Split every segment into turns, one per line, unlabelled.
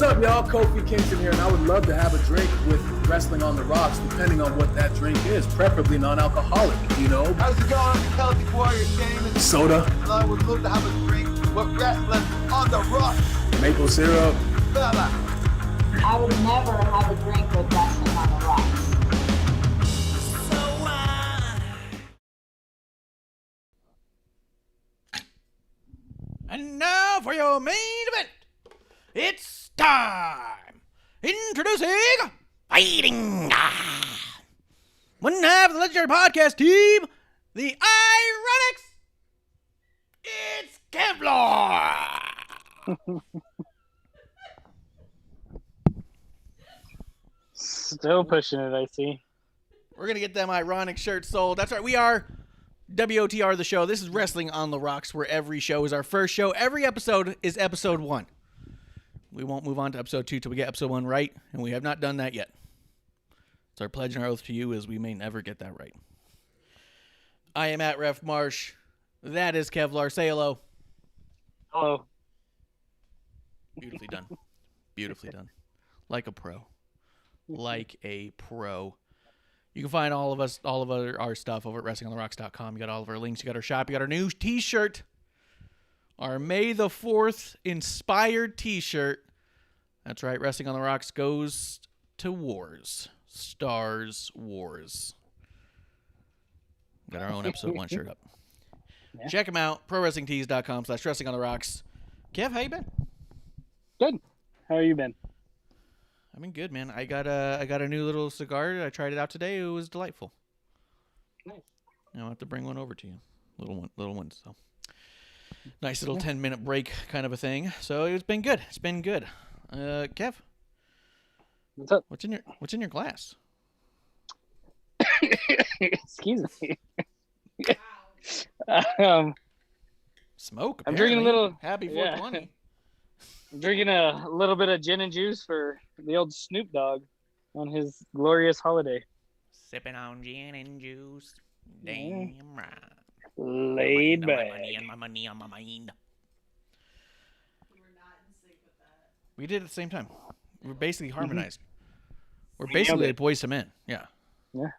What's up, y'all? Kofi Kingston here, and I would love to have a drink with Wrestling on the Rocks, depending on what that drink is, preferably non-alcoholic, you know?
How's it going? I'm Celtic Warrior Damon.
Soda.
I would love to have a drink with Wrestling on the Rocks.
Maple syrup.
Fella.
I would never have a drink with Wrestling on the Rocks.
And now for your main event. It's time. Introducing Fighting. One half of the legendary podcast team, the Ironics. It's Kevlar.
Still pushing it, I see.
We're going to get them ironic shirts sold. That's right. We are WOTR the show. This is Wrestling on the Rocks, where every show is our first show. Every episode is episode 1. We won't move on to episode 2 till we get episode 1 right, and we have not done that yet. It's our pledge and our oath to you is we may never get that right. I am at Ref Marsh. That is Kevlar. Say hello.
Hello.
Beautifully done. Beautifully done. Like a pro. Like a pro. You can find all of our stuff over at WrestlingOnTheRocks.com. You got all of our links. You got our shop. You got our new T-shirt. Our May the 4th inspired T-shirt. That's right. Wrestling on the Rocks goes to wars. Stars Wars. Got our own episode 1 shirt up. Yeah. Check them out. ProWrestlingTees.com/WrestlingOnTheRocks. Kev, how you been?
Good. How you been?
I've been good, man. I got a new little cigar. I tried it out today. It was delightful.
Nice.
I'll have to bring one over to you. Little one. So nice little 10-minute break kind of a thing. So it's been good. It's been good. Kev,
what's up?
What's in your glass?
Excuse me.
Smoke.
I'm drinking a little.
Happy 420.
Yeah. I'm drinking a little bit of gin and juice for the old Snoop Dogg on his glorious holiday.
Sipping on gin and juice. Damn right.
Laid back.
My money on my mind.
We were not in sync with that.
We did at the same time. We're basically harmonized. We're basically Boys to Men. Yeah.
Yeah.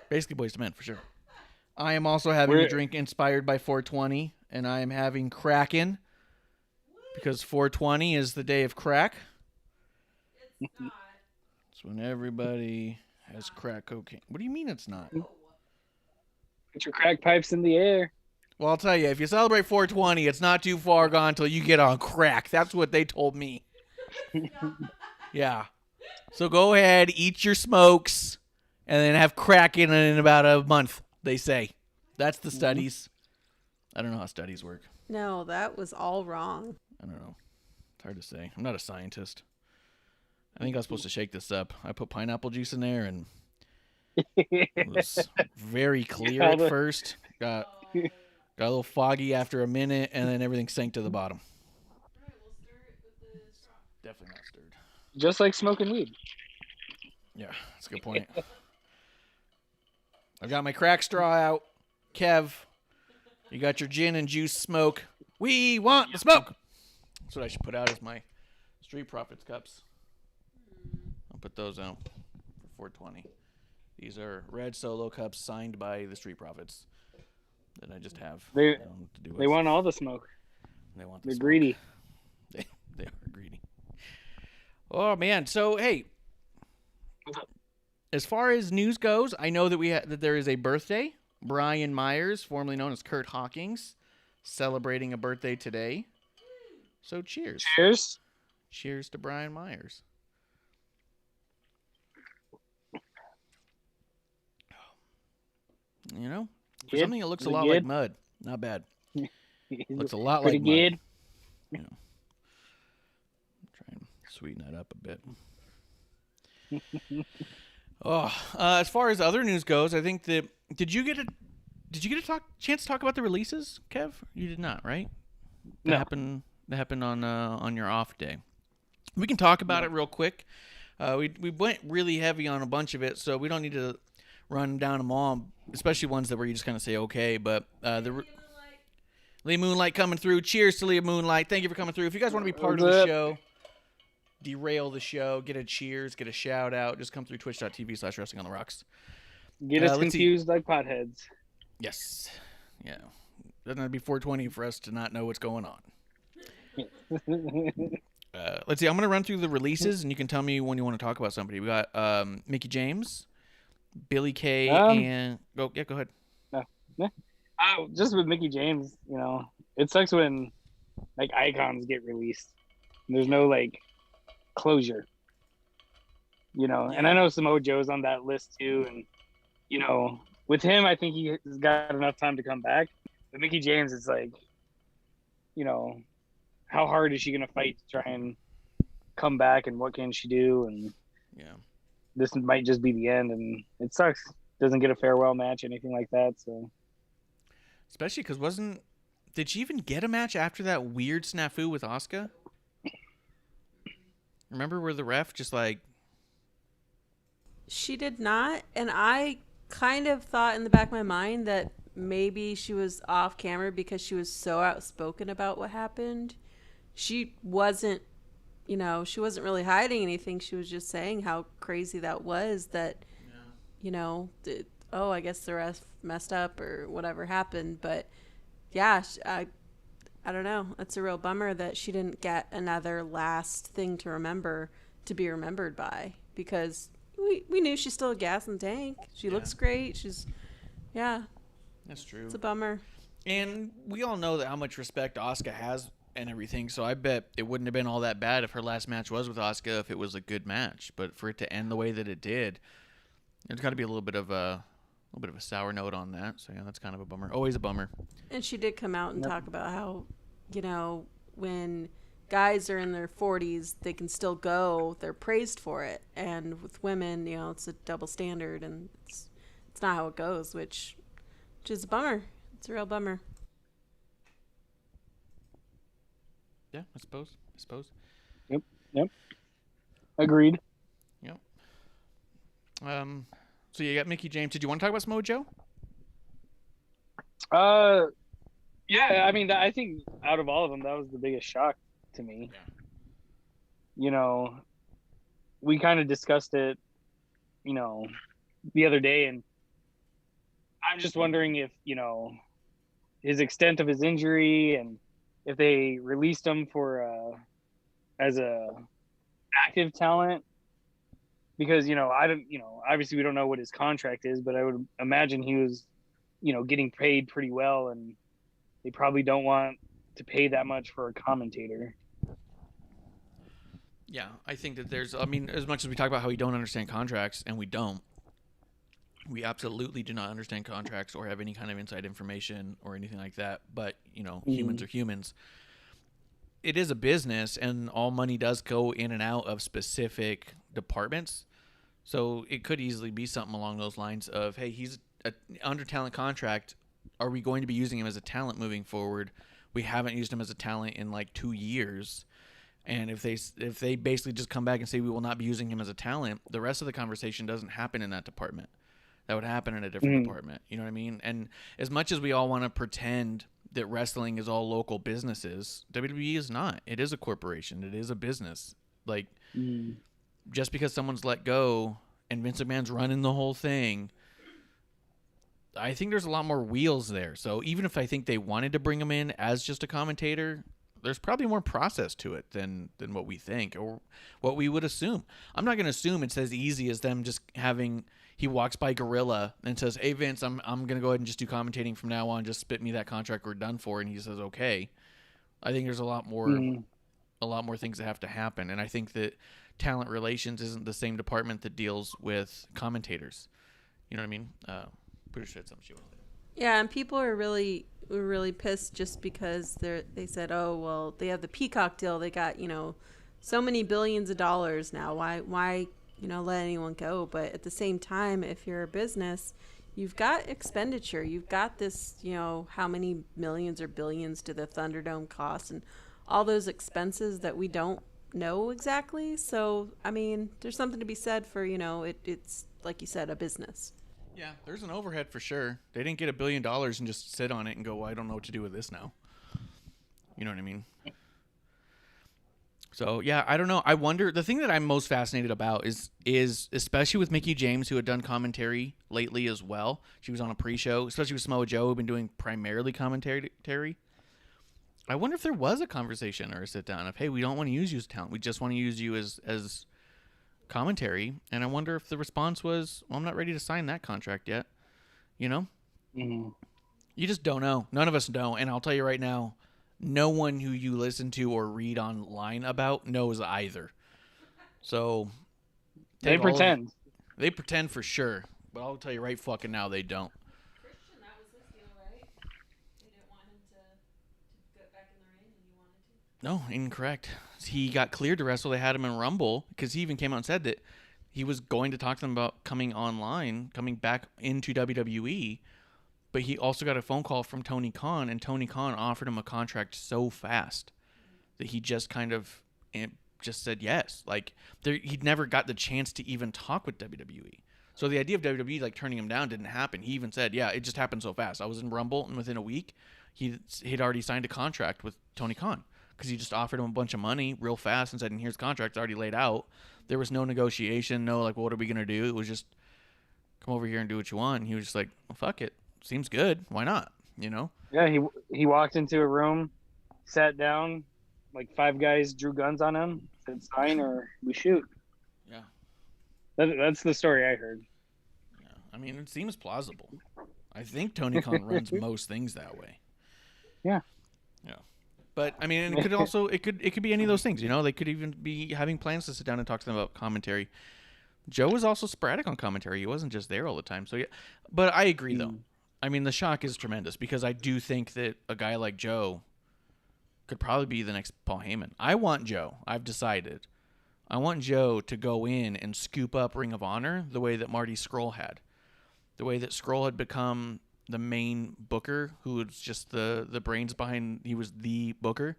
Basically Boys to Men, for sure. I am also having a drink inspired by 420, and I am having Kraken. Because 420 is the day of crack.
It's not.
It's when everybody has crack cocaine. What do you mean it's not?
Put your crack pipes in the air.
Well, I'll tell you, if you celebrate 420, it's not too far gone until you get on crack. That's what they told me. Yeah. So go ahead, eat your smokes, and then have crack in about a month, they say. That's the studies. I don't know how studies work.
No, that was all wrong.
I don't know. It's hard to say. I'm not a scientist. I think I was supposed to shake this up. I put pineapple juice in there, and it was very clear at first. Got a little foggy after a minute, and then everything sank to the bottom.
All right, we'll stir it with the straw.
Definitely not stirred.
Just like smoking weed.
Yeah, that's a good point. I've got my crack straw out. Kev, you got your gin and juice smoke. We want the smoke. That's what I should put out as my Street Profits cups. I'll put those out for 420. These are red solo cups signed by the Street Profits that I just have.
They
to
they want all the smoke.
They want.
They're greedy.
They are greedy. Oh man! So hey, as far as news goes, I know that that there is a birthday. Brian Myers, formerly known as Kurt Hawkins, celebrating a birthday today. So cheers.
Cheers.
Cheers to Brian Myers. You know, for something that looks a lot like mud, not bad. Looks a lot like mud. You know, try and sweeten that up a bit. As far as other news goes, I think that did you get a chance to talk about the releases, Kev? You did not, right?
No.
That happened on your off day. We can talk about it real quick. We went really heavy on a bunch of it, so we don't need to run down them all, especially ones that where you just kind of say okay. But Lee Moonlight coming through. Cheers to Lee Moonlight. Thank you for coming through. If you guys want to be part of the show, derail the show, get a cheers, get a shout out, just come through twitch.tv/wrestling on the rocks.
Get us
let's see.
confused like potheads.
Yes. Yeah. Doesn't have to be 420 for us to not know what's going on. Let's see. I'm going to run through the releases, and you can tell me when you want to talk about somebody. We got Mickie James, Billie Kay, and... Go ahead.
Just with Mickie James, you know, it sucks when, like, icons get released. There's no, like, closure. You know, and I know Samoa Joe's on that list, too, and, you know, with him, I think he's got enough time to come back. But Mickie James, it's like, you know, how hard is she going to fight to try and come back, and what can she do? And this might just be the end, and it sucks. Doesn't get a farewell match, anything like that. So,
especially because did she even get a match after that weird snafu with Asuka? Remember where the ref just like...
She did not, and I kind of thought in the back of my mind that maybe she was off camera because she was so outspoken about what happened. She wasn't, you know, she wasn't really hiding anything. She was just saying how crazy that was, that, you know, I guess the ref messed up or whatever happened. But yeah, I don't know. It's a real bummer that she didn't get another last thing to be remembered by, because we knew she's still a gas in the tank. She looks great. That's
true.
It's a bummer.
And we all know that how much respect Asuka has and everything, so I bet it wouldn't have been all that bad if her last match was with Asuka, if it was a good match. But for it to end the way that it did, there's got to be a little bit of a sour note on that. So yeah, that's kind of a bummer. Always a bummer.
And she did come out and talk about how, you know, when guys are in their 40s, they can still go. They're praised for it. And with women, you know, it's a double standard, and it's not how it goes, which is a bummer. It's a real bummer.
Yeah, I suppose.
Yep. Agreed.
Yep. So you got Mickie James. Did you want to talk about Samoa Joe?
Yeah, I mean, I think out of all of them, that was the biggest shock to me.
Yeah.
You know, we kind of discussed it, you know, the other day, and I'm just wondering if, you know, his extent of his injury, and if they released him for as a active talent, because, you know, obviously we don't know what his contract is, but I would imagine he was, you know, getting paid pretty well, and they probably don't want to pay that much for a commentator.
Yeah, I think that as much as we talk about how we don't understand contracts, and we absolutely do not understand contracts or have any kind of inside information or anything like that. But, you know, humans are humans. It is a business, and all money does go in and out of specific departments. So it could easily be something along those lines of, hey, he's under talent contract. Are we going to be using him as a talent moving forward? We haven't used him as a talent in like 2 years. And if they basically just come back and say we will not be using him as a talent, the rest of the conversation doesn't happen in that department. That would happen in a different department. You know what I mean? And as much as we all want to pretend that wrestling is all local businesses, WWE is not. It is a corporation. It is a business. Like, just because someone's let go and Vince McMahon's running the whole thing, I think there's a lot more wheels there. So even if I think they wanted to bring him in as just a commentator, there's probably more process to it than what we think or what we would assume. I'm not going to assume it's as easy as them just having... He walks by Gorilla and says, "Hey Vince, I'm gonna go ahead and just do commentating from now on. Just spit me that contract. We're done for." And he says, "Okay." I think there's a lot more things that have to happen, and I think that talent relations isn't the same department that deals with commentators. You know what I mean? Pretty sure it's something she wanted to say.
Yeah, and people are really pissed just because they said, "Oh well, they have the Peacock deal. They got, you know, so many billions of dollars now. Why?" You know, let anyone go. But at the same time, if you're a business, you've got expenditure. You've got this, you know, how many millions or billions do the Thunderdome cost, and all those expenses that we don't know exactly. So, I mean, there's something to be said for, you know, it's like you said, a business.
Yeah, there's an overhead for sure. They didn't get $1 billion and just sit on it and go, well, I don't know what to do with this now. You know what I mean? So yeah, I don't know. I wonder. The thing that I'm most fascinated about is especially with Mickie James, who had done commentary lately as well. She was on a pre-show, especially with Samoa Joe, who've been doing primarily commentary. I wonder if there was a conversation or a sit down of, hey, we don't want to use you as talent. We just want to use you as commentary. And I wonder if the response was, well, I'm not ready to sign that contract yet. You know?
Mm-hmm.
You just don't know. None of us know. And I'll tell you right now, no one who you listen to or read online about knows either. So
They pretend.
They pretend for sure. But I'll tell you right fucking now, they don't.
Christian, that was his deal, right? They didn't want him to get back in the ring, and he wanted to.
No, incorrect. He got cleared to wrestle. They had him in Rumble because he even came out and said that he was going to talk to them about coming online, coming back into WWE. But he also got a phone call from Tony Khan, and Tony Khan offered him a contract so fast that he just kind of just said yes. Like he'd never got the chance to even talk with WWE. So the idea of WWE like turning him down didn't happen. He even said, yeah, it just happened so fast. I was in Rumble, and within a week, he'd already signed a contract with Tony Khan because he just offered him a bunch of money real fast and said, and here's the contract. It's already laid out. There was no negotiation, no like, well, what are we going to do? It was just come over here and do what you want. And he was just like, well, fuck it. Seems good. Why not? You know?
Yeah, he walked into a room, sat down, like 5 guys drew guns on him, said sign or we shoot.
Yeah.
That's the story I heard.
Yeah. I mean, it seems plausible. I think Tony Khan runs most things that way.
Yeah.
Yeah. But I mean, it could also it could be any of those things, you know? They could even be having plans to sit down and talk to them about commentary. Joe was also sporadic on commentary. He wasn't just there all the time. So yeah. But I agree though. I mean, the shock is tremendous because I do think that a guy like Joe could probably be the next Paul Heyman. I want Joe. I've decided. I want Joe to go in and scoop up Ring of Honor the way that Marty Scurll had. The way that Scurll had become the main booker, who was just the brains behind, he was the booker,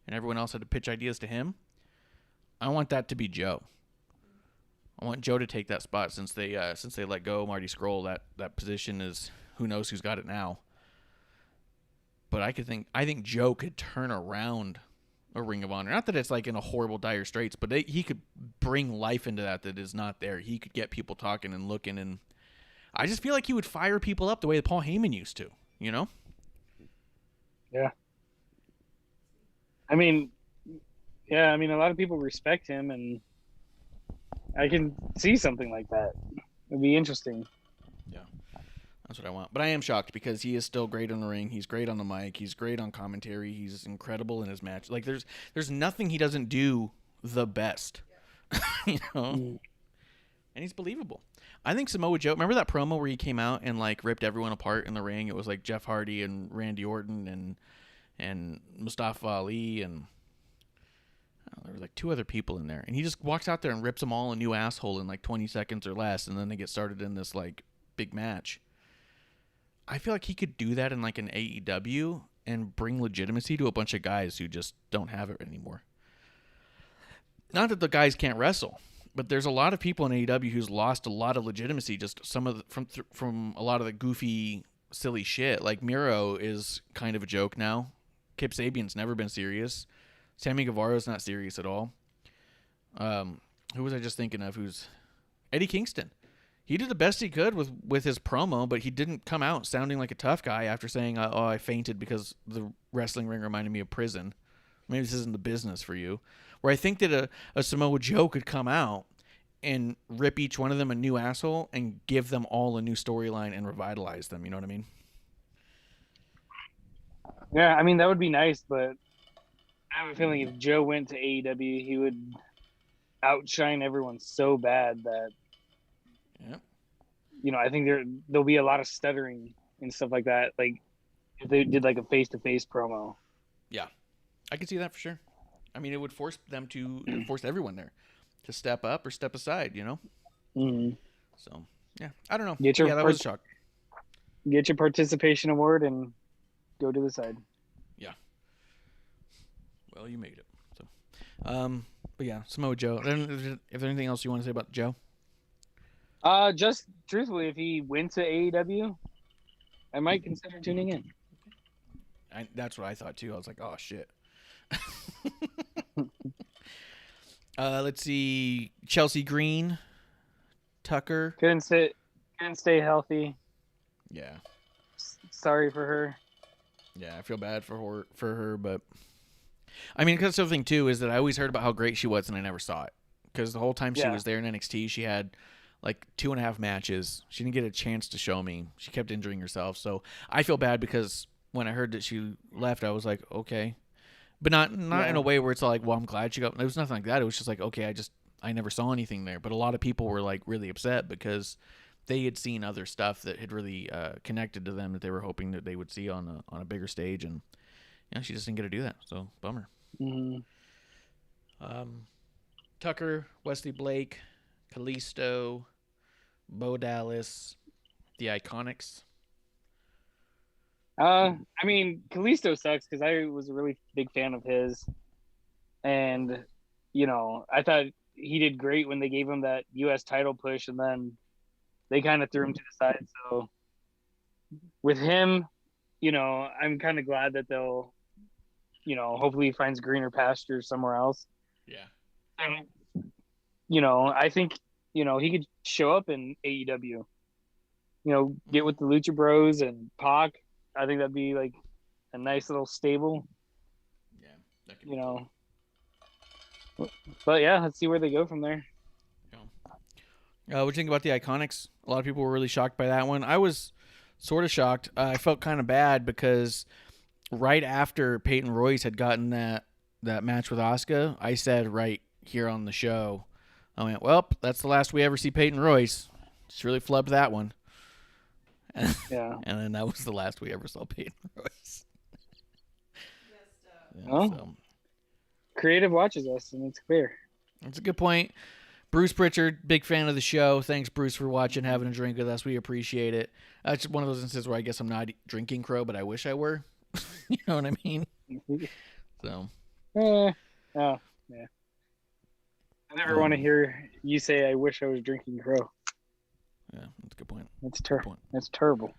and everyone else had to pitch ideas to him. I want that to be Joe. I want Joe to take that spot since they let go Marty Scurll. That position is, who knows who's got it now. But I think Joe could turn around a Ring of Honor. Not that it's like in a horrible dire straits, but he could bring life into that is not there. He could get people talking and looking, and I just feel like he would fire people up the way that Paul Heyman used to, you know?
Yeah. I mean, a lot of people respect him, and I can see something like that. It'd be interesting.
Yeah. That's what I want. But I am shocked because he is still great in the ring. He's great on the mic. He's great on commentary. He's incredible in his match. Like there's nothing he doesn't do the best. You know? And he's believable. I think Samoa Joe, remember that promo where he came out and like ripped everyone apart in the ring? It was like Jeff Hardy and Randy Orton and Mustafa Ali and there were like 2 other people in there. And he just walks out there and rips them all a new asshole in like 20 seconds or less, and then they get started in this like big match. I feel like he could do that in like an AEW and bring legitimacy to a bunch of guys who just don't have it anymore. Not that the guys can't wrestle, but there's a lot of people in AEW who's lost a lot of legitimacy just from a lot of the goofy, silly shit. Like Miro is kind of a joke now. Kip Sabian's never been serious. Sammy Guevara's not serious at all. Who was I just thinking of? Who's Eddie Kingston? He did the best he could with his promo, but he didn't come out sounding like a tough guy after saying, oh, I fainted because the wrestling ring reminded me of prison. Maybe this isn't the business for you. Where I think that a Samoa Joe could come out and rip each one of them a new asshole and give them all a new storyline and revitalize them. You know what I mean?
Yeah, I mean, that would be nice, but I have a feeling if Joe went to AEW, he would outshine everyone so bad that, I think there'll be a lot of stuttering and stuff like that. Like if they did like a face-to-face promo.
Yeah, I can see that for sure. I mean, it would force them to force everyone there to step up or step aside, you know?
Mm-hmm.
So, yeah, I don't know.
That
was a shock.
Get your participation award and go to the side.
Yeah. Well, you made it. So, but yeah, Samoa Joe. Is there anything else you want to say about Joe?
Just truthfully, if he went to AEW, I might consider tuning in.
That's what I thought too. I was like, oh shit. Let's see. Chelsea Green, Tucker.
Couldn't stay healthy.
Yeah.
Sorry for her.
Yeah, I feel bad for her, but I mean, because the other thing too is that I always heard about how great she was, and I never saw it because the whole time she was there in NXT, she had like 2.5 matches. She didn't get a chance to show me. She kept injuring herself, so I feel bad because when I heard that she left, I was like, okay, but not in a way where it's like, well, I'm glad she got. There was nothing like that. It was just like, okay, I never saw anything there, but a lot of people were like really upset because they had seen other stuff that had really connected to them that they were hoping that they would see on a bigger stage, and she just didn't get to do that. So bummer.
Mm-hmm.
Tucker, Wesley Blake, Kalisto, Bo Dallas, the Iconics.
I mean, Kalisto sucks because I was a really big fan of his, and I thought he did great when they gave him that U.S. title push, and then they kind of threw him to the side. So with him, I'm kind of glad that they'll, hopefully he finds greener pastures somewhere else.
Yeah.
I think, he could show up in AEW, get with the Lucha Bros and Pac. I think that'd be like a nice little stable.
Yeah. That could be cool.
But yeah, let's see where they go from there.
What do you think about the Iconics? A lot of people were really shocked by that one. I was sort of shocked. I felt kind of bad because right after Peyton Royce had gotten that match with Asuka, I said right here on the show, I went, well, that's the last we ever see Peyton Royce. Just really flubbed that one.
Yeah.
And then that was the last we ever saw Peyton Royce.
Creative watches us, and it's clear.
That's a good point. Bruce Pritchard, big fan of the show. Thanks, Bruce, for watching, having a drink with us. We appreciate it. It's one of those instances where I guess I'm not drinking crow, but I wish I were. You know what I mean? So.
Oh, yeah. I never want to hear you say, I wish I was drinking crow.
Yeah, that's a good point.
That's terrible. That's terrible.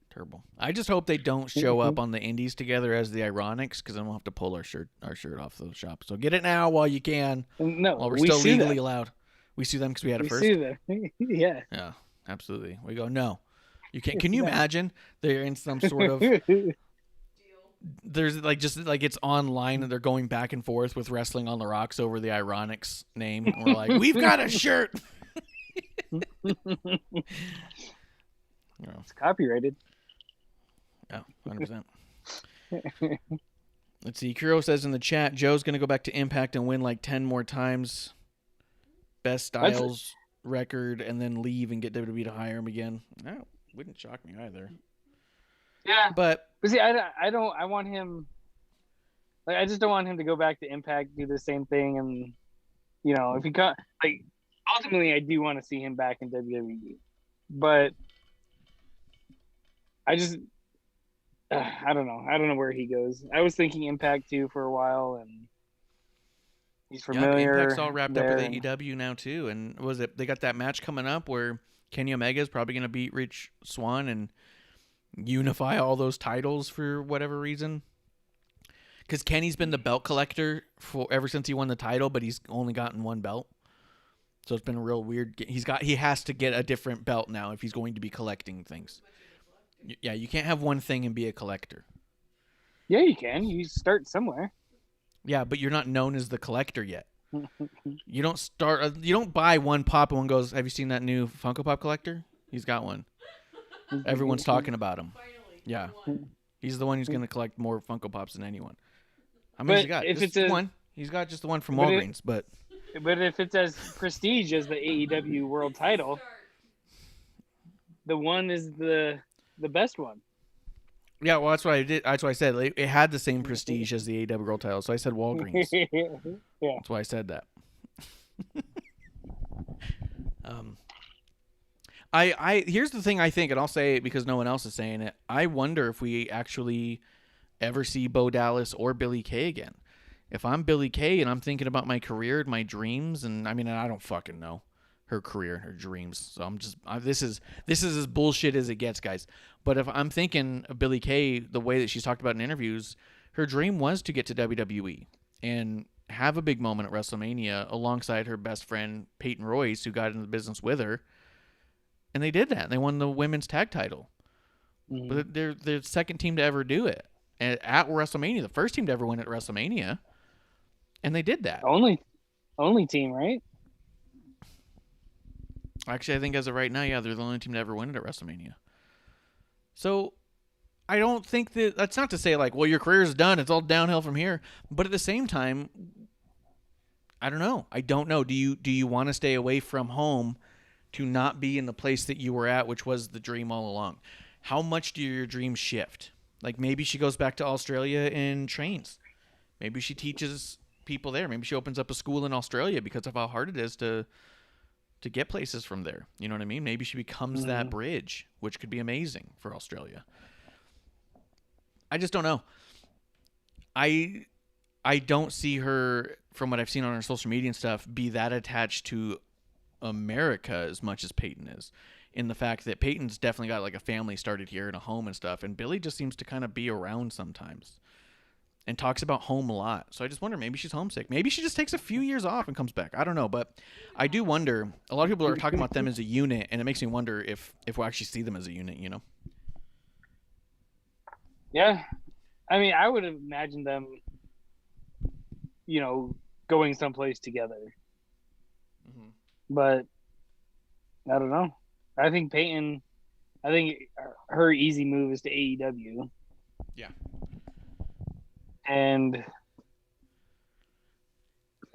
Terrible. I just hope they don't show up on the indies together as the Ironics, because then we'll have to pull our shirt off the shop. So get it now while you can.
No,
while we're still legally allowed. We sue them because we had it first.
We sue them. Yeah.
Yeah, absolutely. We go, no, you can't. Can you imagine they're in some sort of there's it's online and they're going back and forth with Wrestling on the Rocks over the Ironics name. And we're like, we've got a shirt.
It's copyrighted.
Yeah, 100%. Let's see. Kuro says in the chat, Joe's going to go back to Impact and win like 10 more times. Best Styles record, and then leave and get WWE to hire him again. No, wouldn't shock me either.
Yeah,
but
see, I want him. Like, I just don't want him to go back to Impact, do the same thing, and if he got ultimately, I do want to see him back in WWE, but I just I don't know where he goes. I was thinking Impact too for a while, and he's familiar.
Impact's all wrapped up with AEW now too, and they got that match coming up where Kenny Omega is probably going to beat Rich Swann and unify all those titles for whatever reason. Because Kenny's been the belt collector ever since he won the title, but he's only gotten one belt, so it's been real weird. He has to get a different belt now if he's going to be collecting things. Yeah, you can't have one thing and be a collector.
Yeah, you can. You start somewhere.
Yeah, but you're not known as the collector yet. You don't buy one pop and one goes, have you seen that new Funko Pop collector? He's got one. Everyone's talking about him.
Finally,
yeah. He's the one who's going to collect more Funko Pops than anyone. I mean,
but
he's got
if
just one. He's got just the one from Walgreens, but
if it's as prestige as the AEW World Title, the one is the best one.
Yeah, well, that's what I did. That's why I said it had the same prestige as the AEW World Title, so I said Walgreens.
Yeah,
that's why I said that. I here's the thing I think, and I'll say it because no one else is saying it. I wonder if we actually ever see Bo Dallas or Billie Kay again. If I'm Billie Kay and I'm thinking about my career and my dreams, and I mean, I don't fucking know her career and her dreams. So this is as bullshit as it gets, guys. But if I'm thinking of Billie Kay, the way that she's talked about in interviews, her dream was to get to WWE and have a big moment at WrestleMania alongside her best friend Peyton Royce, who got into the business with her. And they did that. They won the women's tag title. But they're the second team to ever do it. And at WrestleMania, the first team to ever win at WrestleMania. And they did that.
Only team, right?
Actually, I think as of right now, yeah, they're the only team to ever win it at WrestleMania. So I don't think that's not to say like, well, your career's done. It's all downhill from here. But at the same time, I don't know. Do you want to stay away from home to not be in the place that you were at, which was the dream all along? How much do your dreams shift? Like maybe she goes back to Australia and trains. Maybe she teaches people there. Maybe she opens up a school in Australia because of how hard it is to get places from there. You know what I mean? Maybe she becomes that bridge, which could be amazing for Australia. I just don't know. I don't see her, from what I've seen on her social media and stuff, be that attached to America as much as Peyton is. In the fact that Peyton's definitely got like a family started here and a home and stuff, and Billy just seems to kind of be around sometimes and talks about home a lot. So I just wonder, maybe she's homesick. Maybe she just takes a few years off and comes back. I don't know, but I do wonder. A lot of people are talking about them as a unit, and it makes me wonder if we'll actually see them as a unit, you know?
Yeah. I mean, I would imagine them, going someplace together. But I don't know. I think her easy move is to AEW.
Yeah.
And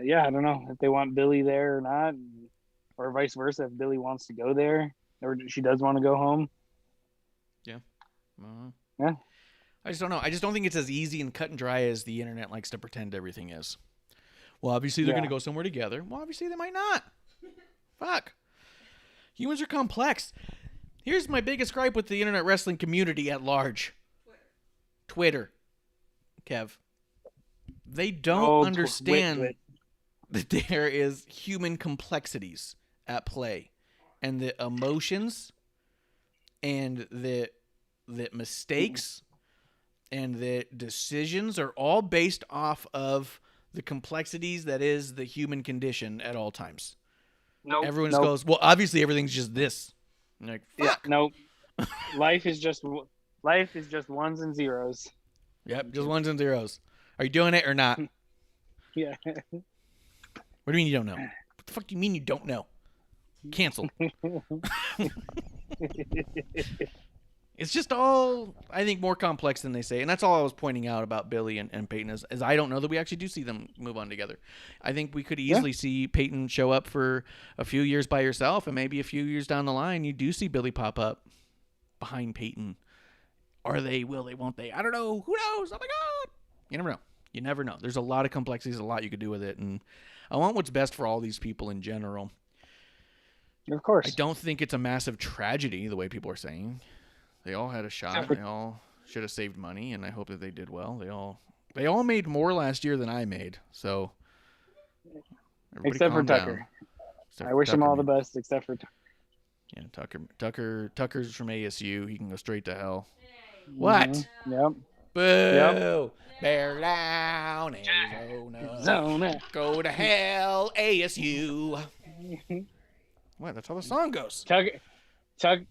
yeah, I don't know if they want Billy there or not, or vice versa. If Billy wants to go there, or she does want to go home.
Yeah.
Yeah.
I just don't know. I just don't think it's as easy and cut and dry as the internet likes to pretend everything is. Well, obviously they're going to go somewhere together. Well, obviously they might not. Fuck. Humans are complex. Here's my biggest gripe with the internet wrestling community at large. Twitter. Kev. They don't understand that there is human complexities at play. And the emotions and the mistakes and the decisions are all based off of the complexities that is the human condition at all times. Everyone goes, well, obviously everything's just this. I'm like, fuck.
Yeah, nope. Life is just ones and zeros.
Yep, just ones and zeros. Are you doing it or not?
Yeah.
What do you mean you don't know? What the fuck do you mean you don't know? Canceled. It's just all, I think, more complex than they say. And that's all I was pointing out about Billy and Peyton is I don't know that we actually do see them move on together. I think we could easily see Peyton show up for a few years by herself, and maybe a few years down the line, you do see Billy pop up behind Peyton. Are they? Will they? Won't they? I don't know. Who knows? Oh, my God. You never know. You never know. There's a lot of complexities, a lot you could do with it. And I want what's best for all these people in general.
Of course.
I don't think it's a massive tragedy, the way people are saying. They all had a shot. They all should have saved money, and I hope that they did well. They all made more last year than I made, so
except for Tucker. I wish him all the best, except for Tucker.
Yeah, Tucker's from ASU. He can go straight to hell. What?
Yep.
Boo! Bear down, Arizona. Go to hell, ASU. What? That's how the song goes.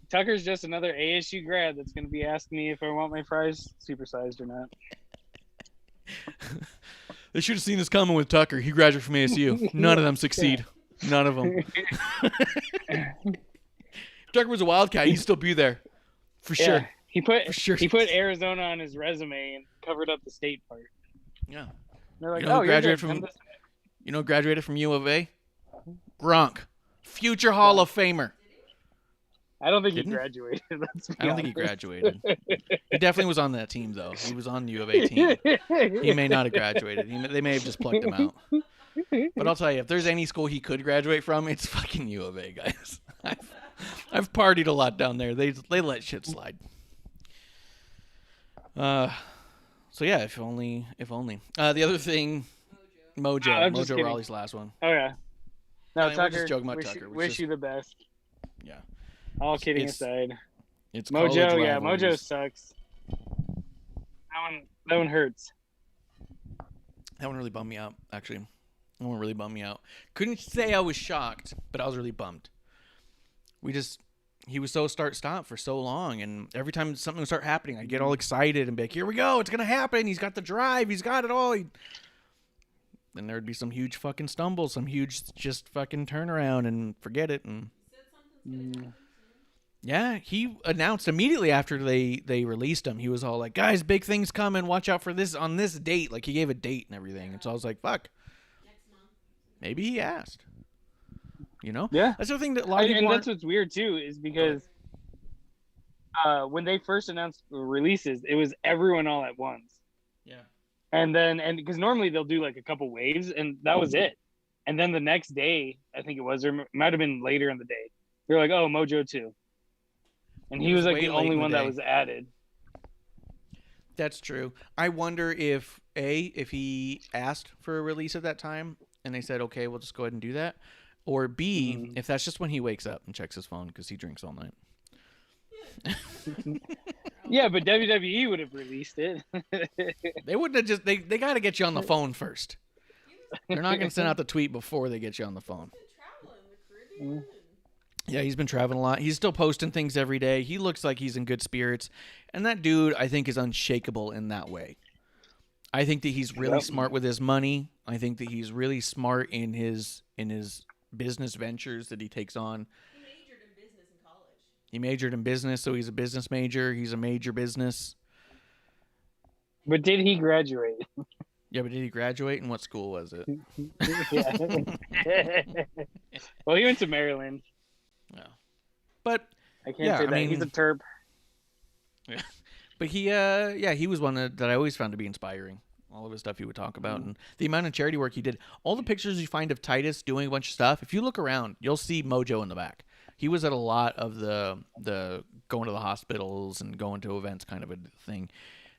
Tucker's just another ASU grad that's going to be asking me if I want my fries supersized or not.
They should have seen this coming with Tucker. He graduated from ASU. None of them succeed. Yeah. None of them. If Tucker was a Wildcat, he'd still be there. For sure.
He put Arizona on his resume and covered up the state part.
Yeah.
They're like,
graduated from U of A? Gronk. Future Hall of Famer.
I don't think he graduated.
I don't think he graduated. He definitely was on that team, though. He was on the U of A team. He may not have graduated. They may have just plucked him out. But I'll tell you, if there's any school he could graduate from, it's fucking U of A, guys. I've partied a lot down there. They let shit slide. So yeah, if only. The other thing, Mojo Raleigh's last one.
Oh yeah. No, Tucker.
Just joking about Tucker.
Wish you the best.
Yeah.
All kidding aside.
It's
Mojo. Yeah, Mojo sucks. That one hurts.
That one really bummed me out, actually. That one really bummed me out. Couldn't say I was shocked, but I was really bummed. He was so start-stop for so long, and every time something would start happening, I'd get all excited and be like, here we go, it's going to happen. He's got the drive. He's got it all. Then there'd be some huge fucking stumble, some huge just fucking turnaround and forget it. And yeah, he announced immediately after they released him. He was all like, guys, big things coming. Watch out for this on this date. Like, he gave a date and everything. And so I was like, fuck. Maybe he asked. You know?
Yeah.
That's the thing that a lot of people
and
aren't...
that's what's weird too, is because when they first announced the releases, it was everyone all at once.
Yeah.
And because normally they'll do like a couple waves, and that was it. And then the next day, I think it was, or it might have been later in the day, they're like, oh, Mojo 2. And he was like the only one that was added.
That's true. I wonder if he asked for a release at that time and they said, okay, we'll just go ahead and do that. Or B, if that's just when he wakes up and checks his phone because he drinks all night.
Yeah, but WWE would have released it.
They wouldn't have just... They got to get you on the phone first. They're not going to send out the tweet before they get you on the phone. Yeah, he's been traveling a lot. He's still posting things every day. He looks like he's in good spirits. And that dude, I think, is unshakable in that way. I think that he's really smart with his money. I think that he's really smart in his business ventures that he takes on.
He majored in business in college.
He majored in business, so he's a business major. He's a major business.
But did he graduate?
Yeah, but did he graduate? And what school was it?
Well, he went to Maryland.
Yeah. But
I can't say that. He's a terp.
Yeah. But he was one that I always found to be inspiring. All of his stuff he would talk about, and the amount of charity work he did. All the pictures you find of Titus doing a bunch of stuff, if you look around, you'll see Mojo in the back. He was at a lot of the going to the hospitals and going to events kind of a thing.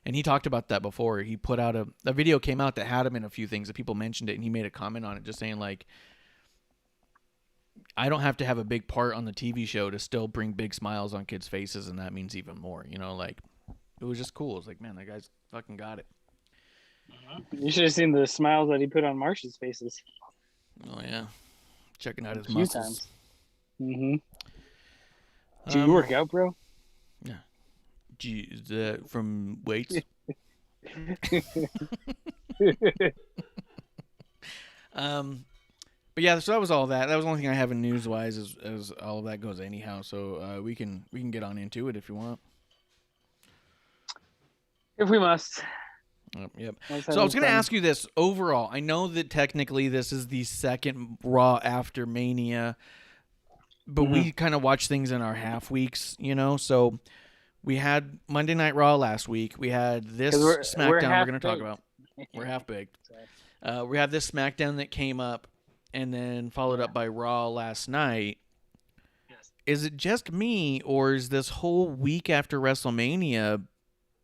And he talked about that before. He put out a video came out that had him in a few things that people mentioned it, and he made a comment on it just saying, like, I don't have to have a big part on the TV show to still bring big smiles on kids' faces, and that means even more. You know, like, it was just cool. It's like, man, that guy's fucking got it.
You should have seen the smiles that he put on Marsh's faces.
Oh, yeah. Checking out his
A few
muscles.
times. Mm-hmm. Do you work out, bro?
Yeah. From weights? But yeah, so that was all that. That was the only thing I have in news-wise as all of that goes anyhow. So we can get on into it if you want.
If we must.
Yep. So I was going to ask you this overall. I know that technically this is the second Raw after Mania, but we kind of watch things in our half weeks, you know. So we had Monday Night Raw last week. We had this SmackDown we're going to talk about. We're half baked. We have this SmackDown that came up and then followed up by Raw last night.
Yes.
Is it just me, or is this whole week after WrestleMania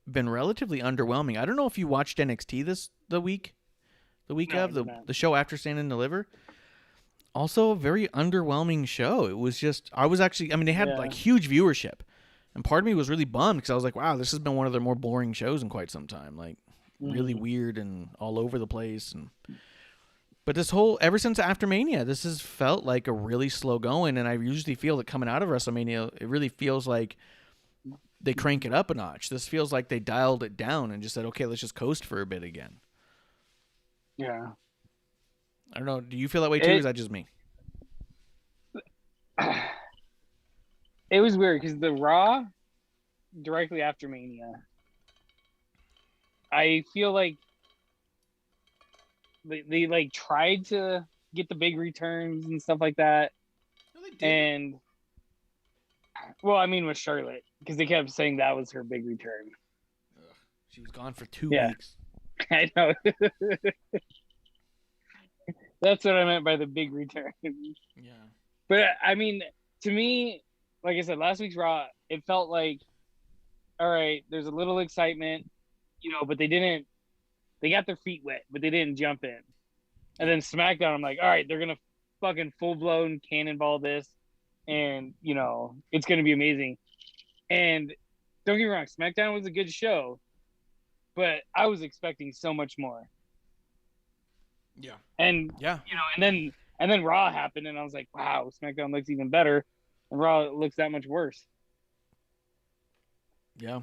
been relatively underwhelming? I don't know if you watched NXT the week of the show after Stand and Deliver. Also a very underwhelming show. It was just, they had like huge viewership, and part of me was really bummed because I was like, wow, this has been one of their more boring shows in quite some time. Like really weird and all over the place. But ever since after Mania, this has felt like a really slow going, and I usually feel that coming out of WrestleMania, it really feels like they crank it up a notch. This feels like they dialed it down and just said, okay, let's just coast for a bit again.
Yeah.
I don't know. Do you feel that way too, or is that just me?
It was weird because the Raw directly after Mania, I feel like they like tried to get the big returns and stuff like that.
No, they did.
And well, I mean with Charlotte, because they kept saying that was her big return.
Ugh, she was gone for 2 weeks.
I know. That's what I meant by the big return.
Yeah.
But I mean, to me, like I said, last week's Raw, it felt like, all right, there's a little excitement, you know, but they got their feet wet, but they didn't jump in. And then SmackDown, I'm like, all right, they're going to fucking full-blown cannonball this, and, you know, it's going to be amazing. And don't get me wrong, SmackDown was a good show, but I was expecting so much more.
Yeah.
And
Yeah.
and then Raw happened, and I was like, wow, SmackDown looks even better, and Raw looks that much worse.
Yeah.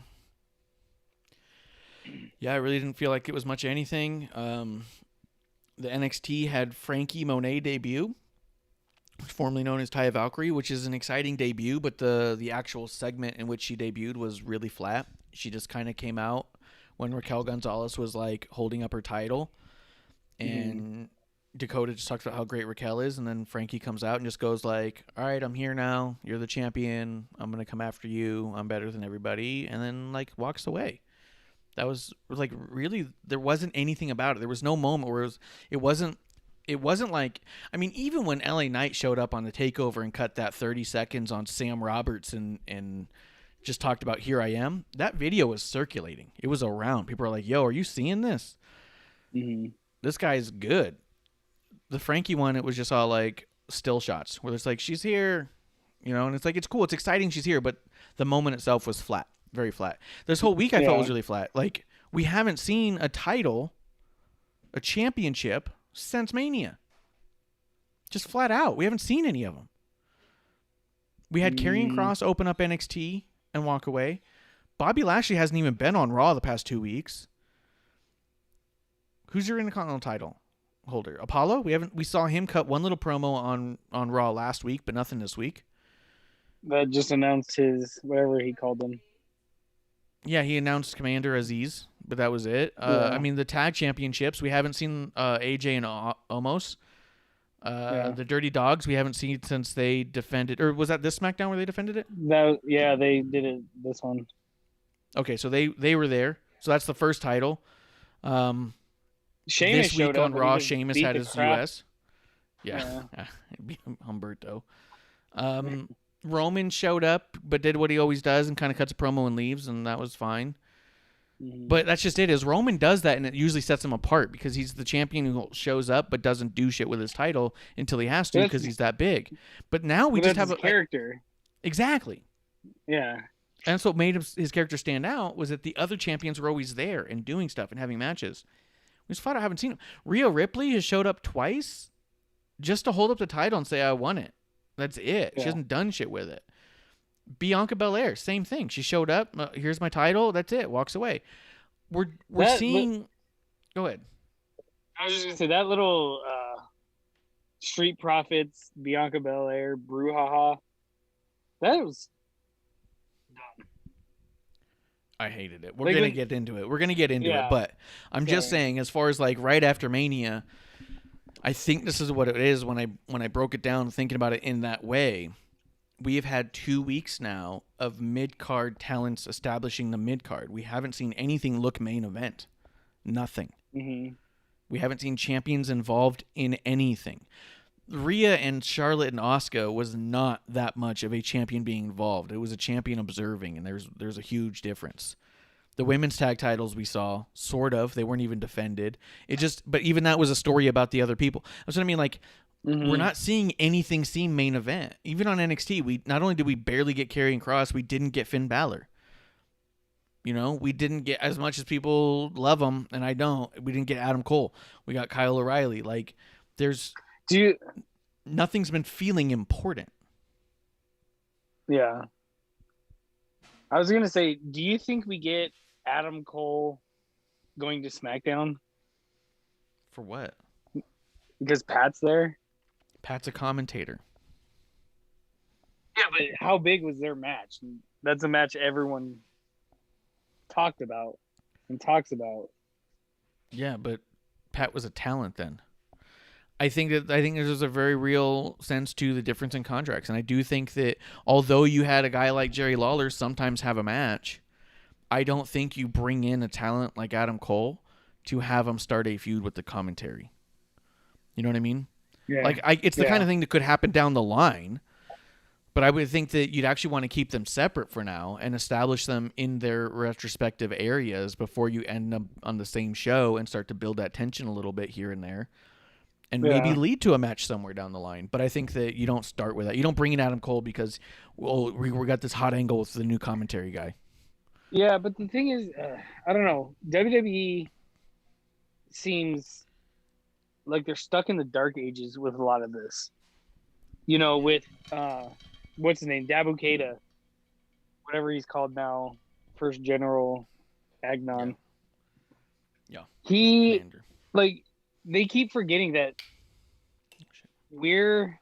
Yeah, I really didn't feel like it was much of anything. The NXT had Frankie Monet debut, formerly known as Taya Valkyrie, which is an exciting debut, but the actual segment in which she debuted was really flat. She just kind of came out when Raquel Gonzalez was like holding up her title, and Dakota just talks about how great Raquel is, and then Frankie comes out and just goes like, all right, I'm here now. You're the champion. I'm going to come after you. I'm better than everybody. And then like walks away. That was like really, there wasn't anything about it. There was no moment where it wasn't like, I mean, even when LA Knight showed up on the takeover and cut that 30 seconds on Sam Roberts and just talked about Here I Am, that video was circulating. It was around. People are like, yo, are you seeing this? This guy's good. The Frankie one, it was just all like still shots where it's like, she's here, and it's like, it's cool. It's exciting. She's here. But the moment itself was flat, very flat. This whole week I felt was really flat. Like we haven't seen a title, a championship since Mania. Just flat out. We haven't seen any of them. We had Karrion Kross open up NXT and walk away. Bobby Lashley hasn't even been on Raw the past 2 weeks. Who's your Intercontinental title holder? Apollo? We saw him cut one little promo on Raw last week, but nothing this week.
That just announced his whatever he called them.
Yeah, he announced Commander Aziz, but that was it. I mean, the tag championships, we haven't seen AJ and Omos. The Dirty Dogs, we haven't seen since they defended, or was that this SmackDown where they defended it?
They did it this one.
Okay, so they were there. So that's the first title.
Sheamus
this week on Raw, Sheamus had his US.
Yeah.
Humberto. Roman showed up, but did what he always does and kind of cuts a promo and leaves, and that was fine. But that's just it. Is Roman does that, and it usually sets him apart because he's the champion who shows up but doesn't do shit with his title until he has to because he's that big. But now we just have a character. Exactly.
Yeah.
And that's what made his character stand out was that the other champions were always there and doing stuff and having matches. We just flat out haven't seen him. Rhea Ripley has showed up twice just to hold up the title and say, I won it. That's it. She hasn't done shit with it. Bianca Belair, same thing. She showed up. Here's my title. That's it. Walks away. We're seeing. Go ahead.
I was just gonna say that little Street Profits Bianca Belair brouhaha. That was dumb.
I hated it. We're gonna get into it. But I'm just saying, as far as like right after Mania, I think this is what it is when I broke it down, thinking about it in that way. We have had 2 weeks now of mid-card talents establishing the mid-card. We haven't seen anything look main event. Nothing. We haven't seen champions involved in anything. Rhea and Charlotte and Asuka was not that much of a champion being involved. It was a champion observing, and there's a huge difference. The women's tag titles we saw, sort of, they weren't even defended. But even that was a story about the other people. That's what I mean, like, we're not seeing anything seem main event. Even on NXT, we not only did we barely get Karrion Kross, we didn't get Finn Balor. We didn't get, as much as people love him, and I don't, we didn't get Adam Cole. We got Kyle O'Reilly. Like, nothing's been feeling important.
Yeah. I was going to say, do you think we get Adam Cole going to SmackDown?
For what?
Because Pat's there?
Pat's a commentator.
Yeah, but how big was their match? That's a match everyone talked about and talks about.
Yeah, but Pat was a talent then. I think there's a very real sense to the difference in contracts, and I do think that although you had a guy like Jerry Lawler sometimes have a match, I don't think you bring in a talent like Adam Cole to have him start a feud with the commentary. You know what I mean?
Yeah.
Like it's the kind of thing that could happen down the line, but I would think that you'd actually want to keep them separate for now and establish them in their retrospective areas before you end up on the same show and start to build that tension a little bit here and there. And maybe lead to a match somewhere down the line. But I think that you don't start with that. You don't bring in Adam Cole because, we got this hot angle with the new commentary guy.
Yeah, but the thing is, I don't know. WWE seems like they're stuck in the dark ages with a lot of this. You know, with what's his name, Dabu Keita, whatever he's called now, First General Agnon.
Yeah.
He
Commander.
like they keep forgetting that we're,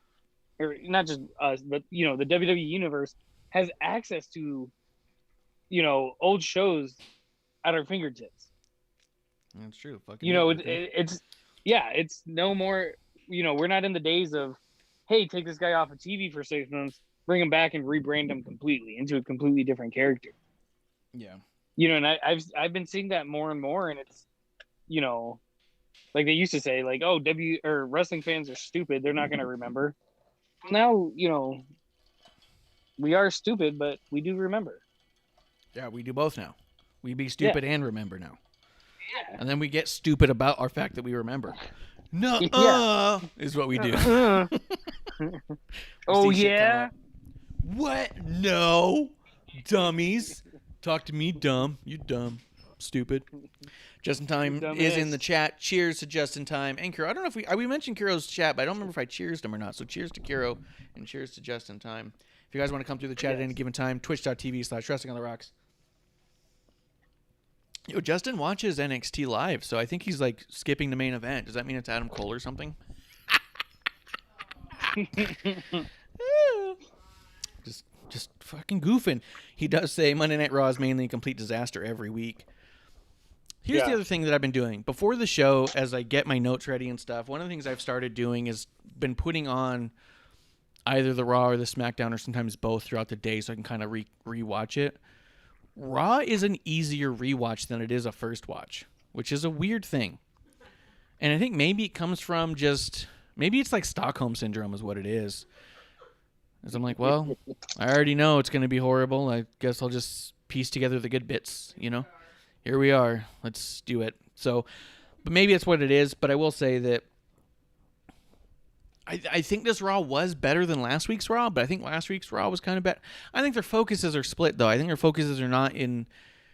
or not just us, but you know, the WWE universe has access to, you know, old shows at our fingertips.
That's true. Fucking
You know,
network,
it's no more. You know, we're not in the days of, hey, take this guy off of TV for 6 months, bring him back and rebrand him completely into a completely different character.
Yeah.
You know, and I've been seeing that more and more, and it's, you know, like they used to say, like, oh, wrestling fans are stupid, they're not going to remember. Now, you know, we are stupid, but we do remember.
Yeah, we do both now. We be stupid and remember now.
Yeah.
And then we get stupid about our fact that we remember. No, is what we do.
Oh,
See shit come
yeah?
up. What? No. Dummies. Talk to me, dumb. You dumb. Stupid. Just in Time is in the chat. Cheers to Just in Time and Kiro. I don't know if we mentioned Kiro's chat, but I don't remember if I cheersed him or not. So cheers to Kiro and cheers to Just in Time. If you guys want to come through the chat at any given time, twitch.tv/Wrestling on the Rocks. Yo, Justin watches NXT live, so I think he's like skipping the main event. Does that mean it's Adam Cole or something? Just fucking goofing. He does say Monday Night Raw is mainly a complete disaster every week. Here's the other thing that I've been doing. Before the show, as I get my notes ready and stuff, one of the things I've started doing is been putting on either the Raw or the SmackDown or sometimes both throughout the day so I can kind of re-watch it. Raw is an easier rewatch than it is a first watch, which is a weird thing. And I think maybe it comes from maybe it's like Stockholm Syndrome is what it is. As I'm like, well, I already know it's going to be horrible. I guess I'll just piece together the good bits, you know? Here we are. Let's do it. So, but maybe it's what it is. But I will say that I think this Raw was better than last week's Raw, but I think last week's Raw was kind of bad. I think their focuses are split, though. I think their focuses are not in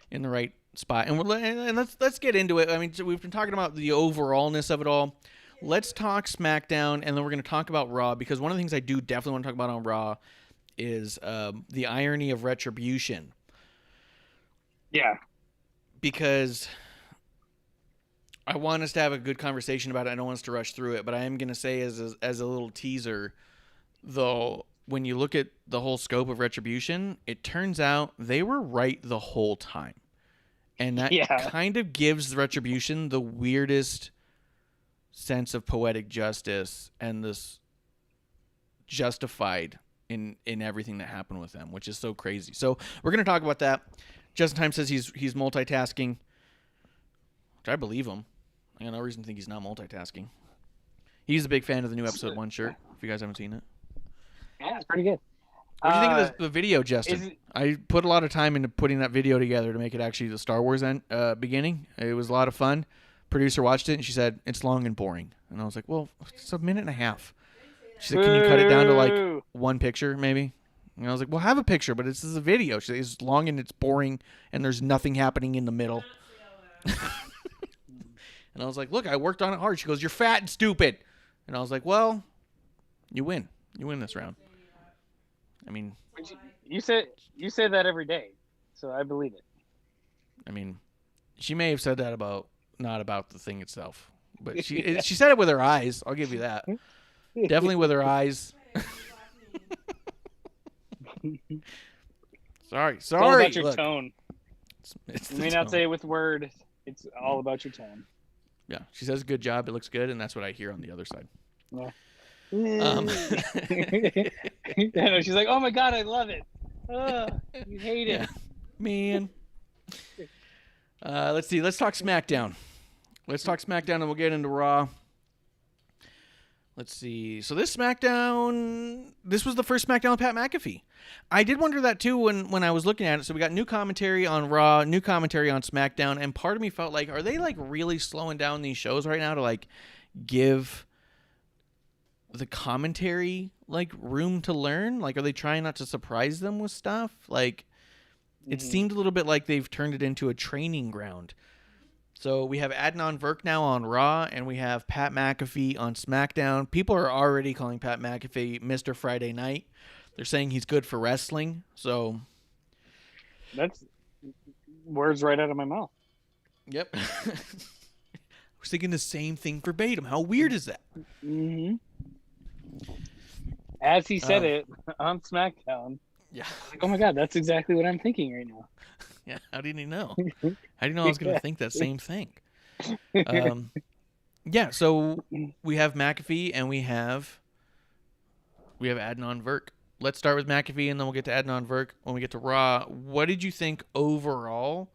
the right spot. And let's get into it. I mean, so we've been talking about the overallness of it all. Let's talk SmackDown, and then we're going to talk about Raw, because one of the things I do definitely want to talk about on Raw is the irony of Retribution.
Yeah.
Because I want us to have a good conversation about it. I don't want us to rush through it, but I am going to say as a little teaser, though, when you look at the whole scope of Retribution, it turns out they were right the whole time. And that kind of gives Retribution the weirdest sense of poetic justice and this justified in everything that happened with them, which is so crazy. So we're going to talk about that. Just in Time says he's multitasking, which I believe him. I got no reason to think he's not multitasking. He's a big fan of the new Episode 1 shirt, if you guys haven't seen it.
Yeah, it's pretty good.
What do you think of the video, Justin? I put a lot of time into putting that video together to make it actually the Star Wars beginning. It was a lot of fun. Producer watched it, and she said, it's long and boring. And I was like, well, it's a minute and a half. She said, can you cut it down to like one picture, maybe? And I was like, well, have a picture, but this is a video. She said, it's long and it's boring, and there's nothing happening in the middle. And I was like, look, I worked on it hard. She goes, you're fat and stupid. And I was like, well, you win. You win this round. I mean,
you say that every day, so I believe it.
I mean, she may have said that not about the thing itself, but she said it with her eyes. I'll give you that. Definitely with her eyes. Sorry.
It's all about your
Look,
tone.
It's
You may not say it with words. It's all about your tone.
Yeah, she says good job. It looks good, and that's what I hear on the other side.
Yeah. She's like, oh my god, I love it. You hate it.
Man. Let's see. Let's talk SmackDown. And we'll get into Raw. Let's see. So this SmackDown, this was the first SmackDown with Pat McAfee. I did wonder that too when I was looking at it. So we got new commentary on Raw, new commentary on SmackDown, and part of me felt like, are they like really slowing down these shows right now to like give the commentary like room to learn? Like, are they trying not to surprise them with stuff? Like, it seemed a little bit like they've turned it into a training ground. So we have Adnan Virk now on Raw, and we have Pat McAfee on SmackDown. People are already calling Pat McAfee Mr. Friday Night. They're saying he's good for wrestling. So
That's words right out of my mouth.
yep. I was thinking the same thing verbatim. How weird is that?
Mm-hmm. As he said it on SmackDown.
Yeah.
Like, oh my God, that's exactly what I'm thinking right now.
Yeah. How did he know? How did he know I was going to think that same thing? Yeah. So we have McAfee and we have Adnan Virk. Let's start with McAfee and then we'll get to Adnan Virk when we get to Raw. What did you think overall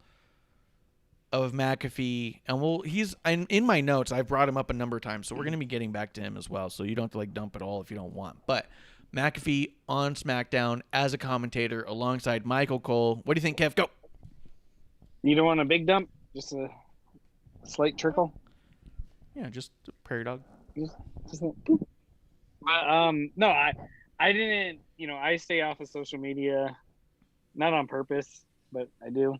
of McAfee? And he's in my notes. I've brought him up a number of times, so we're going to be getting back to him as well. So you don't have to like dump it all if you don't want. But McAfee on SmackDown as a commentator alongside Michael Cole. What do you think, Kev? Go.
You don't want a big dump, just a slight trickle.
Yeah, just a prairie dog.
Just boop. But no, I didn't. You know, I stay off of social media, not on purpose, but I do.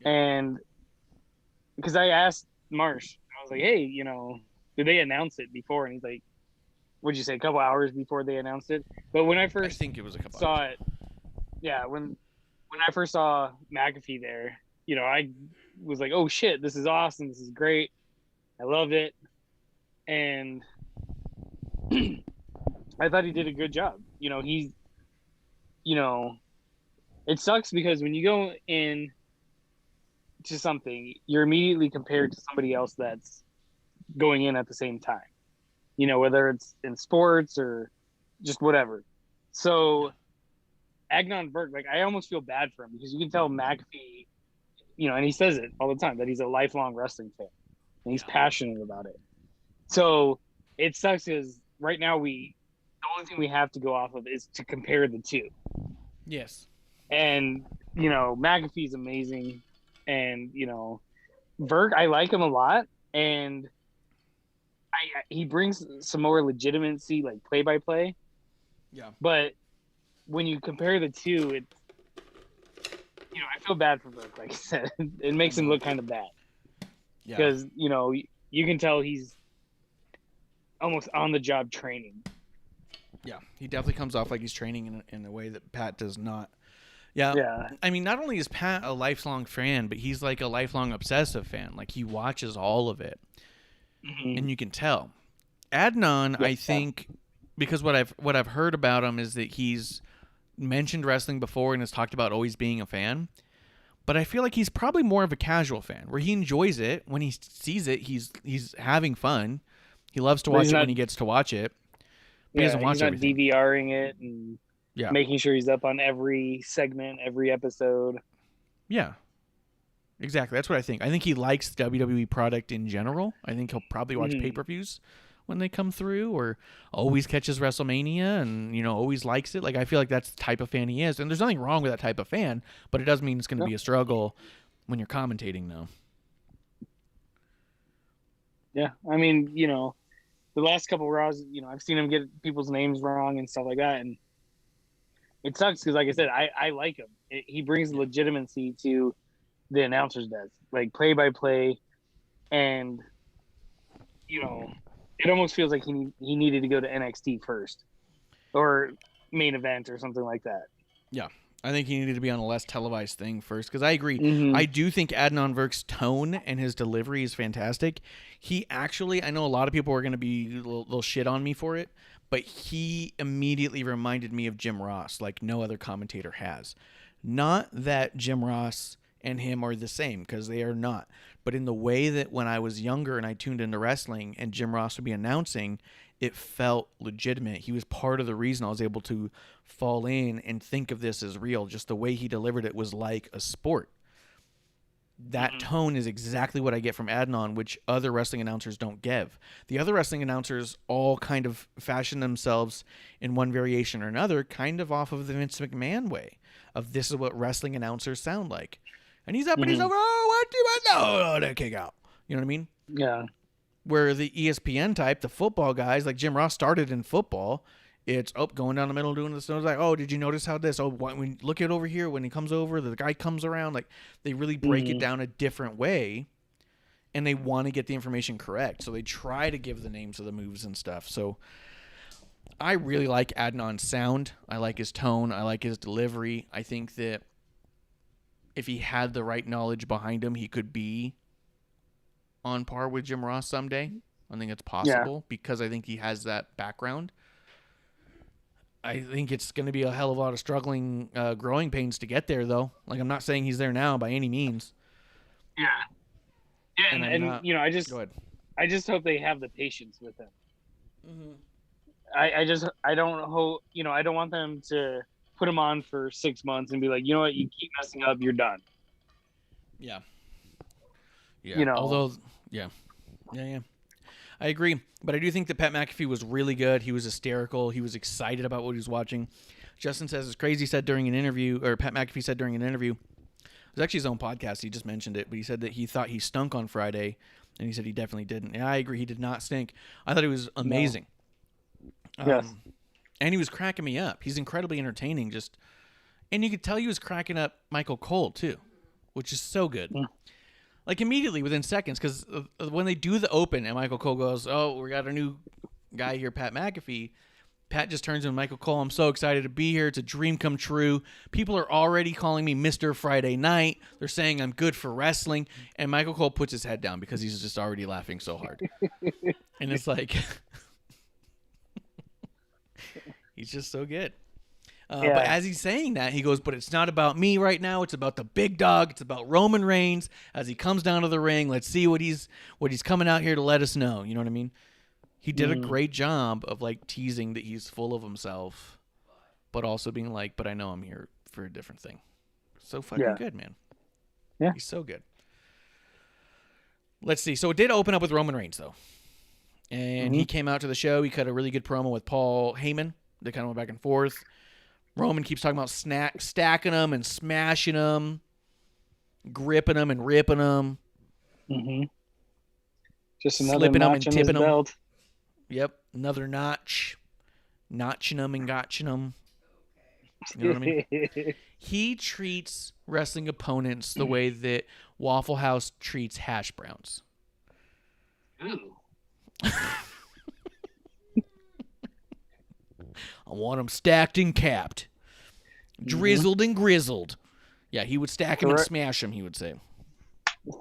And because I asked Marsh, I was like, "Hey, you know, did they announce it before?" And he's like, "What'd you say? A couple hours before they announced it?" But when I first
think it was a couple
saw
hours.
it, yeah, when I first saw McAfee there, you know, I was like, "Oh shit, this is awesome! This is great! I loved it," and I thought he did a good job. You know, it sucks because when you go in to something, you're immediately compared to somebody else that's going in at the same time. You know, whether it's in sports or just whatever. So Adnan Virk, like, I almost feel bad for him because you can tell McAfee, you know, and he says it all the time that he's a lifelong wrestling fan and he's passionate about it. So it sucks because right now the only thing we have to go off of is to compare the two.
Yes.
And, you know, McAfee's amazing. And, you know, Virk, I like him a lot. And he brings some more legitimacy, like play-by-play.
Yeah.
But when you compare the two, you know, I feel bad for Virk, like I said. It makes him look kind of bad.
Yeah.
Because, you know, you can tell he's almost on-the-job training.
Yeah, he definitely comes off like he's training in a way that Pat does not. Yeah.
Yeah.
I mean, not only is Pat a lifelong fan, but he's like a lifelong obsessive fan. Like, he watches all of it.
Mm-hmm.
And you can tell. Adnan, I think, because what I've heard about him is that he's mentioned wrestling before and has talked about always being a fan. But I feel like he's probably more of a casual fan, where he enjoys it. When he sees it, he's having fun. He loves to watch it when he gets to watch it. He doesn't watch
he's not
everything.
DVRing it and making sure he's up on every segment, every episode.
Yeah, exactly. That's what I think. I think he likes WWE product in general. I think he'll probably watch pay-per-views when they come through, or always catches WrestleMania and, you know, always likes it. Like, I feel like that's the type of fan he is. And there's nothing wrong with that type of fan, but it does mean it's going to be a struggle when you're commentating, though.
Yeah, I mean, you know, the last couple of Raws, you know, I've seen him get people's names wrong and stuff like that, and it sucks because, like I said, I like him. He brings legitimacy to the announcer's desk, like play-by-play, and, you know, it almost feels like he needed to go to NXT first, or main event or something like that.
Yeah, I think he needed to be on a less televised thing first, because I agree.
Mm-hmm.
I do think Adnan Virk's tone and his delivery is fantastic. He actually, I know a lot of people are going to be a little shit on me for it, but he immediately reminded me of Jim Ross, like no other commentator has. Not that Jim Ross and him are the same, because they are not. But in the way that when I was younger and I tuned into wrestling and Jim Ross would be announcing, it felt legitimate. He was part of the reason I was able to fall in and think of this as real. Just the way he delivered it was like a sport. That tone is exactly what I get from Adnan, which other wrestling announcers don't give. The other wrestling announcers all kind of fashion themselves in one variation or another, kind of off of the Vince McMahon way of this is what wrestling announcers sound like. And he's up and he's over, oh, what do you know? That kick out. You know what I mean?
Yeah.
Where the ESPN type, the football guys, like Jim Ross started in football, it's going down the middle doing this. And it's like, oh, did you notice how this? Oh, when look at over here when he comes over, the guy comes around. Like, they really break it down a different way. and they want to get the information correct. So they try to give the names of the moves and stuff. So I really like Adnan's sound. I like his tone. I like his delivery. I think that if he had the right knowledge behind him, he could be on par with Jim Ross someday. I think it's possible because I think he has that background. I think it's going to be a hell of a lot of struggling, growing pains to get there, though. Like, I'm not saying he's there now by any means.
Yeah. Yeah, and
not,
you know, I just hope they have the patience with him. I don't hope, you know, I don't want them to put him on for 6 months and be like, you know what, you keep messing up, you're done.
Yeah.
You know,
although, yeah. I agree, but I do think that Pat McAfee was really good. He was hysterical. He was excited about what he was watching. Justin says it's crazy. Said during an interview, or Pat McAfee said during an interview, it was actually his own podcast. He just mentioned it, but he said that he thought he stunk on Friday, and he said he definitely didn't. And I agree, he did not stink. I thought he was amazing.
Yes.
And he was cracking me up. He's incredibly entertaining. And you could tell he was cracking up Michael Cole too, which is so good. Like immediately within seconds, because when they do the open and Michael Cole goes, "Oh, we got a new guy here, Pat McAfee." Pat just turns to Michael Cole. "I'm so excited to be here. It's a dream come true. People are already calling me Mr. Friday Night. They're saying I'm good for wrestling." And Michael Cole puts his head down because he's just already laughing so hard. And it's like, he's just so good. But as he's saying that, he goes, "But it's not about me right now. It's about the big dog. It's about Roman Reigns. As he comes down to the ring, let's see what he's coming out here to let us know." You know what I mean? He did a great job of like teasing that he's full of himself, but also being like, "But I know I'm here for a different thing." So fucking good, man.
Yeah,
he's so good. Let's see. So it did open up with Roman Reigns though, and he came out to the show. He cut a really good promo with Paul Heyman. They kind of went back and forth. Roman keeps talking about stacking them and smashing them, gripping them and ripping them.
Just another
slipping them
notch
and
in his
tipping them.
belt.
Yep, another notch. Notching them and gotching them. You know what I mean? He treats wrestling opponents the way that Waffle House treats hash browns.
Ooh.
I want them stacked and capped. Drizzled and grizzled. Yeah, he would stack them and smash them, he would say.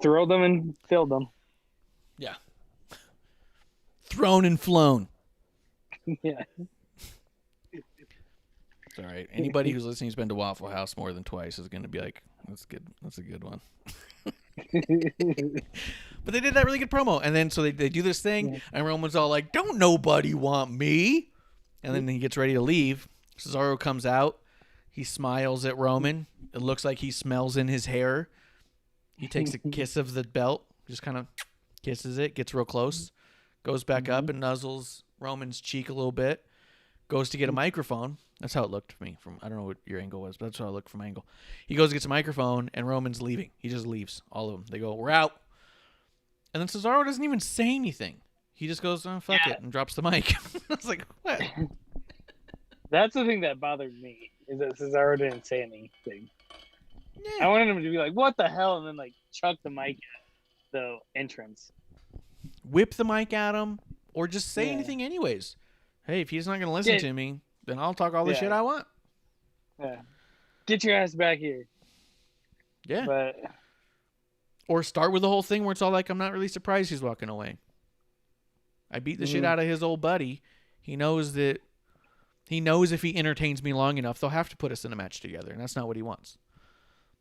Throw them and fill them.
Yeah. Thrown and flown.
Yeah.
It's all right. Anybody who's listening who's been to Waffle House more than twice is going to be like, that's good. That's a good one. But they did that really good promo. And then so they do this thing, and Roman's all like, "Don't nobody want me." And then he gets ready to leave. Cesaro comes out. He smiles at Roman. It looks like he smells in his hair. He takes a kiss of the belt, just kind of kisses it, gets real close, goes back up and nuzzles Roman's cheek a little bit, goes to get a microphone. That's how it looked to me. I don't know what your angle was, but that's how it looked from my angle. He goes to get a microphone, and Roman's leaving. He just leaves, all of them. They go, "We're out." And then Cesaro doesn't even say anything. He just goes, "Oh, fuck it," and drops the mic. I was like, what?
That's the thing that bothered me, is that Cesaro didn't say anything.
Yeah.
I wanted him to be like, "What the hell?" and then like chuck the mic at the entrance.
Whip the mic at him, or just say anything anyways. Hey, if he's not going to listen to me, then I'll talk all the shit I want.
Yeah. Get your ass back here.
Yeah.
But
or start with the whole thing where it's all like, "I'm not really surprised he's walking away. I beat the shit out of his old buddy. He knows if he entertains me long enough, they'll have to put us in a match together, and that's not what he wants."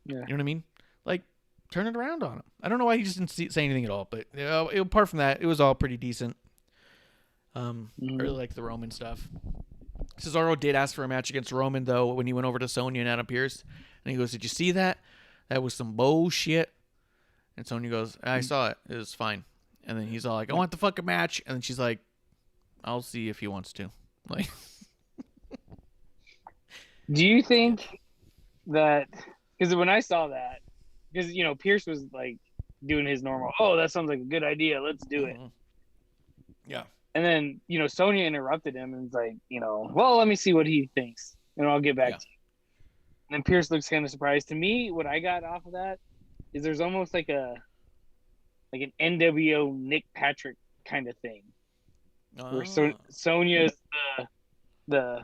Yeah.
You know what I mean? Like, turn it around on him. I don't know why he just didn't say anything at all, but apart from that, it was all pretty decent. I really like the Roman stuff. Cesaro did ask for a match against Roman, though, when he went over to Sonya and Adam Pearce. And he goes, "Did you see that? That was some bullshit." And Sonya goes, "I saw it. It was fine." And then he's all like, "I want the fucking match." And then she's like, "I'll see if he wants to." Like,
do you think that, because when I saw that, because, you know, Pierce was like doing his normal, "Oh, that sounds like a good idea, let's do it."
Yeah.
And then, you know, Sonya interrupted him and was like, you know, "Well, let me see what he thinks, and I'll get back to you." And then Pierce looks kind of surprised. To me, what I got off of that is there's almost like a like an NWO Nick Patrick kind of thing, where
Oh.
Sonya is the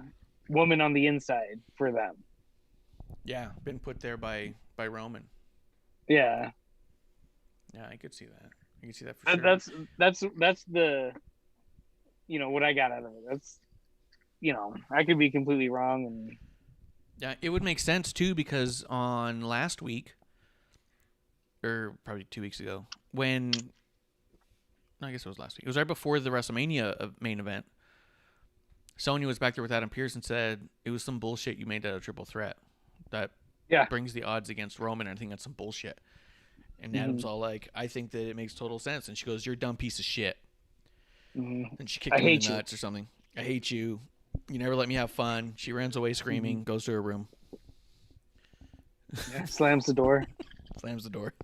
woman on the inside for them.
Yeah, been put there by Roman.
Yeah,
Yeah, I could see that. I could see that for sure.
that's the, what I got out of it. That's, I could be completely wrong, and
Yeah, it would make sense too because on last week, or probably 2 weeks ago, when I guess it was last week. It was right before the WrestleMania main event. Sonya was back there with Adam Pearce and said it was some bullshit you made that a triple threat. That brings the odds against Roman. And I think that's some bullshit. And Adam's all like, I think that it makes total sense. And she goes, "You're a dumb piece of shit." And she kicked him in the nuts or something. "I hate you. You never let me have fun." She runs away screaming, goes to her room.
Yeah, slams the door.
Slams the door.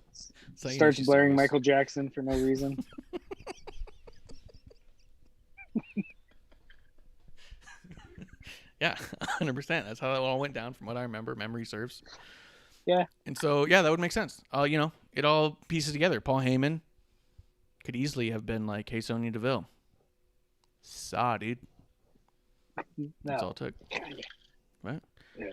Starts blaring Michael Jackson for no reason.
Yeah, 100%. That's how that all went down from what I remember. Memory serves.
Yeah.
And so, yeah, that would make sense. It all pieces together. Paul Heyman could easily have been like, "Hey, Sonya Deville. Saw, dude." That's all it took. What?
Yeah.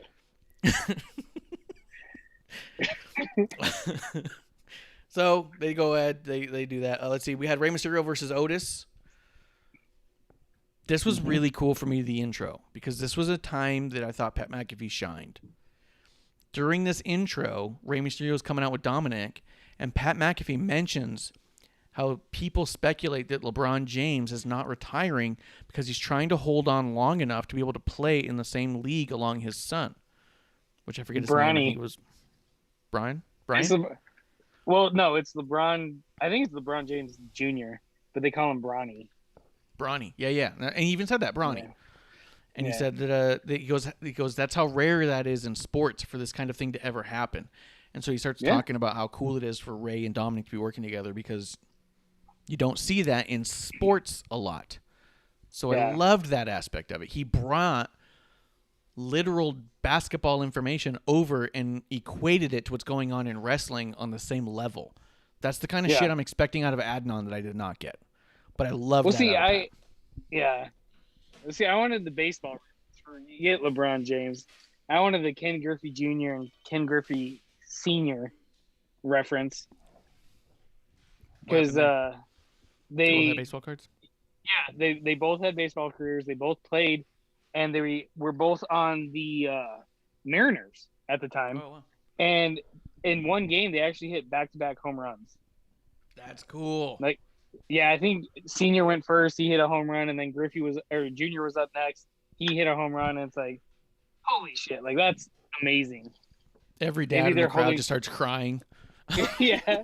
So they go ahead. They do that. Let's see. We had Rey Mysterio versus Otis. This was really cool for me, the intro, because this was a time that I thought Pat McAfee shined. During this intro, Rey Mysterio is coming out with Dominic, and Pat McAfee mentions how people speculate that LeBron James is not retiring because he's trying to hold on long enough to be able to play in the same league along his son, which I forget his name. I think it was Brian.
Well, no, it's LeBron. I think it's LeBron James Jr., but they call him Bronny.
Bronny, yeah, and he even said that, Bronny.
Yeah.
And he said that he goes, "That's how rare that is in sports for this kind of thing to ever happen." And so he starts talking about how cool it is for Ray and Dominic to be working together because you don't see that in sports a lot. So I loved that aspect of it. He brought literal basketball information over and equated it to what's going on in wrestling on the same level. That's the kind of shit I'm expecting out of Adnan that I did not get. But I love that.
I wanted the baseball for you get LeBron James. I wanted the Ken Griffey Jr. and Ken Griffey Sr. reference because they
had baseball cards.
Yeah, they both had baseball careers. They both played, and they were both on the Mariners at the time.
Oh, wow.
And in one game, they actually hit back-to-back home runs.
That's cool.
I think Senior went first. He hit a home run, and then Junior was up next. He hit a home run, and it's like, holy shit! Like that's amazing.
Every dad in the crowd just starts crying.
Yeah. That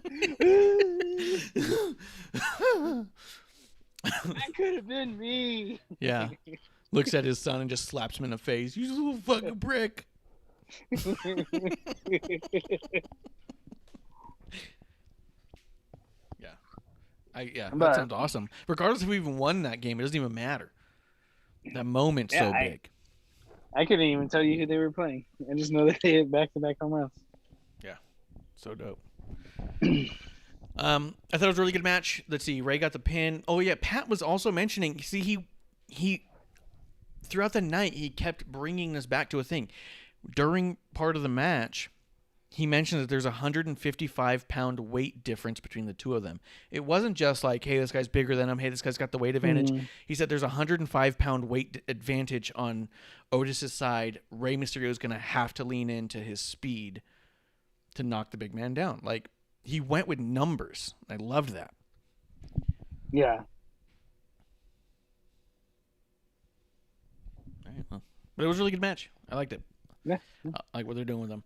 could have been me.
Yeah. Looks at his son and just slaps him in the face. "You little fucking brick." That sounds awesome. Regardless if we even won that game, it doesn't even matter. That moment's so big.
I couldn't even tell you who they were playing. I just know that they hit back-to-back home runs.
Yeah, so dope. I thought it was a really good match. Let's see, Ray got the pin. Oh yeah, Pat was also mentioning. See, he throughout the night he kept bringing this back to a thing. During part of the match, he mentioned that there's a 155-pound weight difference between the two of them. It wasn't just like, hey, this guy's bigger than him. Hey, this guy's got the weight advantage. He said there's a 105-pound weight advantage on Otis's side. Rey Mysterio is going to have to lean into his speed to knock the big man down. Like, he went with numbers. I loved that.
Yeah.
All right, well, but it was a really good match. I liked it.
Yeah.
I like what they're doing with them.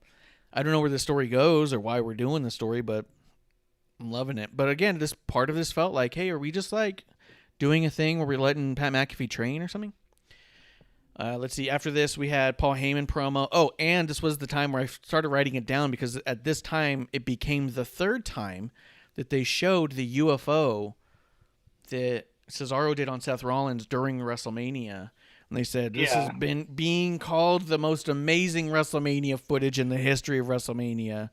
I don't know where the story goes or why we're doing the story, but I'm loving it. But again, this part of this felt like, hey, are we just like doing a thing where we're letting Pat McAfee train or something? Let's see. After this, we had Paul Heyman promo. Oh, and this was the time where I started writing it down because at this time, it became the third time that they showed the UFO that Cesaro did on Seth Rollins during WrestleMania. And they said, this has been being called the most amazing WrestleMania footage in the history of WrestleMania.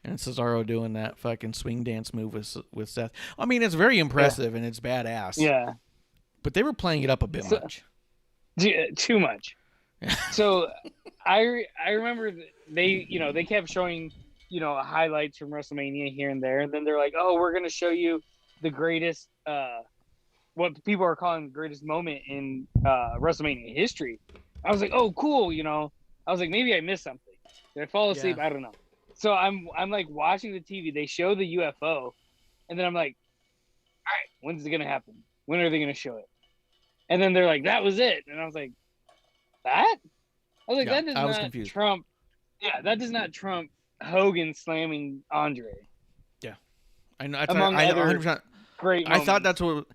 And Cesaro doing that fucking swing dance move with Seth. I mean, it's very impressive and it's badass.
Yeah.
But they were playing it up a bit much.
Too much. So I remember they kept showing, highlights from WrestleMania here and there. And then they're like, oh, we're going to show you the greatest, what people are calling the greatest moment in WrestleMania history. I was like, oh, cool. I was like, maybe I missed something. Did I fall asleep?
Yeah.
I don't know. So I'm like watching the TV. They show the UFO, and then I'm like, all right, when's it gonna happen? When are they gonna show it? And then they're like, that was it. And I was like, that? I was like, that does
I was
not
confused.
trump. Yeah, that does not trump Hogan slamming Andre.
Yeah, I know.
Among
I
other
100%.
Great.
I thought that's what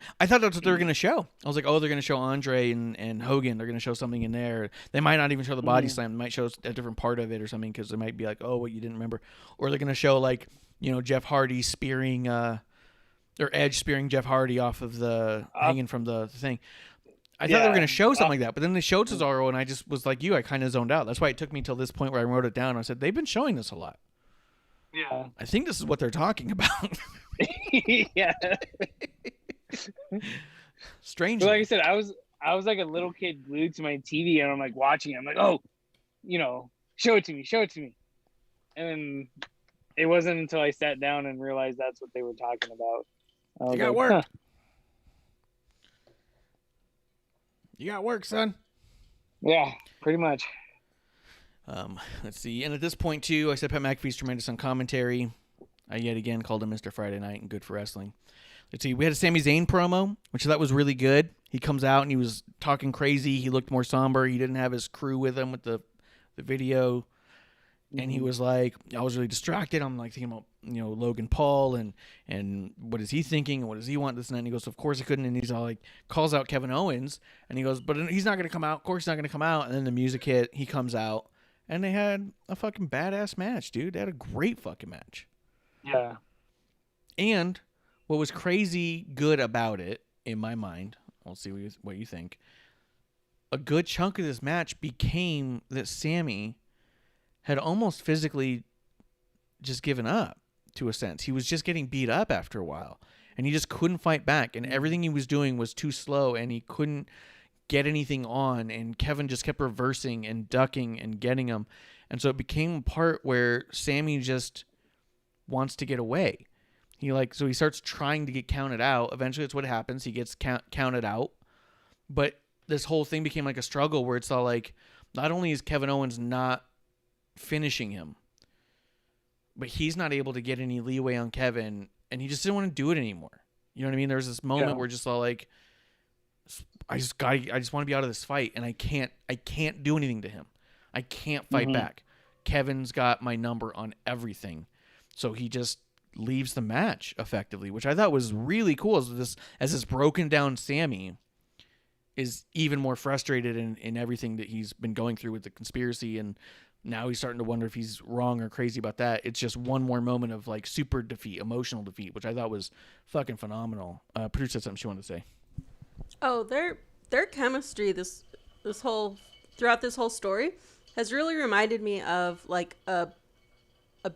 they were gonna show. I was like, oh, they're gonna show Andre and Hogan. They're gonna show something in there. They might not even show the body slam. They might show a different part of it or something because they might be like, oh, what you didn't remember, or they're gonna show like Jeff Hardy spearing or Edge spearing Jeff Hardy off of the hanging from the thing. I thought they were gonna show something like that, but then they showed Cesaro, and I just was like you. I kind of zoned out. That's why it took me till this point where I wrote it down. I said they've been showing this a lot.
Yeah.
I think this is what they're talking about.
Yeah.
Strange.
But like I said, I was like a little kid glued to my TV, and I'm like watching it. I'm like, oh, show it to me. And then it wasn't until I sat down and realized that's what they were talking about.
You got work. Huh. You got work, son.
Yeah, pretty much.
Let's see. And at this point, too, I said Pat McAfee's tremendous on commentary. I yet again called him Mr. Friday Night and good for wrestling. Let's see. We had a Sami Zayn promo, which I thought was really good. He comes out and he was talking crazy. He looked more somber. He didn't have his crew with him with the video. And he was like, I was really distracted. I'm like thinking about, Logan Paul and what is he thinking and what does he want, this and that. And he goes, of course he couldn't. And he's all like, calls out Kevin Owens. And he goes, but he's not going to come out. Of course he's not going to come out. And then the music hit. He comes out. And they had a fucking badass match, dude. They had a great fucking match.
Yeah.
And what was crazy good about it, in my mind, I'll see what you think, a good chunk of this match became that Sammy had almost physically just given up, to a sense. He was just getting beat up after a while. And he just couldn't fight back. And everything he was doing was too slow, and he couldn't get anything on, and Kevin just kept reversing and ducking and getting him. And so it became a part where Sammy just wants to get away. So he starts trying to get counted out. Eventually that's what happens. He gets counted out. But this whole thing became like a struggle where it's all like, not only is Kevin Owens not finishing him, but he's not able to get any leeway on Kevin, and he just didn't want to do it anymore. You know what I mean? There was this moment where just all like, I just want to be out of this fight, and I can't do anything to him. I can't fight back. Kevin's got my number on everything. So he just leaves the match effectively, which I thought was really cool as this broken down Sammy is even more frustrated in everything that he's been going through with the conspiracy, and now he's starting to wonder if he's wrong or crazy about that. It's just one more moment of like super defeat, emotional defeat, which I thought was fucking phenomenal. Producer said something she wanted to say.
Oh, their chemistry throughout this whole story has really reminded me of like a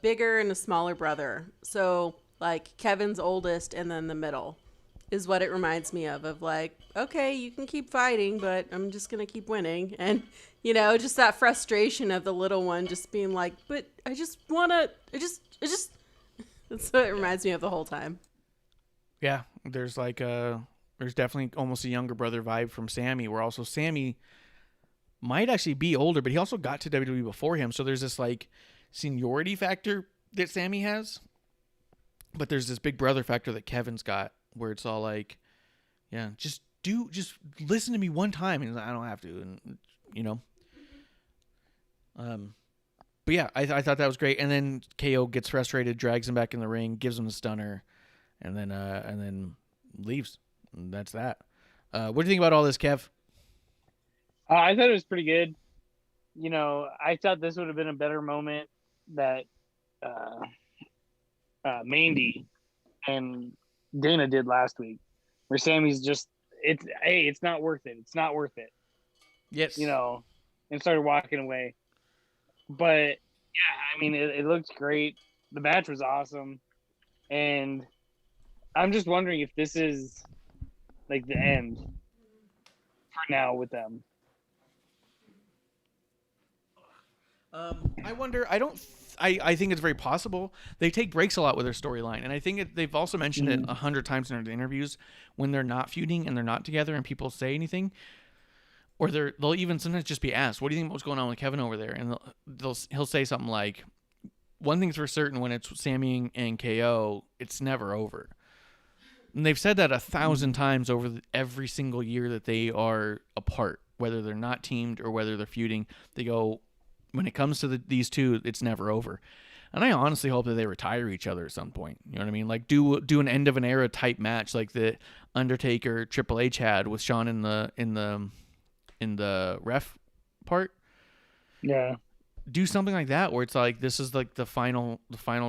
bigger and a smaller brother. So like Kevin's oldest and then the middle is what it reminds me of like, okay, you can keep fighting, but I'm just going to keep winning. And, just that frustration of the little one just being like, but I just want to, that's what it reminds me of the whole time.
Yeah. There's definitely almost a younger brother vibe from Sammy, where also Sammy might actually be older, but he also got to WWE before him. So there's this like seniority factor that Sammy has, but there's this big brother factor that Kevin's got, where it's all like, yeah, just listen to me one time, and I don't have to, and but yeah, I thought that was great. And then KO gets frustrated, drags him back in the ring, gives him the stunner, and then leaves. And that's that. What do you think about all this, Kev?
I thought it was pretty good. I thought this would have been a better moment that Mandy and Dana did last week, where Sammy's just, it's not worth it. It's not worth it.
Yes.
And started walking away. But yeah, I mean, it looked great. the match was awesome, and I'm just wondering if this is like the end for now with them.
I wonder. I think it's very possible. They take breaks a lot with their storyline, and I think they've also mentioned it 100 times in their interviews when they're not feuding and they're not together, and people say anything, or they'll even sometimes just be asked, "What do you think about what's going on with Kevin over there?" And he'll say something like, "One thing's for certain: when it's Sammy and KO, it's never over." And they've said that 1,000 times over every single year that they are apart, whether they're not teamed or whether they're feuding. They go, when it comes to these two, it's never over. And I honestly hope that they retire each other at some point. You know what I mean? Like do an end of an era type match like the Undertaker Triple H had with Shawn in the ref part.
Yeah.
Do something like that where it's like this is like the final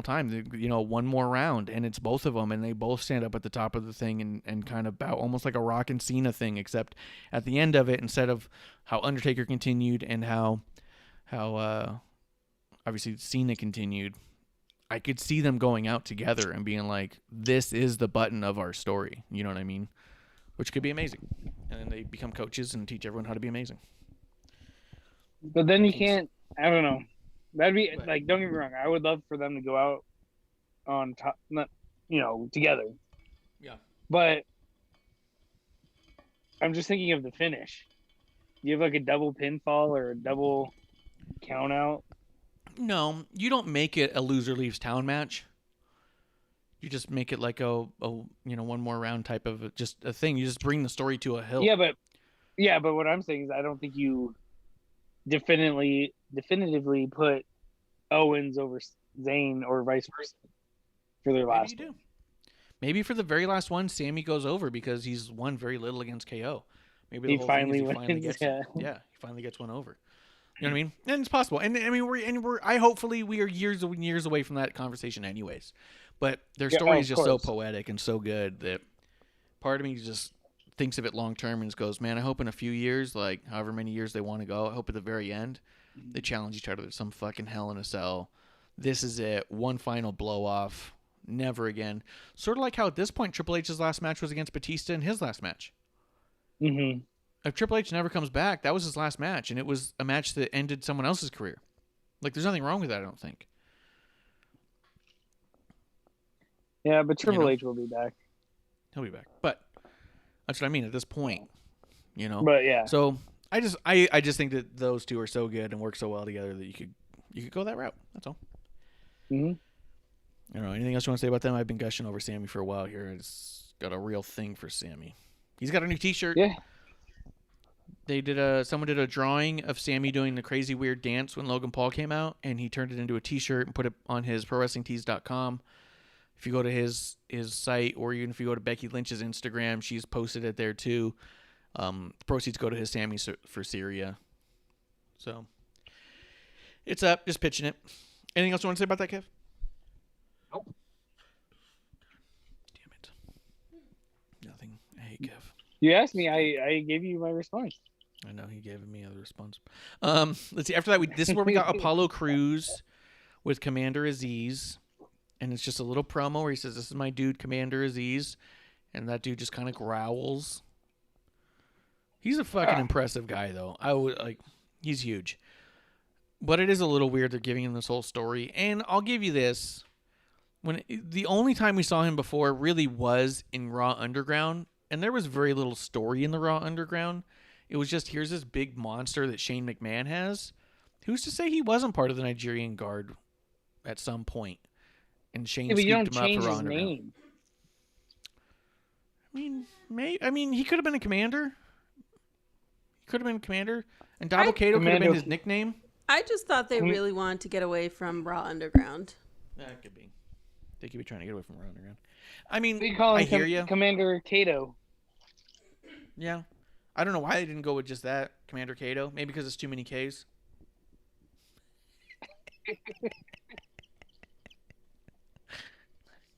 time. You know, one more round and it's both of them and they both stand up at the top of the thing and kind of bow, almost like a Rock and Cena thing, except at the end of it, instead of how Undertaker continued and how obviously Cena continued, I could see them going out together and being like, this is the button of our story. You know what I mean? Which could be amazing. And then they become coaches and teach everyone how to be amazing.
But then you can't, I don't know. That'd be, like, don't get me wrong. I would love for them to go out on top, together.
Yeah.
But I'm just thinking of the finish. You have like a double pinfall or a double count out?
No, you don't make it a loser leaves town match. You just make it like a one more round type of just a thing. You just bring the story to a hill.
Yeah, but what I'm saying is I don't think you definitively put Owens over Zayn or vice versa for their last.
Maybe you do. Maybe for the very last one, Sammy goes over because he's won very little against KO. Maybe the
He
whole
finally
thing is he finally
wins.
gets he finally gets one over. You know what I mean? And it's possible. And I mean, hopefully we are years and years away from that conversation, anyways. But their story is just so poetic and so good that part of me just thinks of it long term and just goes, man, I hope in a few years, like however many years they want to go, I hope at the very end they challenge each other to some fucking Hell in a Cell. This is it. One final blow off. Never again. Sort of like how at this point Triple H's last match was against Batista in his last match.
Mm-hmm.
If Triple H never comes back, that was his last match, and it was a match that ended someone else's career. Like, there's nothing wrong with that, I don't think.
Yeah, but Triple H will be back.
He'll be back. But that's what I mean at this point, you know?
But, yeah.
So, I just think that those two are so good and work so well together that you could go that route. That's all.
Mm-hmm.
I don't know. Anything else you want to say about them? I've been gushing over Sammy for a while here. I just got a real thing for Sammy. He's got a new T-shirt.
Yeah.
Someone did a drawing of Sammy doing the crazy weird dance when Logan Paul came out, and he turned it into a T-shirt and put it on his ProWrestlingTees.com. If you go to his site, or even if you go to Becky Lynch's Instagram, she's posted it there too. The proceeds go to his Sammy for Syria. So it's up. Just pitching it. Anything else you want to say about that, Kev?
Nope.
Damn it. Nothing. I hate Kev.
You asked me, I gave you my response.
I know he gave me a response. Let's see. After that, this is where we got Apollo Crews with Commander Aziz, and it's just a little promo where he says, "This is my dude, Commander Aziz," and that dude just kind of growls. He's a fucking impressive guy, though. He's huge, but it is a little weird they're giving him this whole story. And I'll give you this: the only time we saw him before really was in Raw Underground. And there was very little story in the Raw Underground. It was just, here's this big monster that Shane McMahon has. Who's to say he wasn't part of the Nigerian Guard at some point? And Shane scooped him up for Raw Underground. Name. I mean, he could have been a commander. And Double Kato could have been his nickname.
I just thought they really wanted to get away from Raw Underground.
That could be. They could be trying to get away from Raw Underground. I mean,
I
hear you.
Commander Kato.
Yeah. I don't know why they didn't go with just that, Commander Kato. Maybe because it's too many Ks.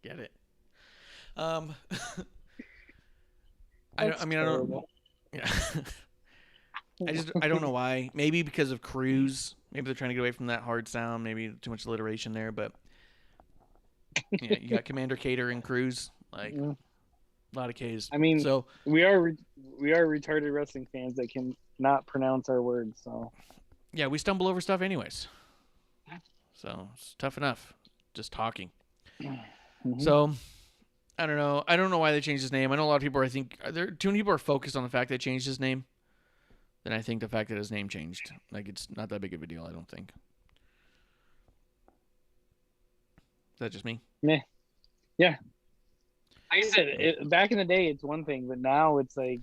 Get it. I don't. Yeah. I don't know why. Maybe because of Cruz. Maybe they're trying to get away from that hard sound. Maybe too much alliteration there. But Yeah, you got Commander Cater and Cruz, like
Yeah.
a lot of K's.
I mean,
so
we are retarded wrestling fans that can not pronounce our words. So
yeah, we stumble over stuff anyways. So it's tough enough just talking.
Mhm.
So I don't know. I don't know why they changed his name. I know a lot of people. I think too many people are focused on the fact they changed his name. Than I think the fact that his name changed. Like it's not that big of a deal. I don't think. Is that just me?
Yeah. Like I said, back in the day, it's one thing, but now it's like,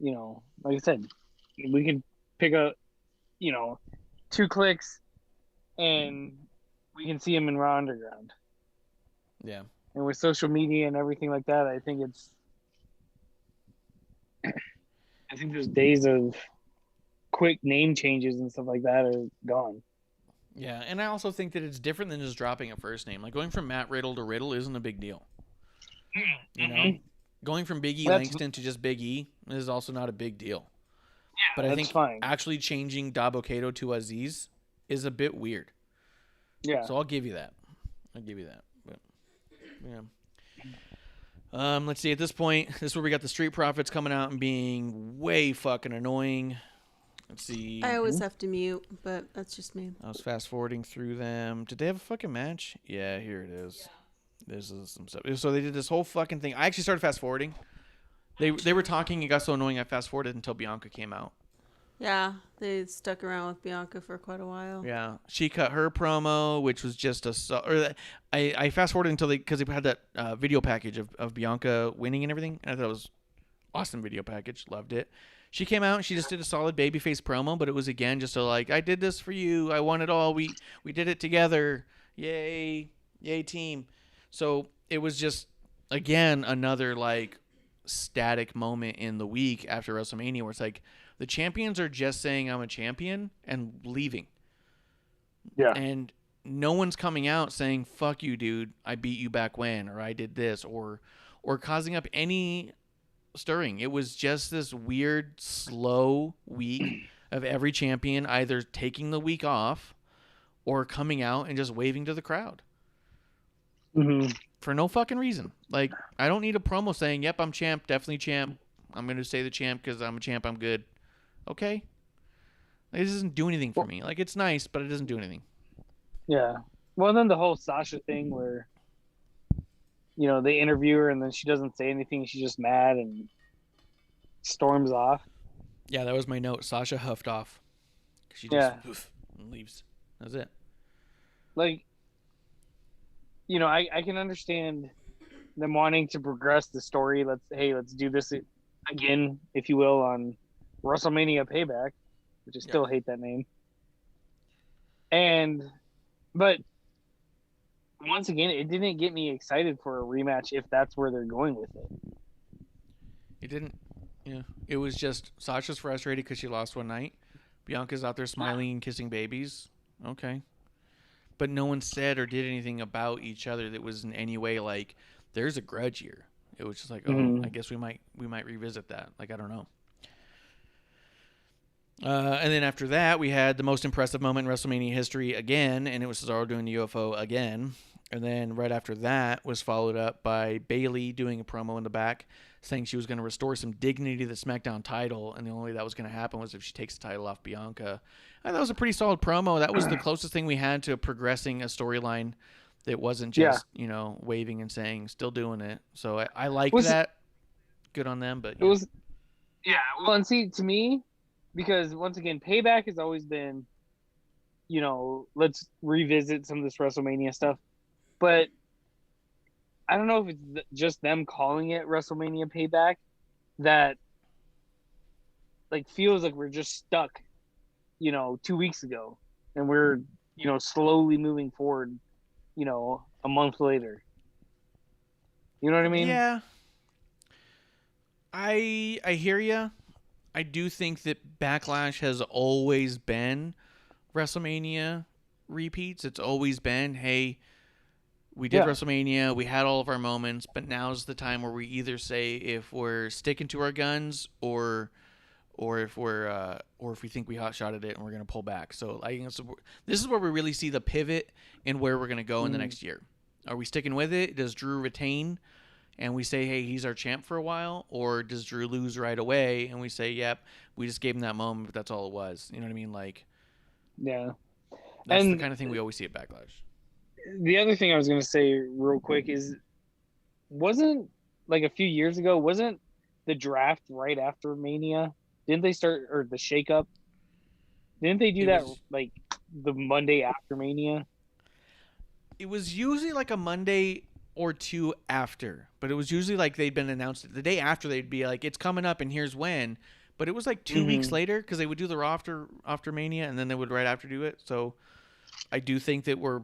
like I said, we can pick up, 2 clicks, and we can see him in Raw Underground.
Yeah.
And with social media and everything like that, I think those days of quick name changes and stuff like that are gone.
Yeah, and I also think that it's different than just dropping a first name. Like going from Matt Riddle to Riddle isn't a big deal. You know, going from Big E Langston to just Big E is also not a big deal.
Yeah,
but I
that's
think
fine.
actually changing Dabo Kato to Aziz is a bit weird.
Yeah.
So I'll give you that. But, yeah. Let's see. At this point, this is where we got the Street Profits coming out and being way fucking annoying. Let's see.
I always have to mute, but that's just me.
I was fast forwarding through them. Did they have a fucking match? Yeah, here it is. Yeah. This is some stuff. So they did this whole fucking thing. I actually started fast forwarding. They were talking. It got so annoying. I fast forwarded until Bianca came out.
Yeah, they stuck around with Bianca for quite a while.
Yeah, she cut her promo, which was just I fast forwarded until because they had that video package of Bianca winning and everything, and I thought it was awesome video package. Loved it. She came out and she just did a solid babyface promo, but it was again just I did this for you. I won it all. We did it together. Yay team. So it was just again another static moment in the week after WrestleMania where it's like the champions are just saying I'm a champion and leaving.
Yeah.
And no one's coming out saying fuck you, dude. I beat you back when, or I did this, or causing up any stirring. It was just this weird slow week of every champion either taking the week off or coming out and just waving to the crowd.
Mm-hmm.
For no fucking reason. Like, I don't need a promo saying, yep, I'm champ, definitely champ. I'm going to say the champ because I'm a champ, I'm good. Okay. It doesn't do anything for me. Like, it's nice, but it doesn't do anything.
Yeah. Well, then the whole Sasha thing where, they interview her and then she doesn't say anything. She's just mad and storms off.
Yeah, that was my note. Sasha huffed off. She just and leaves. That's it.
Like, I can understand them wanting to progress the story. Let's do this again, if you will, on WrestleMania Payback, which I still hate that name. But once again, it didn't get me excited for a rematch if that's where they're going with it.
It didn't. Yeah. It was just Sasha's frustrated because she lost one night. Bianca's out there smiling and kissing babies. Okay. But no one said or did anything about each other that was in any way like there's a grudge here. It was just like, I guess we might revisit that. Like, I don't know. And then after that, we had the most impressive moment in WrestleMania history again, and it was Cesaro doing the UFO again. And then right after that was followed up by Bayley doing a promo in the back saying she was going to restore some dignity to the SmackDown title, and the only way that was going to happen was if she takes the title off Bianca. And that was a pretty solid promo. That was the closest thing we had to progressing a storyline that wasn't just, waving and saying, still doing it. So I like that. Good on them, but
it was, well, and see, to me, because once again, Payback has always been, let's revisit some of this WrestleMania stuff. But I don't know if it's just them calling it WrestleMania Payback that feels like we're just stuck, 2 weeks ago, and we're, slowly moving forward, a month later. You know what I mean?
Yeah. I hear you. I do think that Backlash has always been WrestleMania repeats. It's always been, hey, we did WrestleMania, we had all of our moments, but now's the time where we either say if we're sticking to our guns or or if we think we hot-shotted it and we're going to pull back. So I guess this is where we really see the pivot in where we're going to go in the next year. Are we sticking with it? Does Drew retain and we say, hey, he's our champ for a while? Or does Drew lose right away and we say, yep, we just gave him that moment, but that's all it was. You know what I mean? Like,
Yeah.
that's
And
the kind of thing we always see at Backlash.
the other thing I was going to say real quick is, wasn't like a few years ago, wasn't the draft right after Mania? Didn't they start, or the shakeup? Didn't they do
It
that
was-
like the Monday after Mania?
It was usually like a Monday or two after, but it was usually like they'd been announced the day after. They'd be like, it's coming up and here's when. But it was like 2 weeks later because they would do the Raw after Mania and then they would right after do it. So I do think that we're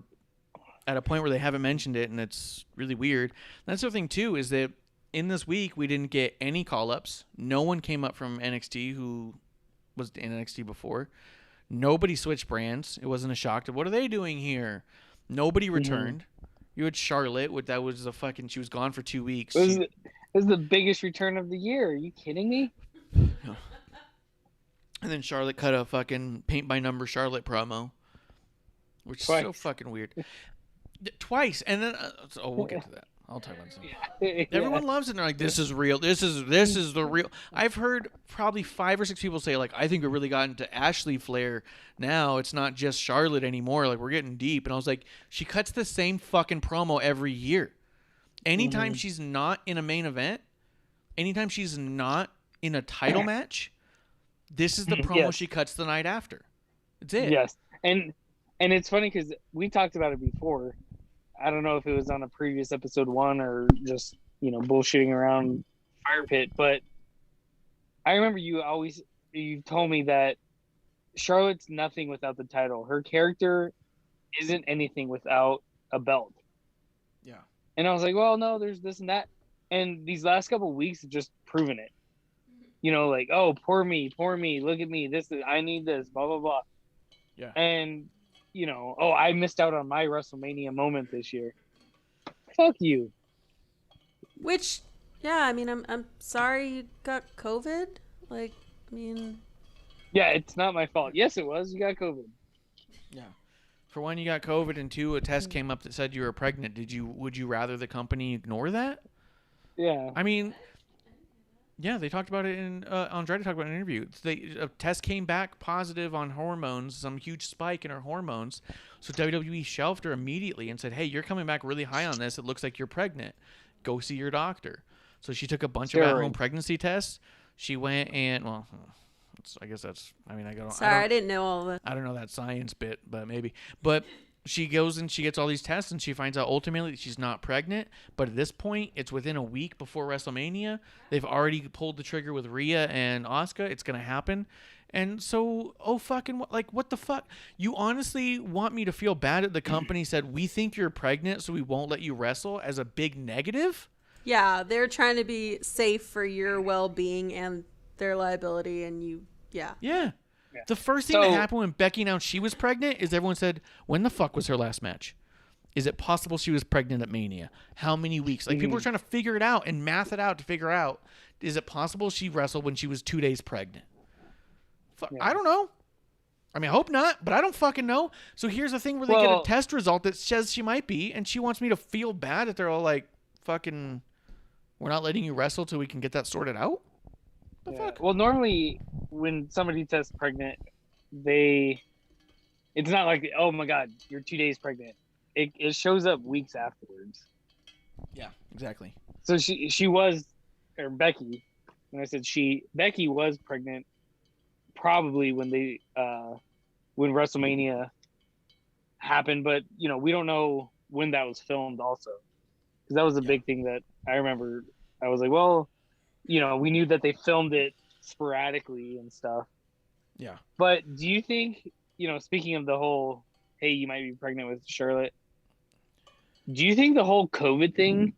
at a point where they haven't mentioned it and it's really weird. That's the other thing too, is that in this week we didn't get any call-ups. No one came up from NXT who was in NXT before. Nobody switched brands. It wasn't a shock to what are they doing here? Nobody returned. You had Charlotte, that was a fucking. She was gone for 2 weeks.
This is the biggest return of the year. Are you kidding me?
And then Charlotte cut a fucking paint by number Charlotte promo, which is so
Twice.
fucking weird. Twice, and then we'll get to that. I'll talk about it.
Yeah.
Everyone loves it. And they're like, this is real. This is the real. I've heard probably 5 or 6 people say, like, I think we really got into Ashley Flair now. It's not just Charlotte anymore. Like, we're getting deep. And I was like, she cuts the same fucking promo every year. Anytime she's not in a main event, anytime she's not in a title match, this is the promo
Yes.
she cuts the night after. That's it.
Yes, and it's funny because we talked about it before. I don't know if it was on a previous episode 1 or just bullshitting around fire pit, but I remember you told me that Charlotte's nothing without the title. Her character isn't anything without a belt.
Yeah.
And I was like, well, no, there's this and that, and these last couple of weeks have just proven it. Like, oh, poor me, look at me, I need this, blah blah blah.
Yeah.
And oh, I missed out on my WrestleMania moment this year. Fuck you.
Which, yeah, I mean, I'm sorry you got COVID. Like, I mean,
Yeah, it's not my fault. Yes, it was. You got COVID.
Yeah. For one, you got COVID, and 2, a test came up that said you were pregnant. Would you rather the company ignore that?
Yeah.
I mean, yeah, they talked about it in Andrade talked about it in an interview. A test came back positive on hormones, some huge spike in her hormones. So WWE shelved her immediately and said, "Hey, you're coming back really high on this. It looks like you're pregnant. Go see your doctor." So she took a bunch of at-home pregnancy tests. She went and I guess that's. I mean,
sorry, I didn't know all that.
I don't know that science bit, but maybe. But she goes and she gets all these tests and she finds out ultimately she's not pregnant. But at this point, it's within a week before WrestleMania. They've already pulled the trigger with Rhea and Asuka. It's going to happen. And so, what the fuck? You honestly want me to feel bad that the company said, we think you're pregnant, so we won't let you wrestle as a big negative?
Yeah, they're trying to be safe for your well-being and their liability, and yeah.
Yeah. The first thing that happened when Becky announced she was pregnant is everyone said, when the fuck was her last match? Is it possible she was pregnant at Mania? How many weeks? Like, people were trying to figure it out and math it out to figure out, is it possible she wrestled when she was 2 days pregnant? I don't know. I mean, I hope not, but I don't fucking know. So here's the thing where they get a test result that says she might be, and she wants me to feel bad that they're all like, fucking, we're not letting you wrestle till we can get that sorted out? The fuck?
Well, normally when somebody tests pregnant, it's not like, oh my god, you're 2 days pregnant. It shows up weeks afterwards.
Yeah, exactly.
So she was, or Becky, when I said Becky was pregnant probably when when WrestleMania happened, but we don't know when that was filmed also, because that was a big thing that I remember. I was like, well, we knew that they filmed it sporadically and stuff.
Yeah.
But do you think, speaking of the whole, hey, you might be pregnant with Charlotte, do you think the whole COVID thing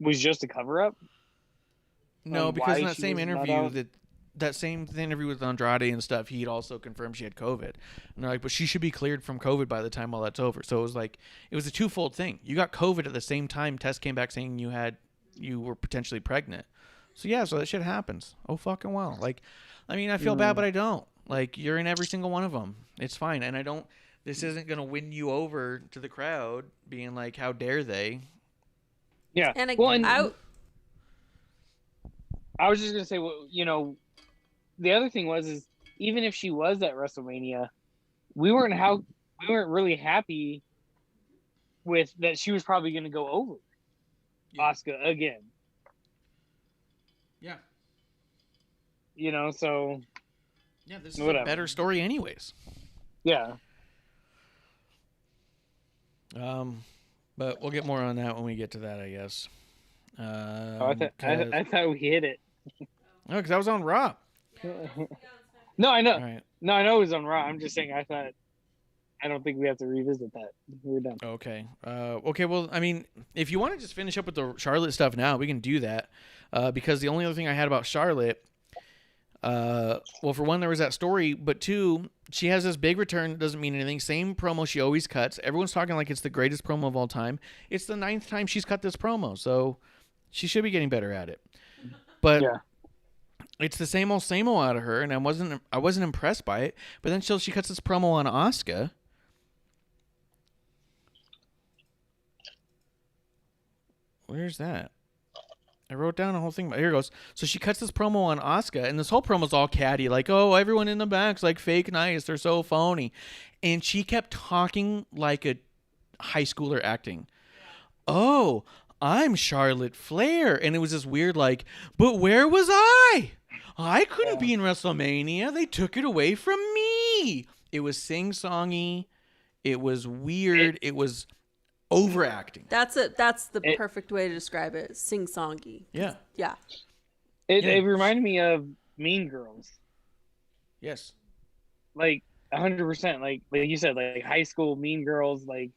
was just a cover-up?
No, because in
why
that
she
same
was not
interview,
out?
that same interview with Andrade and stuff, he'd also confirmed she had COVID. And they're like, but she should be cleared from COVID by the time all that's over. So it was a twofold thing. You got COVID at the same time test came back saying you were potentially pregnant. So yeah, so that shit happens. Oh fucking well. Like, I mean, I feel bad, but I don't. Like, you're in every single one of them. It's fine, and I don't. This isn't gonna win you over to the crowd, being like, "How dare they?"
Yeah.
And
well, and
I
was just gonna say, well, you know, the other thing is even if she was at WrestleMania, we weren't really happy with that she was probably gonna go over Asuka again.
Yeah.
You know, so
Yeah, this is
whatever.
a better story, anyways.
Yeah.
But we'll get more on that when we get to that, I guess.
I thought we hit it.
No, because that was on Raw.
No, I know.
All right.
No, I know it was on Raw. I'm just saying. I don't think we have to revisit that. We're done.
Okay. Okay. Well, I mean, if you want to just finish up with the Charlotte stuff now, we can do that. Because the only other thing I had about Charlotte, well, for one, there was that story, but two, she has this big return that doesn't mean anything. Same promo she always cuts. Everyone's talking like it's the greatest promo of all time. It's the 9th time she's cut this promo, so she should be getting better at it. But
Yeah.
it's the same old out of her, and I wasn't impressed by it. But then she cuts this promo on Asuka. Where's that? I wrote down a whole thing. Here it goes. So she cuts this promo on Asuka, and this whole promo's all catty, like, oh, everyone in the back's like fake nice. They're so phony. And she kept talking like a high schooler acting. Oh, I'm Charlotte Flair. And it was this weird, like, but where was I? I couldn't be in WrestleMania. They took it away from me. It was sing-songy. It was weird. It was overacting.
that's the perfect way to describe it. Sing-songy.
Yeah.
Yeah.
It reminded me of Mean Girls.
Yes.
Like 100%. Like you said, like high school Mean Girls. Like,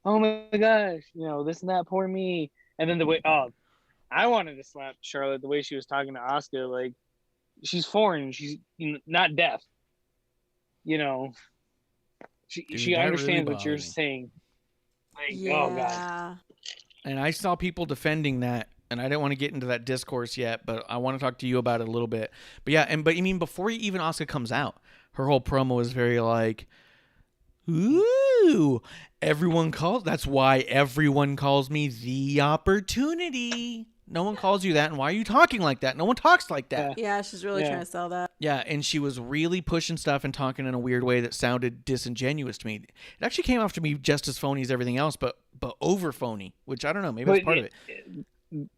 oh my gosh, you know, this and that, poor me. And then the way, I wanted to slap Charlotte the way she was talking to Asuka. Like, she's foreign. She's not deaf. You know, she understands
really
what you're
bothered me.
saying. Like,
Yeah.
oh god.
And I saw people defending that, and I didn't want to get into that discourse yet, but I want to talk to you about it a little bit. But yeah, but you mean before even Asuka comes out, her whole promo is very like, ooh, that's why everyone calls me the Opportunity. No one calls you that, and why are you talking like that? No one talks like that.
Yeah, she's really trying to sell that.
Yeah, and she was really pushing stuff and talking in a weird way that sounded disingenuous to me. It actually came off to me just as phony as everything else, but over phony, which I don't know. Maybe that's part of it.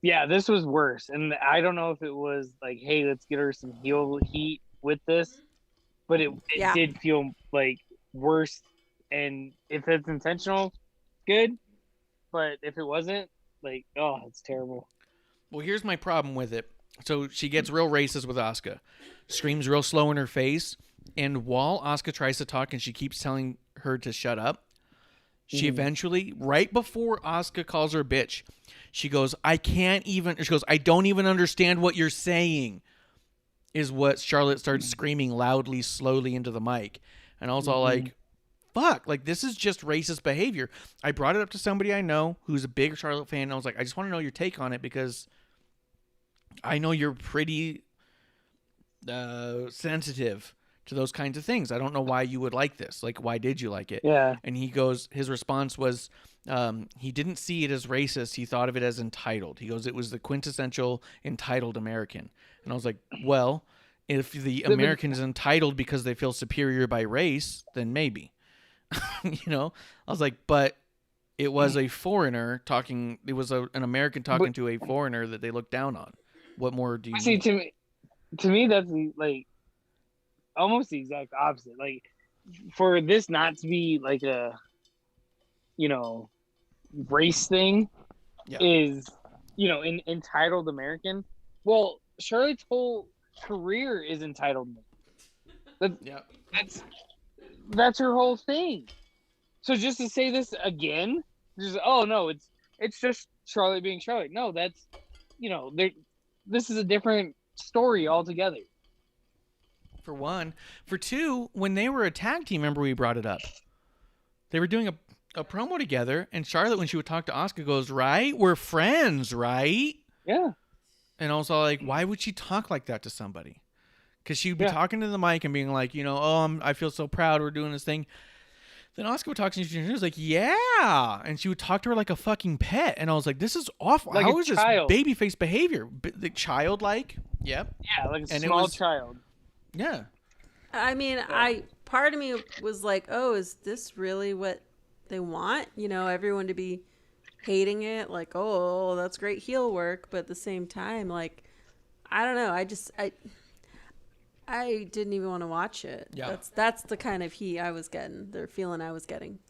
Yeah, this was worse. And I don't know if it was like, hey, let's get her some heel heat with this, but it did feel like worse. And if it's intentional, good. But if it wasn't, like, oh, it's terrible.
Well, here's my problem with it. So she gets real racist with Asuka, screams real slow in her face, and while Asuka tries to talk and she keeps telling her to shut up, she eventually, right before Asuka calls her a bitch, she goes, I don't even understand what you're saying, is what Charlotte starts screaming loudly, slowly into the mic. And I was all like, fuck, like, this is just racist behavior. I brought it up to somebody I know who's a big Charlotte fan, and I was like, I just want to know your take on it, because I know you're pretty sensitive to those kinds of things. I don't know why you would like this. Like, why did you like it?
Yeah.
And his response was, he didn't see it as racist. He thought of it as entitled. He goes, it was the quintessential entitled American. And I was like, well, if the American is entitled because they feel superior by race, then maybe. You know, I was like, but it was a foreigner talking. It was an American talking to a foreigner that they looked down on. What more do you
see?
need?
To me, that's like almost the exact opposite. Like, for this not to be like a, you know, race thing, is, you know, entitled American. Well, Charlotte's whole career is entitlement. That's her whole thing. So just to say this again, just, oh no, it's just Charlotte being Charlotte. No, that's, you know, this is a different story altogether.
For one. For two, when they were a tag team, remember we brought it up. They were doing a promo together, and Charlotte, when she would talk to Asuka, goes, right? We're friends, right?
Yeah.
And also, like, why would she talk like that to somebody? Because she'd be talking to the mic and being like, you know, oh, I feel so proud we're doing this thing. Then Asuka would talk to her, and she was like, yeah. And she would talk to her like a fucking pet. And I was like, this is awful.
Like
How
a
is
child.
this babyface behavior? The childlike? Yep.
Yeah, like a
And
small child.
Yeah.
I mean, part of me was like, oh, is this really what they want? You know, everyone to be hating it, like, oh, that's great heel work, but at the same time, like, I don't know. I didn't even want to watch it.
Yeah.
That's the kind of heat I was getting, the feeling I was getting.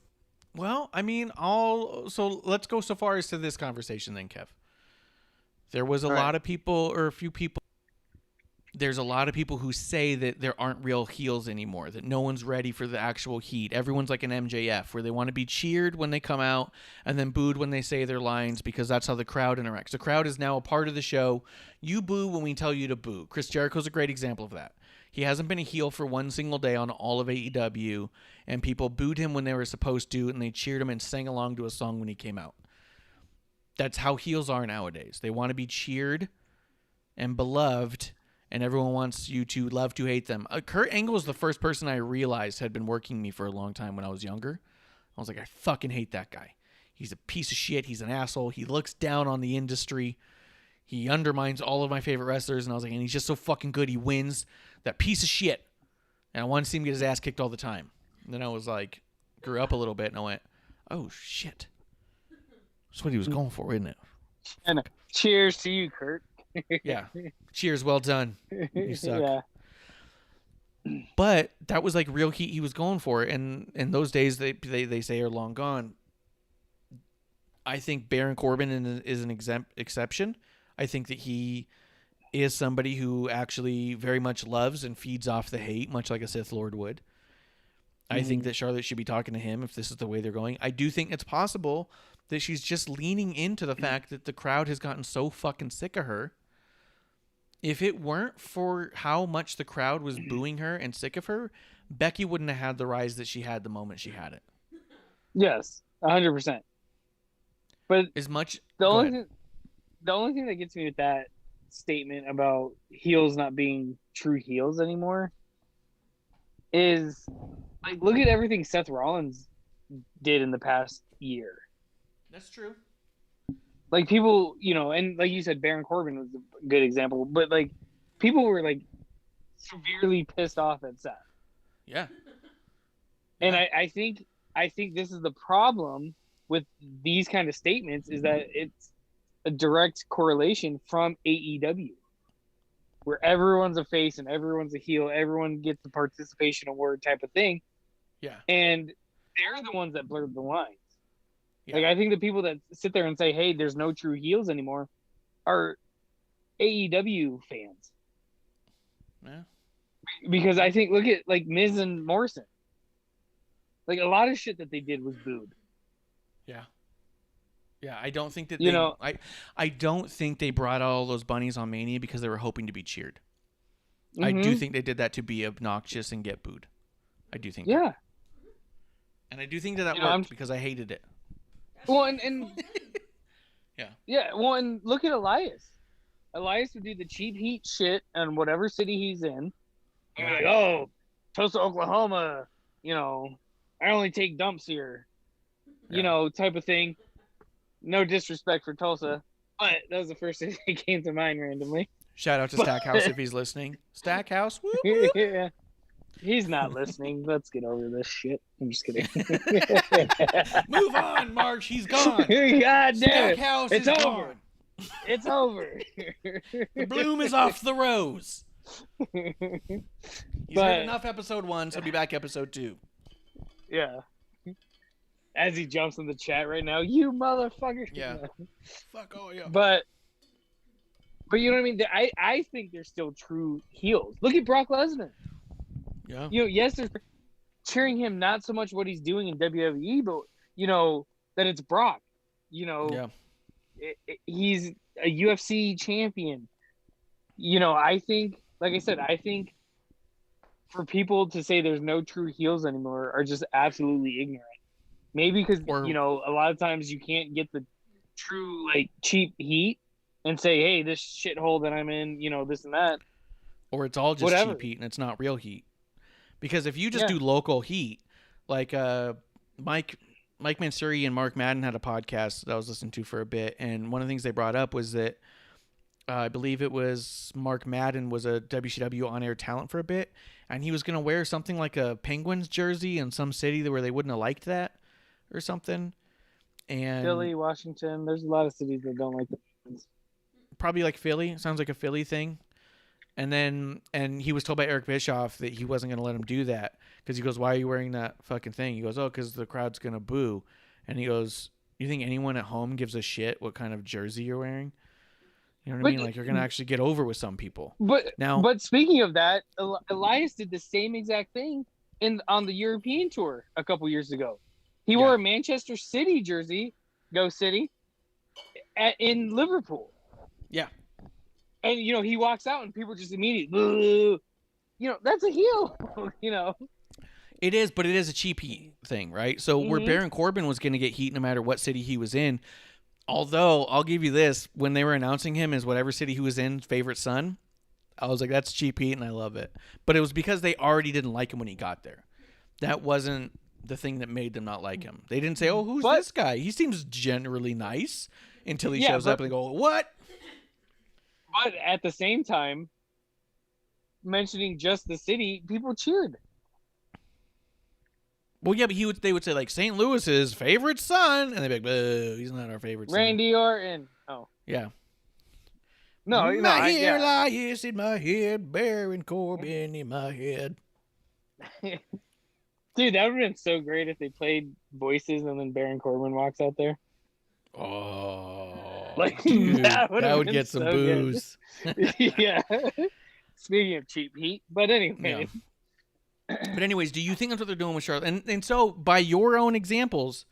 Well, I mean, so let's go so far as to this conversation then, Kev. There was a lot of people, or a few people. There's a lot of people who say that there aren't real heels anymore, that no one's ready for the actual heat. Everyone's like an MJF, where they want to be cheered when they come out and then booed when they say their lines, because that's how the crowd interacts. The crowd is now a part of the show. You boo when we tell you to boo. Chris Jericho's a great example of that. He hasn't been a heel for one single day on all of AEW, and people booed him when they were supposed to, and they cheered him and sang along to a song when he came out. That's how heels are nowadays. They want to be cheered and beloved, and everyone wants you to love to hate them. Kurt Angle is the first person I realized had been working me for a long time when I was younger. I was like, I fucking hate that guy. He's a piece of shit. He's an asshole. He looks down on the industry. He undermines all of my favorite wrestlers. And I was like, and he's just so fucking good. He wins. That piece of shit. And I wanted to see him get his ass kicked all the time. And then I was like, grew up a little bit, and I went, oh, shit. That's what he was going for, isn't it?
And cheers to you, Kurt.
Yeah. Cheers. Well done. You suck.
Yeah.
But that was like real heat he was going for. And in those days, they say are long gone. I think Baron Corbin is an exception. I think that he is somebody who actually very much loves and feeds off the hate, much like a Sith Lord would. I think that Charlotte should be talking to him if this is the way they're going. I do think it's possible that she's just leaning into the fact that the crowd has gotten so fucking sick of her. If it weren't for how much the crowd was booing her and sick of her, Becky wouldn't have had the rise that she had the moment she had it.
Yes, 100%. But
As much
the only thing that gets me with that statement about heels not being true heels anymore is, like, look at everything Seth Rollins did in the past year.
That's true.
Like, people, you know, and like you said, Baron Corbin was a good example, but like people were like severely pissed off at Seth.
Yeah.
And I think this is the problem with these kind of statements, is that it's a direct correlation from AEW, where everyone's a face and everyone's a heel, everyone gets the participation award type of thing.
Yeah.
And they're the ones that blurred the lines.
Yeah.
Like, I think the people that sit there and say, hey, there's no true heels anymore, are AEW fans.
Yeah.
Because I think, look at, like, Miz and Morrison. Like, a lot of shit that they did was booed.
Yeah. Yeah, I don't think that I don't think they brought all those bunnies on Mania because they were hoping to be cheered. Mm-hmm. I do think they did that to be obnoxious and get booed. I do think that. And I do think that worked because I hated it.
Well, and
yeah.
Yeah, well, and look at Elias. Elias would do the cheap heat shit in whatever city he's in. And be like, oh, Tulsa, Oklahoma, you know, I only take dumps here. You know, type of thing. No disrespect for Tulsa, but that was the first thing that came to mind randomly.
Shout out to Stackhouse if he's listening. Stackhouse, whoop, whoop.
Yeah. He's not listening. Let's get over this shit. I'm just kidding.
Move on, Marsh. He's gone.
God damn it.
Stackhouse
It's
is
over.
gone.
It's over.
The bloom is off the rose. He's heard enough episode 1, so he'll be back episode 2.
Yeah. As he jumps in the chat right now, you motherfucker.
Yeah. Fuck all you.
But you know what I mean? I think they're still true heels. Look at Brock Lesnar.
Yeah.
You know, yes, they're cheering him, not so much what he's doing in WWE, but, you know, that it's Brock. You know, he's a UFC champion. You know, I think, like I said, I think for people to say there's no true heels anymore are just absolutely ignorant. Maybe because, you know, a lot of times you can't get the true, like, cheap heat and say, hey, this shithole that I'm in, this and that.
Or it's all just
Whatever.
cheap heat and it's not real heat. Because if you just
Yeah.
do local heat, like Mike Mansuri and Mark Madden had a podcast that I was listening to for a bit, and one of the things they brought up was that I believe it was Mark Madden was a WCW on-air talent for a bit, and he was going to wear something like a Penguins jersey in some city where they wouldn't have liked that or something. And
Philly, Washington. There's a lot of cities that don't like the Penguins.
probably like Philly. Sounds like a Philly thing. And he was told by Eric Bischoff that he wasn't going to let him do that because he goes, "Why are you wearing that fucking thing?" He goes, "Oh, because the crowd's going to boo." And he goes, "You think anyone at home gives a shit what kind of jersey you're wearing? You know what I
But-
mean? Like you're going to actually get over with some people."
But
Now-
but speaking of that, Elias did the same exact thing on the European tour a couple years ago. He wore a Manchester City jersey, Go City, in Liverpool.
Yeah.
And he walks out and people just immediately, boo. That's a heel.
It is, but it is a cheap heat thing, right? So where Baron Corbin was going to get heat no matter what city he was in. Although I'll give you this, when they were announcing him as whatever city he was in, favorite son, I was like, that's cheap heat and I love it. But it was because they already didn't like him when he got there. That wasn't the thing that made them not like him. They didn't say, "Oh, who's this guy? He seems generally nice," until he shows up and they go, "What?"
But at the same time, mentioning just the city, people cheered.
Well, yeah, but they would say like St. Louis's favorite son, and they'd be like, "Boo, he's not our favorite son."
Randy Orton. Oh.
Yeah.
No,
here lies in my head, Baron Corbin in my head.
Dude, that would have been so great if they played voices and then Baron Corbin walks out there.
Oh,
Like,
dude,
that would
would
been
get some
so good.
booze.
Yeah. Speaking of cheap heat, but anyway.
Yeah. But anyways, do you think that's what they're doing with Charlotte? And so, by your own examples,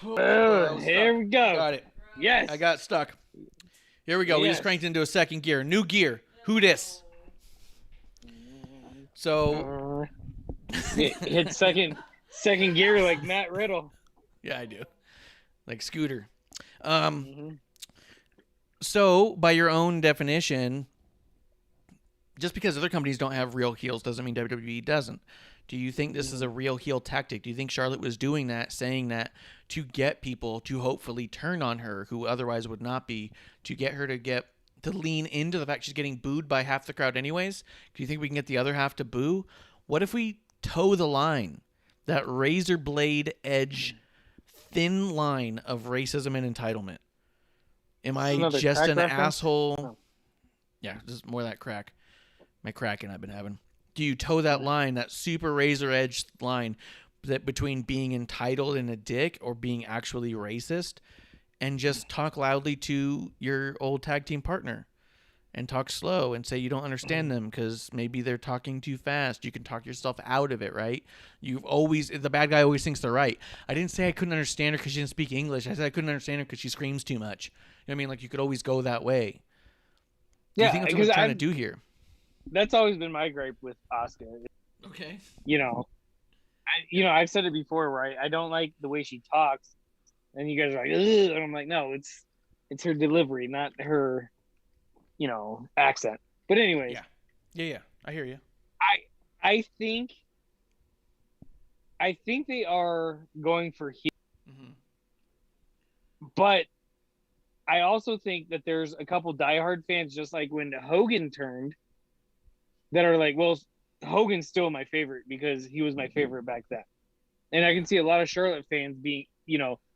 Oh, here we go.
got it.
Yes.
I got stuck. Here we go. We just
Yes.
cranked into a second gear. New gear. Who dis? So,
Hit second gear like Matt Riddle.
yeah, I do. Like Scooter. So, by your own definition, just because other companies don't have real heels doesn't mean WWE doesn't. Do you think this is a real heel tactic? Do you think Charlotte was doing that, saying that to get people to hopefully turn on her who otherwise would not be, to get her to lean into the fact she's getting booed by half the crowd anyways? Do you think we can get the other half to boo? What if we toe the line, that razor blade edge, thin line of racism and entitlement? Am I
Another
just
crack
an
reference?
asshole?
Oh.
Yeah, just more of that crack. My cracking I've been having. Do you toe that line, that super razor edge line, that between being entitled and a dick or being actually racist, and just talk loudly to your old tag team partner and talk slow and say you don't understand them because maybe they're talking too fast? You can talk yourself out of it, right? The bad guy always thinks they're right. I didn't say I couldn't understand her because she didn't speak English. I said I couldn't understand her because she screams too much. You know what I mean? Like, you could always go that way. Do you think that's what we're trying to do here?
That's always been my gripe with Asuka.
Okay.
I've said it before, right? I don't like the way she talks, and you guys are like, ugh, and I'm like, no, it's her delivery, not her, accent. But anyways,
Yeah. I hear you.
I think they are going for heel, but I also think that there's a couple diehard fans, just like when Hogan turned, that are like, well, Hogan's still my favorite because he was my favorite back then. And I can see a lot of Charlotte fans being,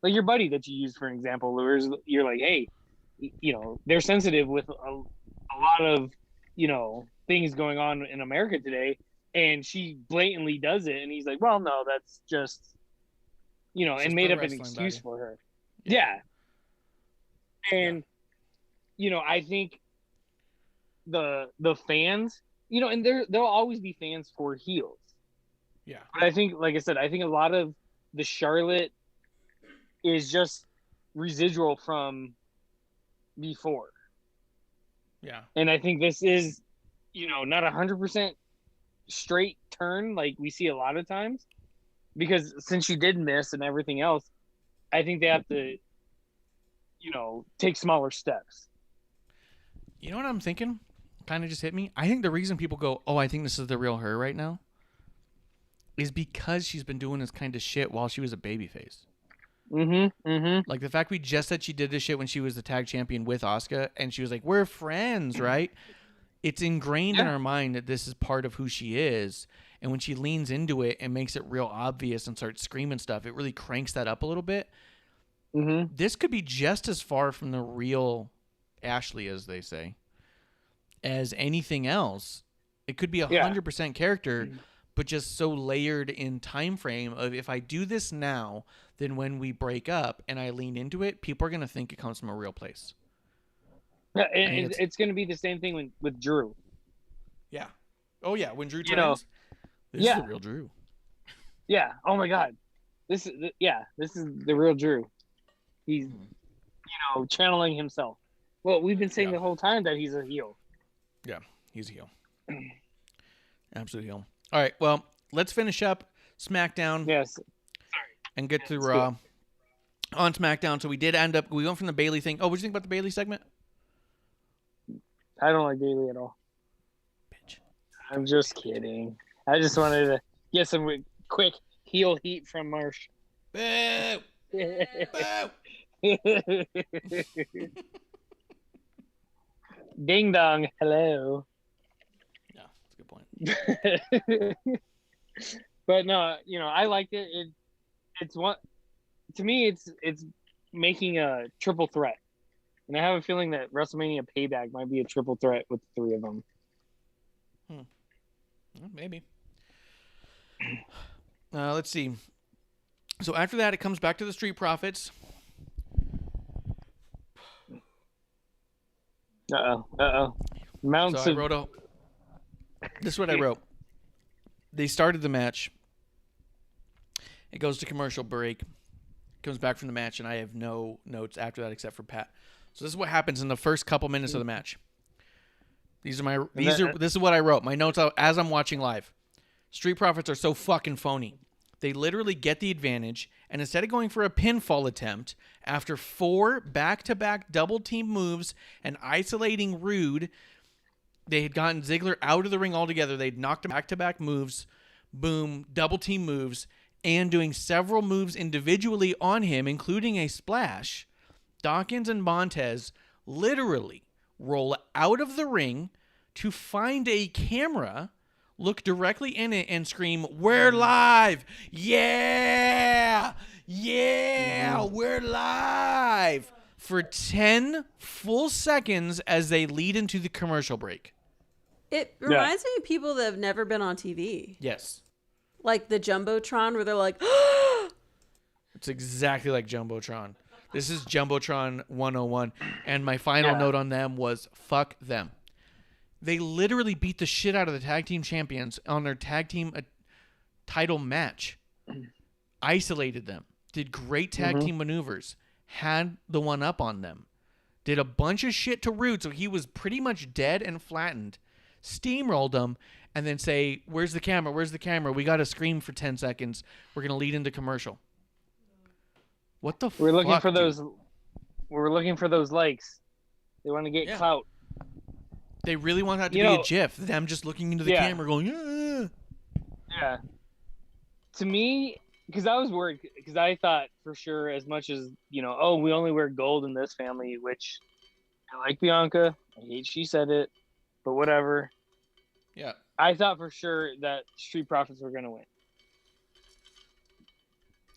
like your buddy that you used for an example, Lures, you're like, hey, they're sensitive with a lot of, things going on in America today. And she blatantly does it. And he's like, well, no, that's just, and made up an excuse for her. Yeah. And, I think the fans, and there'll always be fans for heels.
Yeah.
But I think, like I said, I think a lot of the Charlotte is just residual from before.
Yeah.
And I think this is, not 100% straight turn like we see a lot of times, because since she did miss and everything else, I think they have to take smaller steps.
You know what I'm thinking? Kind of just hit me. I think the reason people go, "Oh, I think this is the real her right now," is because she's been doing this kind of shit while she was a babyface. Like the fact we just said she did this shit when she was the tag champion with Asuka, and she was like, "We're friends, right?" It's ingrained in our mind that this is part of who she is, and when she leans into it and makes it real obvious and starts screaming stuff, it really cranks that up a little bit. This could be just as far from the real Ashley, as they say, as anything else. It could be 100% character, but just so layered in time frame of, if I do this now, then when we break up and I lean into it, people are going to think it comes from a real place.
Yeah, and it's going to be the same thing with Drew.
Yeah. Oh yeah, when Drew turns, this is the real Drew.
Yeah. Oh my God. This is the real Drew. He's channeling himself. Well, we've been saying the whole time that he's a heel.
Yeah, he's a heel. Absolute heel. All right, well, let's finish up SmackDown.
Yes.
And get to Raw. On SmackDown, so we went from the Bayley thing. Oh, what did you think about the Bayley segment?
I don't like Bayley at all.
Bitch.
I'm just kidding. I just wanted to get some quick heel heat from Marsh.
Boo! Boo!
Ding dong. Hello.
Yeah, that's a good point.
But no, I liked it. It's one, to me, it's making a triple threat. And I have a feeling that WrestleMania Payback might be a triple threat with the three of them.
Well, maybe. Let's see. So after that, it comes back to the Street Profits.
Mounts.
So this is what I wrote. They started the match. It goes to commercial break. Comes back from the match, and I have no notes after that except for Pat. So this is what happens in the first couple minutes of the match. This is what I wrote. My notes as I'm watching live. Street Profits are so fucking phony. They literally get the advantage, and instead of going for a pinfall attempt, after 4 back-to-back double-team moves and isolating Rude, they had gotten Ziggler out of the ring altogether. They'd knocked him back-to-back moves, boom, double-team moves, and doing several moves individually on him, including a splash. Dawkins and Montez literally roll out of the ring to find a camera, look directly in it, and scream, "We're live! Yeah! Yeah! We're live!" for 10 full seconds as they lead into the commercial break.
It reminds me of people that have never been on TV.
Yes.
Like the Jumbotron where they're like,
It's exactly like Jumbotron. This is Jumbotron 101. And my final note on them was, fuck them. They literally beat the shit out of the tag team champions on their tag team title match. Isolated them. Did great tag team maneuvers. Had the one up on them. Did a bunch of shit to Rude, so he was pretty much dead and flattened. Steamrolled him, and then say, "Where's the camera? Where's the camera? We got to scream for 10 seconds. We're going to lead into commercial." What the fuck?
We're looking for those. We're looking for those likes. They want to get clout.
They really want that to be a GIF. Them just looking into the camera going, "Yeah."
Yeah. To me, because I was worried, because I thought for sure, as much as, we only wear gold in this family, which I like Bianca. I hate she said it, but whatever.
Yeah.
I thought for sure that Street Profits were going to win.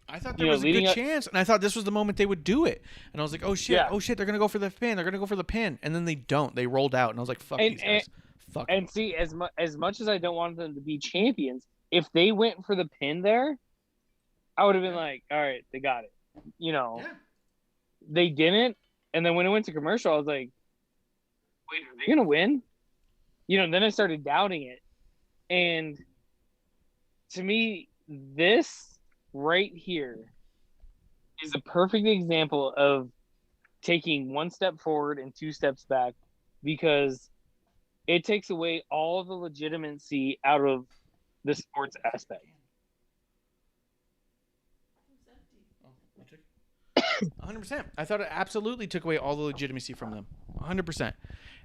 I thought there was a good chance, and I thought this was the moment they would do it. And I was like, oh shit, they're going to go for the pin. They're going to go for the pin. And then they don't. They rolled out, and I was like, fuck these guys. Fuck.
And see, as much as I don't want them to be champions, if they went for the pin there, I would have been like, all right, they got it. They didn't. And then when it went to commercial, I was like, wait, are they going to win? Then I started doubting it. And to me, this right here is a perfect example of taking one step forward and 2 steps back, because it takes away all of the legitimacy out of the sports aspect.
100%. I thought it absolutely took away all the legitimacy from them. 100%.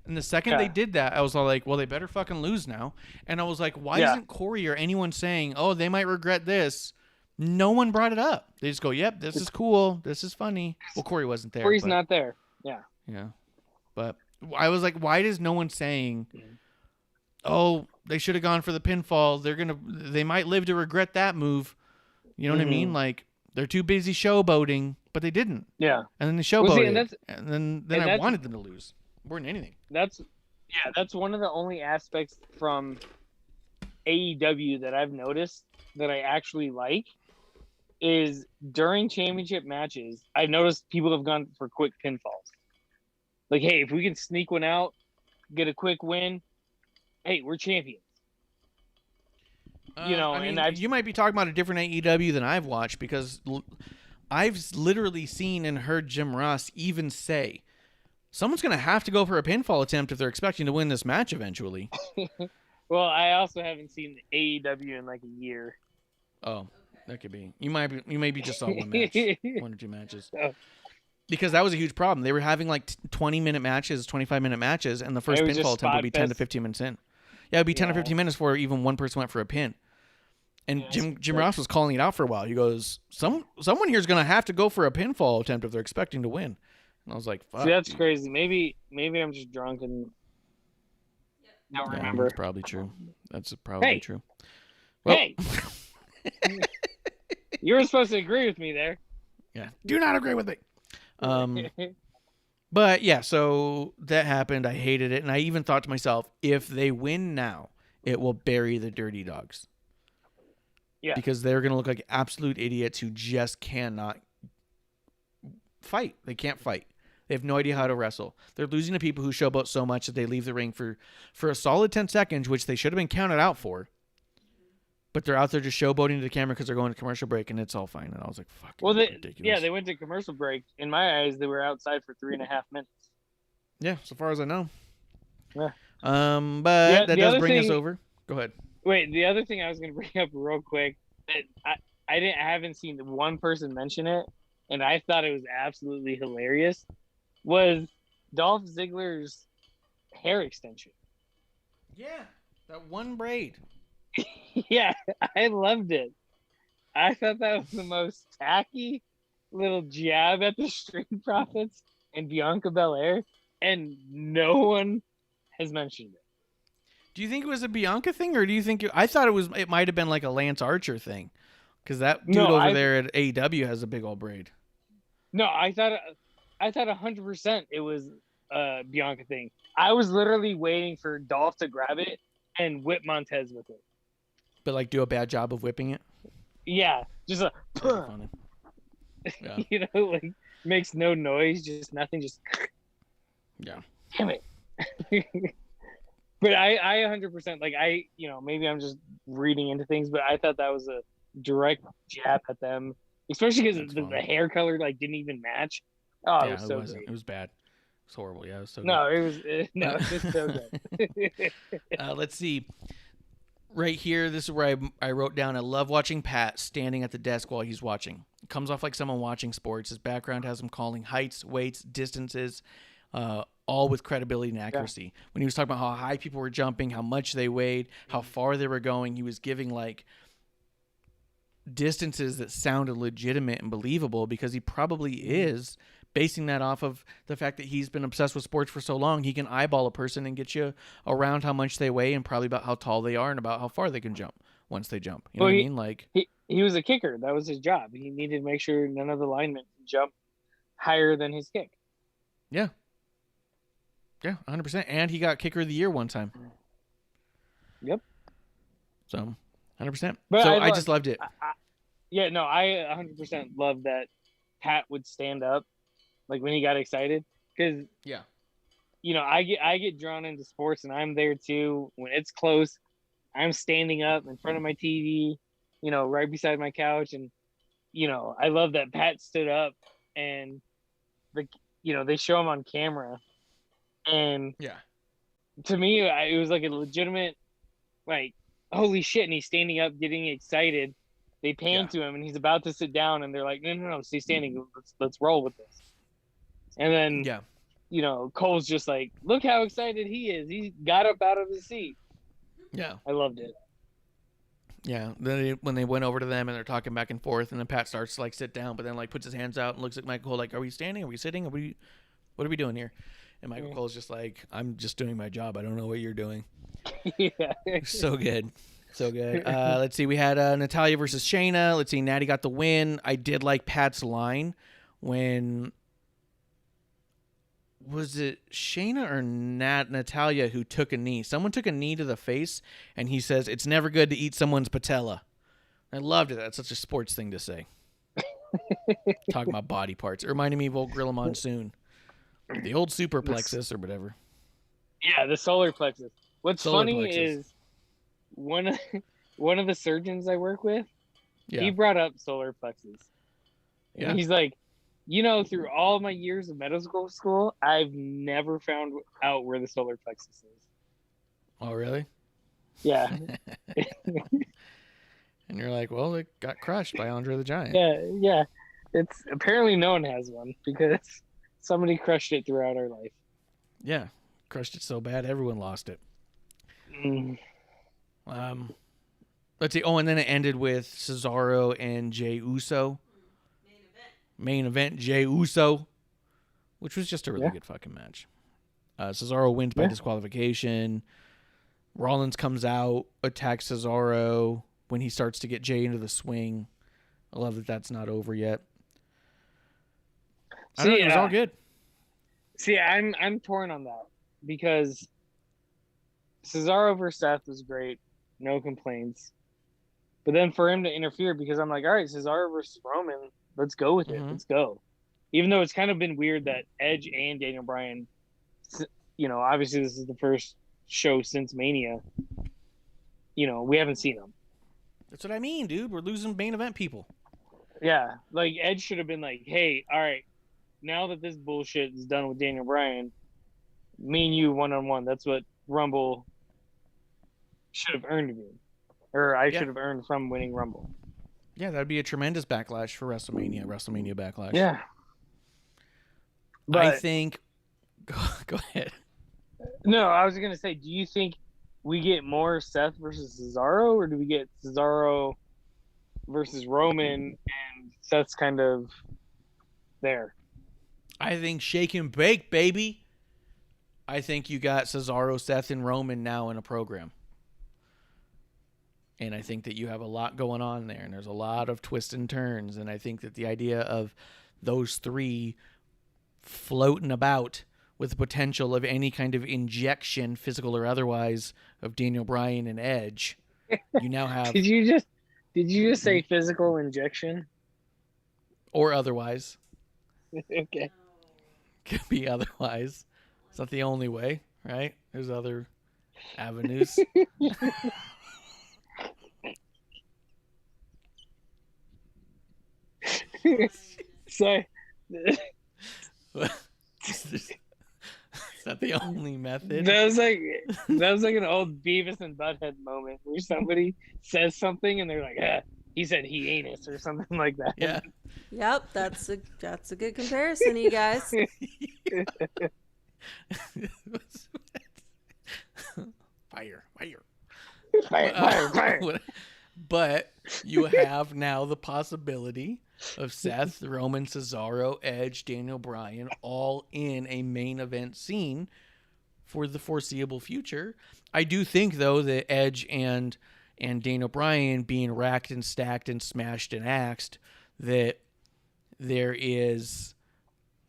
And the second they
Yeah.
did that, I was all like, well, they better fucking lose now. And I was like, why
Yeah.
isn't Corey or anyone saying, oh, they might regret this? No one brought it up. They just go, yep, this is cool. This is funny. Well, Corey wasn't there.
Corey's
but,
not there. Yeah.
Yeah. But I was like, why is no one saying, oh, they should have gone for the pinfall. They might live to regret that move. You know what I mean? Like, they're too busy showboating, but they didn't.
Yeah.
And then they
Well, see,
showboated.
and
then I
that's-
wanted them to lose. More than anything.
That's one of the only aspects from AEW that I've noticed that I actually like is during championship matches, I've noticed people have gone for quick pinfalls. Like, hey, if we can sneak one out, get a quick win, hey, we're champions. You know,
I mean,
and
you might be talking about a different AEW than I've watched because I've literally seen and heard Jim Ross even say, someone's going to have to go for a pinfall attempt if they're expecting to win this match eventually.
Well, I also haven't seen AEW in like a year.
Oh, that could be. You maybe just saw one match, one or two matches.
Oh.
Because that was a huge problem. They were having like 20-minute matches, 25-minute matches, and the first
It was just
pinfall attempt would be
spot
10 to
fest.
15 minutes in. Yeah, it would be 10 or
Yeah.
15 minutes before even one person went for a pin. And
Yeah,
Jim Ross was calling it out for a while. He goes, someone here's going to have to go for a pinfall attempt if they're expecting to win. And I was like, fuck.
See, that's
dude.
crazy. Maybe I'm just drunk and don't
Yeah,
remember.
that's probably true. That's probably
Hey.
true.
Hey, you were supposed to agree with me there.
Yeah. Do not agree with me. But yeah, so that happened. I hated it. And I even thought to myself, if they win now, it will bury the Dirty Dogs.
Yeah.
Because they're going to look like absolute idiots who just cannot fight. They can't fight. They have no idea how to wrestle. They're losing to people who showboat so much that they leave the ring for a solid 10 seconds, which they should have been counted out for. But they're out there just showboating to the camera because they're going to commercial break, and it's all fine. And I was like, fuck.
Well,
ridiculous.
they went to commercial break. In my eyes, they were outside for 3.5 minutes.
Yeah, so far as I know.
Yeah.
But
Yeah,
that
the
does
other
bring us
thing-
over. Go ahead.
Wait, the other thing I was going to bring up real quick that I haven't seen one person mention it, and I thought it was absolutely hilarious, was Dolph Ziggler's hair extension.
Yeah, that one braid.
Yeah, I loved it. I thought that was the most tacky little jab at the Street Profits and Bianca Belair, and no one has mentioned it.
Do you think it was a Bianca thing, or do you think I thought it might have been like a Lance Archer thing? Because that dude over there at AEW has a big old braid.
No, I thought 100% it was a Bianca thing. I was literally waiting for Dolph to grab it and whip Montez with it.
But like do a bad job of whipping it.
Yeah, just a
That'd be funny. Yeah.
you know, like makes no noise, just nothing, just
Yeah.
damn it. But I 100% like maybe I'm just reading into things, but I thought that was a direct jab at them, especially because
That's
the
funny.
hair color like didn't even match. Oh,
Yeah,
it was so
wasn't.
great.
It was bad. It was horrible. Yeah, it was so
No, it was just so good.
good. Let's see. Right here, this is where I wrote down, I love watching Pat standing at the desk while he's watching. It comes off like someone watching sports. His background has him calling heights, weights, distances, all with credibility and accuracy. When he was talking about how high people were jumping, how much they weighed, how far they were going, he was giving like distances that sounded legitimate and believable because he probably is basing that off of the fact that he's been obsessed with sports for so long. He can eyeball a person and get you around how much they weigh and probably about how tall they are and about how far they can jump once they jump. You know what I mean? Like
he was a kicker. That was his job. He needed to make sure none of the linemen jump higher than his kick.
Yeah. Yeah, 100%. And he got kicker of the year one time.
Yep.
So, 100%.
But
So
I
I just loved it.
I 100% love that Pat would stand up like when he got excited, because
Yeah.
I get drawn into sports, and I'm there too when it's close. I'm standing up in front of my TV, right beside my couch, and I love that Pat stood up, and they show him on camera, and
Yeah.
to me it was like a legitimate, like, holy shit, and he's standing up getting excited, They pan to him, and he's about to sit down, and they're like, no, stay standing. Let's roll with this. And then, you know, Cole's just like, look how excited he is. He got up out of his seat.
Yeah.
I loved it.
Yeah. Then when they went over to them and they're talking back and forth, and then Pat starts to like sit down, but then like puts his hands out and looks at Michael Cole like, are we standing? Are we sitting? What are we doing here? And Michael Cole's just like, I'm just doing my job. I don't know what you're doing.
Yeah.
So good. So good. Let's see. We had Natalya versus Shayna. Let's see. Natty got the win. I did like Pat's line when... Was it Shayna or Natalya who took a knee? Someone took a knee to the face, and he says, it's never good to eat someone's patella. I loved it. That's such a sports thing to say. Talking about body parts. It reminded me of old Gorilla Monsoon. The old superplexus or whatever.
Yeah, the solar plexus. What's
Solar
funny
plexus.
is one of the surgeons I work with,
Yeah.
he brought up solar plexus. And
Yeah.
he's like, you know, through all my years of medical school, I've never found out where the solar plexus is.
Oh, really?
Yeah.
And you're like, well, it got crushed by Andre the Giant.
Yeah. It's apparently no one has one because somebody crushed it throughout our life.
Yeah. Crushed it so bad, everyone lost it. Let's see. Oh, and then it ended with Cesaro and Jey Uso. Main event, Jey Uso, which was just a really good fucking match. Cesaro wins by disqualification. Rollins comes out, attacks Cesaro when he starts to get Jey into the swing. I love that that's not over yet. I don't know, it was all good.
See, I'm torn on that because Cesaro versus Seth was great, no complaints. But then for him to interfere, because I'm like, all right, Cesaro versus Roman, let's go with it. Let's go. Even though it's kind of been weird that Edge and Daniel Bryan, you know, obviously this is the first show since Mania. You know, we haven't seen them.
That's what I mean, dude. We're losing main event people.
Yeah, like Edge should have been like, hey, all right, now that this bullshit is done with Daniel Bryan, me and you one-on-one. That's what Rumble should have earned me. Or I should have earned from winning Rumble.
Yeah, that'd be a tremendous backlash for WrestleMania backlash.
Yeah.
I think... Go ahead.
No, I was going to say, do you think we get more Seth versus Cesaro, or do we get Cesaro versus Roman and Seth's kind of there?
I think shake and bake, baby. I think you got Cesaro, Seth, and Roman now in a program. And I think that you have a lot going on there, and there's a lot of twists and turns. And I think that the idea of those three floating about with the potential of any kind of injection, physical or otherwise, of Daniel Bryan and Edge, you now have...
Did you just say physical injection?
Or otherwise.
Okay.
Could be otherwise. It's not the only way, right? There's other avenues.
So
Is that the only method?
that was like an old Beavis and Butthead moment where somebody says something and they're like, he said he anus or something like that.
Yeah.
Yep, that's a good comparison, you guys.
Fire.
Fire.
But you have now the possibility of Seth, Roman, Cesaro, Edge, Daniel Bryan, all in a main event scene for the foreseeable future. I do think, though, that Edge and Daniel Bryan being racked and stacked and smashed and axed, that there is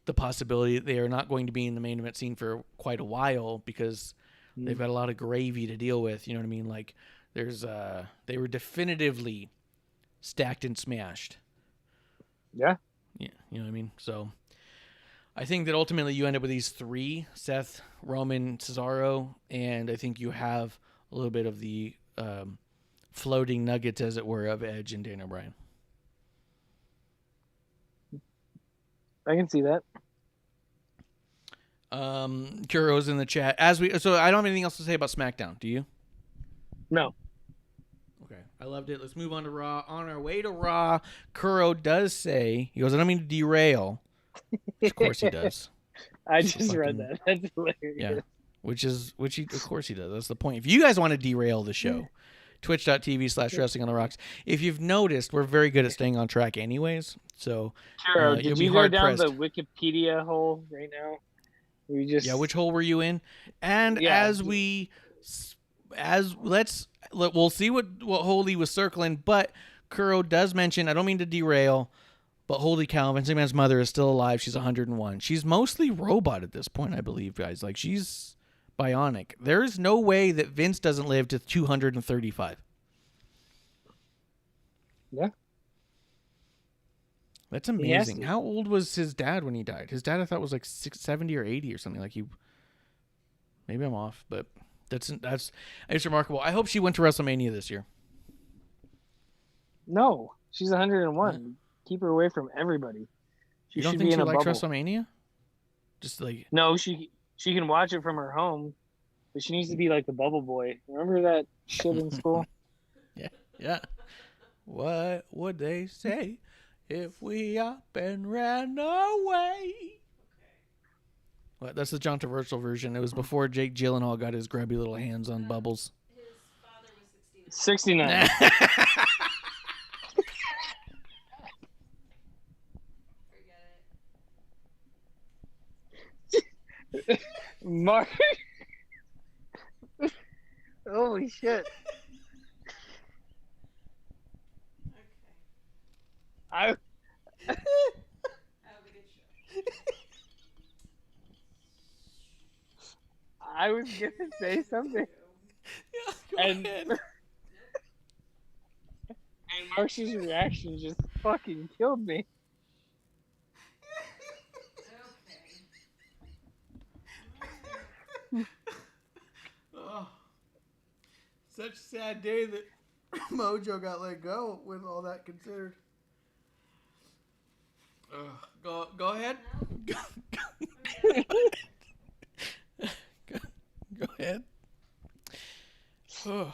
the possibility that they are not going to be in the main event scene for quite a while because they've got a lot of gravy to deal with. You know what I mean? Like, there's they were definitively stacked and smashed.
Yeah.
Yeah, you know what I mean? So I think that ultimately you end up with these three, Seth, Roman, Cesaro, and I think you have a little bit of the floating nuggets, as it were, of Edge and Daniel Bryan.
I can see that.
Kuro's in the chat. So I don't have anything else to say about SmackDown. Do you?
No.
Okay. I loved it. Let's move on to Raw. On our way to Raw, Kuro does say, he goes, I don't mean to derail. Of course he does.
I just read that. That's hilarious.
Yeah. Of course he does. That's the point. If you guys want to derail the show, twitch.tv/wrestling on the rocks. If you've noticed, we're very good at staying on track anyways. So
Sure.
you'll
Did
be
you go
hard
down
pressed.
the Wikipedia hole right now? We just
Yeah, which hole were you in? And
Yeah.
We'll see what hole he was circling, but Kuro does mention, I don't mean to derail, but holy cow, Vince McMahon's mother is still alive. She's 101. She's mostly robot at this point, I believe, guys. Like, she's bionic. There's no way that Vince doesn't live to 235.
Yeah.
That's
He has
amazing.
to.
How old was his dad when he died? His dad, I thought, was like 70 or 80 or something. Like, maybe I'm off, but it's remarkable. I hope she went to WrestleMania this year.
No, she's 101. Keep her away from everybody.
You don't
should
think
be
she
in a
likes
bubble.
WrestleMania? Just like,
No, she can watch it from her home, but she needs to be like the Bubble Boy. Remember that shit in school?
yeah. What would they say if we up and ran away? What? That's the John Travolta version. It was before Jake Gyllenhaal got his grubby little hands on Bubbles.
His father was 69.
69.
Forget it.
Mark. Holy shit. I
Have a good show.
I was gonna say something,
Yeah,
and Marsh's reaction just fucking killed me.
Oh, such a sad day that Mojo got let go with all that considered. Go ahead. Go ahead. Oh,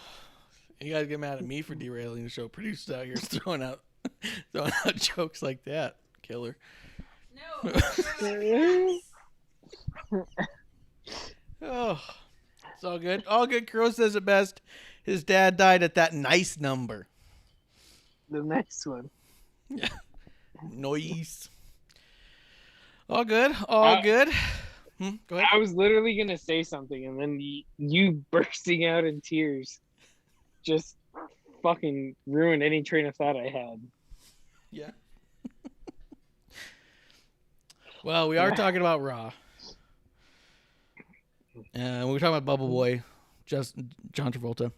you guys get mad at me for derailing the show. Producer out here throwing out jokes like that. Killer.
No.
Oh, it's all good. All good. Kuro says it best. His dad died at that nice number.
The next one.
Yeah. Noise. All good. All good. Go ahead.
I was literally gonna say something, and then you bursting out in tears just fucking ruined any train of thought I had.
Yeah. Well, we are talking about Raw. We were talking about Bubble Boy, just John Travolta.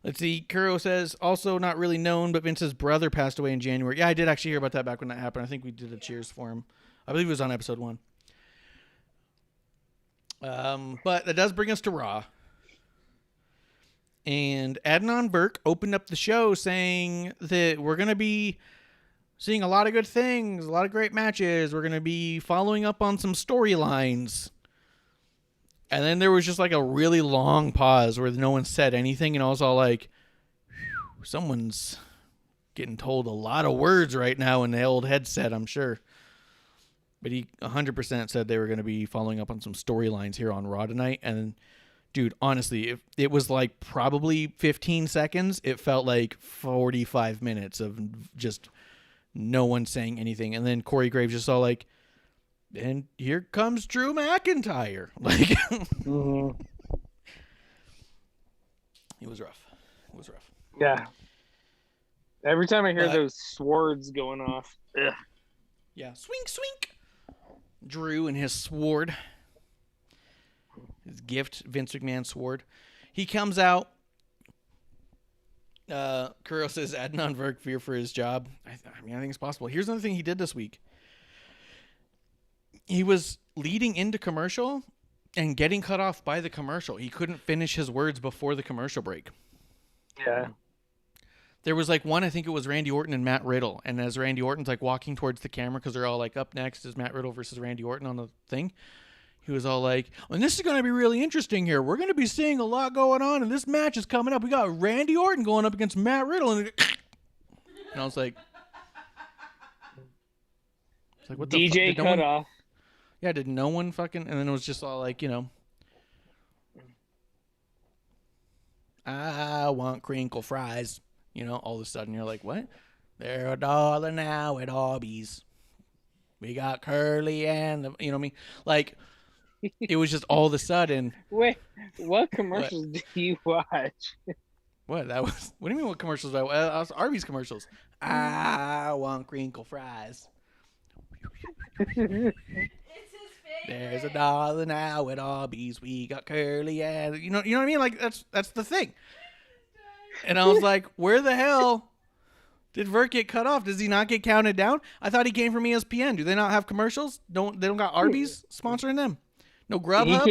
Let's see. Kuro says, also not really known, but Vince's brother passed away in January. Yeah, I did actually hear about that back when that happened. I think we did a cheers for him. I believe it was on episode 1. But that does bring us to Raw. And Adnan Burke opened up the show saying that we're going to be seeing a lot of good things, a lot of great matches. We're going to be following up on some storylines. And then there was just like a really long pause where no one said anything. And I was all like, someone's getting told a lot of words right now in the old headset, I'm sure. But he 100% said they were going to be following up on some storylines here on Raw tonight. And dude, honestly, if it was like probably 15 seconds, it felt like 45 minutes of just no one saying anything. And then Corey Graves just saw like, and here comes Drew McIntyre. Like,
Mm-hmm.
It was rough. It was rough.
Yeah. Every time I hear
But-
those swords going off, ugh.
Yeah. Swink, swink. Drew and his sword. His gift, Vince McMahon's sword. He comes out. Kuro says Adnan Virk fear for his job. I think it's possible. Here's another thing he did this week. He was leading into commercial and getting cut off by the commercial. He couldn't finish his words before the commercial break.
Yeah.
There was like one, I think it was Randy Orton and Matt Riddle. And as Randy Orton's like walking towards the camera, because they're all like up next is Matt Riddle versus Randy Orton on the thing. he was all like, and this is going to be really interesting here. We're going to be seeing a lot going on, and this match is coming up. We got Randy Orton going up against Matt Riddle. And I was like, what the fuck?
DJ cut off.
Yeah, did no one fucking... And then it was just all like, I want crinkle fries. All of a sudden you're like, what? They're $1 now at Arby's. We got curly and... you know what I mean? Like... It was just all of a sudden.
Wait, what commercials do you watch?
What? What do you mean? What commercials? Was Arby's commercials. I want crinkle fries.
It's his favorite.
There's $1 now at Arby's. We got curly and you know what I mean? Like that's the thing. And I was like, where the hell did Vert get cut off? Does he not get counted down? I thought he came from ESPN. Do they not have commercials? They don't got Arby's sponsoring them? No Grubhub?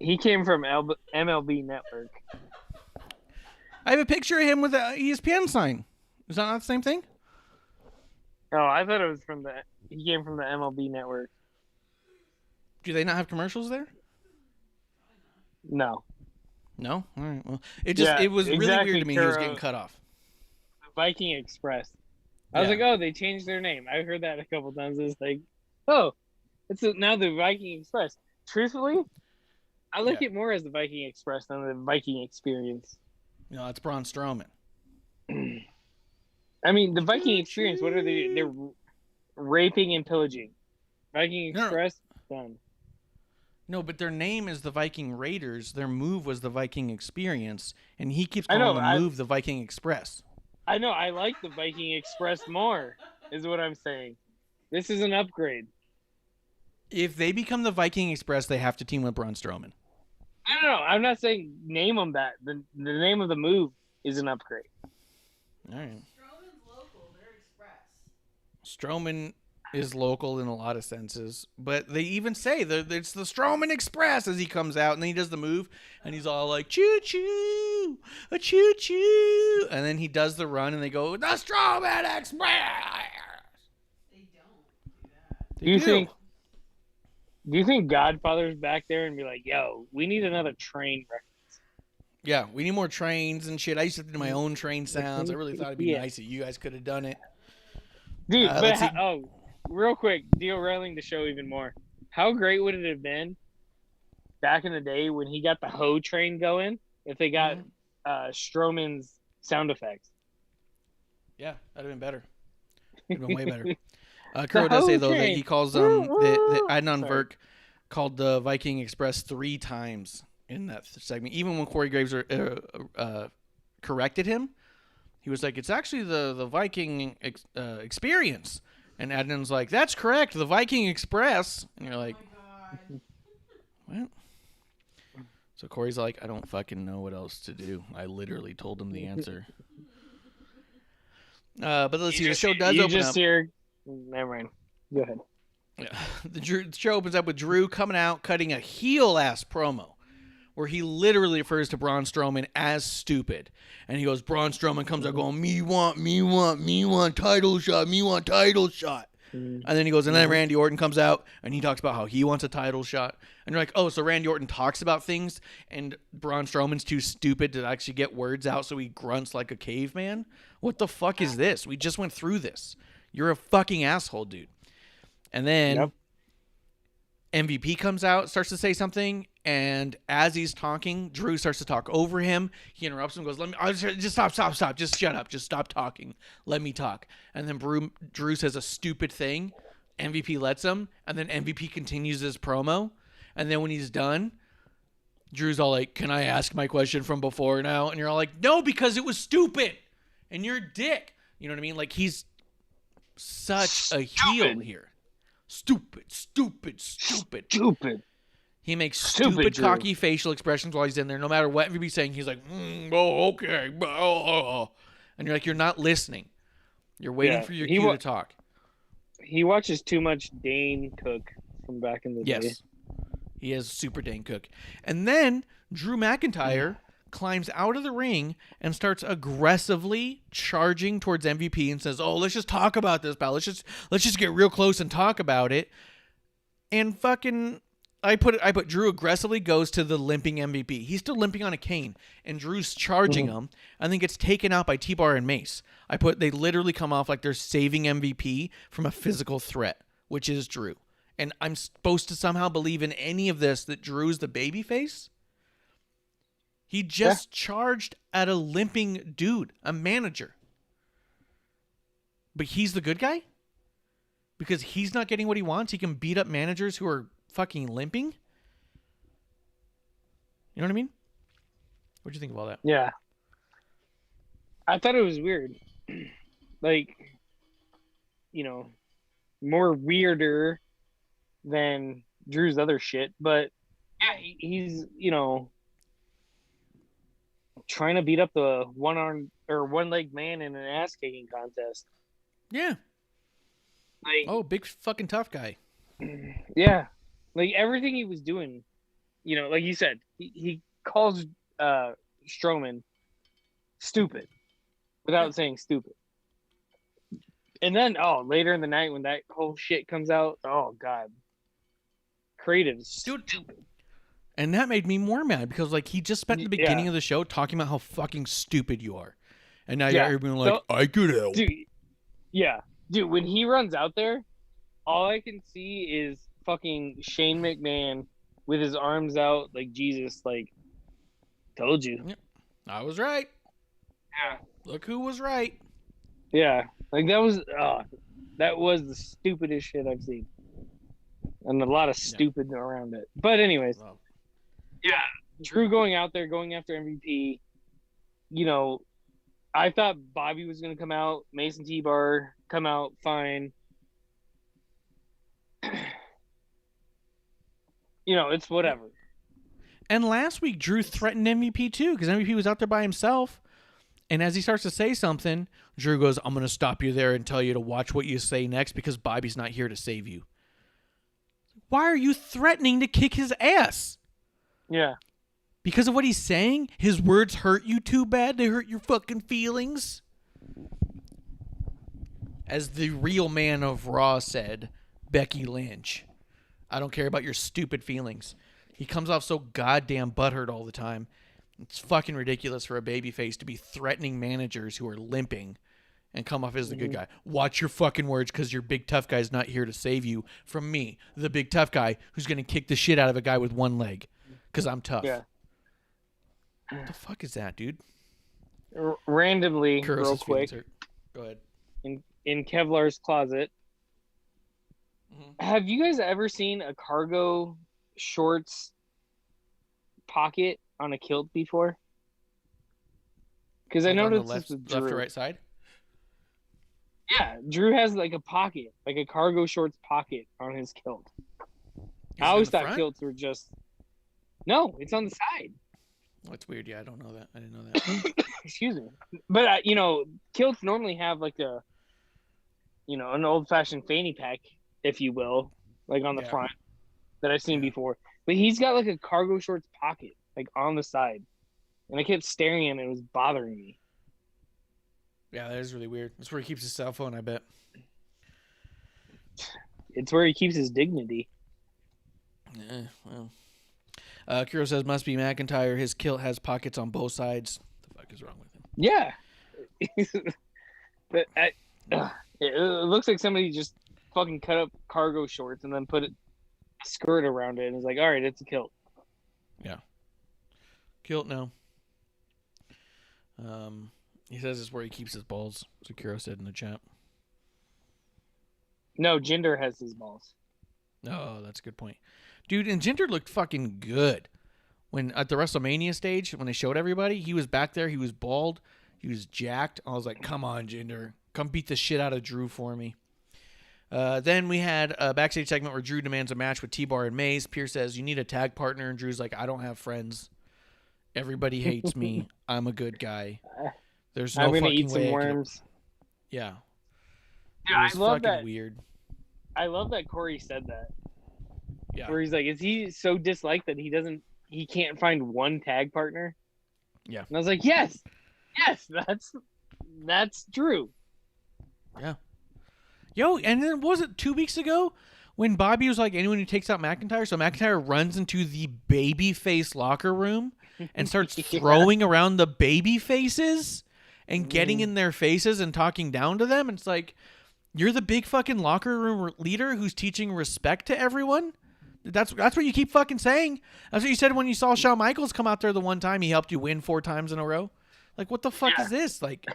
He came from MLB Network.
I have a picture of him with an ESPN sign. Is that not the same thing?
Oh, I thought it was he came from the MLB Network.
Do they not have commercials there?
No.
No? All right. Well, it was really weird to me he was getting cut off.
Viking Express. I was like, oh, they changed their name. I heard that a couple times. It's like, oh, it's now the Viking Express. Truthfully, I like it more as the Viking Express than the Viking Experience.
No, it's Braun Strowman.
I mean, the Viking Experience, what are they? They're raping and pillaging. Viking Express, done.
No, but their name is the Viking Raiders. Their move was the Viking Experience, and he keeps calling the move the Viking Express.
I know. I like the Viking Express more, is what I'm saying. This is an upgrade.
If they become the Viking Express, they have to team with Braun Strowman.
I don't know. I'm not saying name them that. The name of the move is an upgrade.
All right.
Strowman's local. They're express.
Strowman is local in a lot of senses, but they even say that it's the Strowman Express as he comes out, and then he does the move, and he's all like, choo-choo, a choo-choo, and then he does the run, and they go, the Strowman Express!
They don't do that.
Do you think Godfather's back there and be like, yo, we need another train reference?
Yeah, we need more trains and shit. I used to do my own train sounds. I really thought it'd be
Yeah.
nice if you guys could have done it.
Dude,
let's
real quick, derailing the show even more. How great would it have been back in the day when he got the hoe train going if they got Strowman's sound effects?
Yeah, that'd have been better. It'd been way better. Kuro does say, though, that he calls that Adnan Virk called the Viking Express 3 times in that segment. Even when Corey Graves corrected him, he was like, it's actually the Viking Experience. And Adnan's like, that's correct, the Viking Express. And you're like, what? So Corey's like, I don't fucking know what else to do. I literally told him the answer. But let's see, the show does open up.
Never mind. Go ahead.
Yeah. The show opens up with Drew coming out, cutting a heel-ass promo where he literally refers to Braun Strowman as stupid. And he goes, Braun Strowman comes out going, me want, title shot, me want title shot. And then he goes, and then Randy Orton comes out, and he talks about how he wants a title shot. And you're like, oh, so Randy Orton talks about things, and Braun Strowman's too stupid to actually get words out, so he grunts like a caveman? What the fuck is this? We just went through this. You're a fucking asshole, dude. And then MVP comes out, starts to say something, and as he's talking, Drew starts to talk over him. He interrupts him, goes, just stop, just shut up, just stop talking, let me talk. And then Drew says a stupid thing, MVP lets him, and then MVP continues his promo, and then when he's done, Drew's all like, can I ask my question from before now? And you're all like, no, because it was stupid, and you're a dick. You know what I mean? Like, he's such a heel here. Stupid. He makes stupid cocky facial expressions while he's in there. No matter what everybody's saying, he's like, okay. And you're like, you're not listening. You're waiting for your cue to talk.
He watches too much Dane Cook from back in the day.
Yes. He has Super Dane Cook. And then Drew McIntyre climbs out of the ring and starts aggressively charging towards MVP and says, oh, let's just talk about this, pal. Let's just get real close and talk about it. And fucking, I put Drew aggressively goes to the limping MVP. He's still limping on a cane, and Drew's charging him, and then gets taken out by T-Bar and Mace. They literally come off like they're saving MVP from a physical threat, which is Drew. And I'm supposed to somehow believe in any of this that Drew's the babyface? He just charged at a limping dude, a manager. But he's the good guy? Because he's not getting what he wants? He can beat up managers who are fucking limping? You know what I mean? What'd you think of all that?
Yeah. I thought it was weird. Like, you know, more weirder than Drew's other shit. But yeah, he's, you know, trying to beat up the one-legged man in an ass-kicking contest.
Yeah.
Like,
big fucking tough guy.
Yeah. Like, everything he was doing, you know, like you said, he calls Strowman stupid without saying stupid. And then, later in the night when that whole shit comes out, oh, God. Creative stupid.
And that made me more mad because, like, he just spent the beginning of the show talking about how fucking stupid you are. And now you're being like, I could help.
Dude, when he runs out there, all I can see is fucking Shane McMahon with his arms out like Jesus, like, told you.
Yep. I was right.
Yeah.
Look who was right.
Yeah. Like, that was the stupidest shit I've seen. And a lot of stupid around it. But anyways.
Wow.
Yeah. Drew going out there, going after MVP. You know, I thought Bobby was going to come out. Mason T-Bar come out fine. You know, it's whatever.
And last week, Drew threatened MVP too because MVP was out there by himself. And as he starts to say something, Drew goes, I'm going to stop you there and tell you to watch what you say next because Bobby's not here to save you. Why are you threatening to kick his ass?
Yeah.
Because of what he's saying? His words hurt you too bad? They hurt your fucking feelings? As the real man of Raw said, Becky Lynch, I don't care about your stupid feelings. He comes off so goddamn butthurt all the time. It's fucking ridiculous for a babyface to be threatening managers who are limping and come off as the good guy. Watch your fucking words because your big tough guy's not here to save you from me, the big tough guy who's going to kick the shit out of a guy with one leg because I'm tough.
Yeah.
What the fuck is that, dude?
Randomly,
Kuros'
real quick,
Go ahead.
in Kevlar's closet, have you guys ever seen a cargo shorts pocket on a kilt before? Because I noticed
on the left,
this with Drew.
left or right side.
Yeah, Drew has like a pocket, like a cargo shorts pocket on his kilt. I always thought kilts were just... No, it's on the side.
That's weird. Yeah, I don't know that. I didn't know that.
Excuse me. But, you know, kilts normally have like a, you know, an old-fashioned fanny pack, if you will, like on the front that I've seen before. But he's got like a cargo shorts pocket, like on the side. And I kept staring at him. It was bothering me.
Yeah, that is really weird. That's where he keeps his cell phone, I bet.
It's where he keeps his dignity.
Yeah, well. Kuro says, must be McIntyre. His kilt has pockets on both sides. What the fuck is wrong with him?
Yeah. But it looks like somebody just fucking cut up cargo shorts and then put a skirt around it and is like, all right, it's a kilt.
Yeah. Kilt, no. He says it's where he keeps his balls. So Kuro said in the chat.
No, Jinder has his balls.
Oh, that's a good point. Dude, and Jinder looked fucking good. When at the WrestleMania stage, when they showed everybody, he was back there, he was bald, he was jacked. I was like, come on, Jinder. Come beat the shit out of Drew for me. Then we had a backstage segment where Drew demands a match with T-Bar and Maze. Pierce says, you need a tag partner, and Drew's like, I don't have friends. Everybody hates me. I'm a good guy. There's no
I'm gonna
fucking
eat some
way
worms.
Yeah.
Yeah,
It was
I love
fucking
that.
weird.
I love that Corey said that.
Yeah.
Where he's like, is he so disliked that he can't find one tag partner?
Yeah.
And I was like, yes, that's true.
Yeah. Yo, and then was it 2 weeks ago when Bobby was like, anyone who takes out McIntyre, so McIntyre runs into the babyface locker room and starts throwing around the baby faces and getting in their faces and talking down to them. And it's like, you're the big fucking locker room leader who's teaching respect to everyone. That's what you keep fucking saying. That's what you said when you saw Shawn Michaels come out there the one time he helped you win 4 times in a row. Like, what the fuck is this? Like,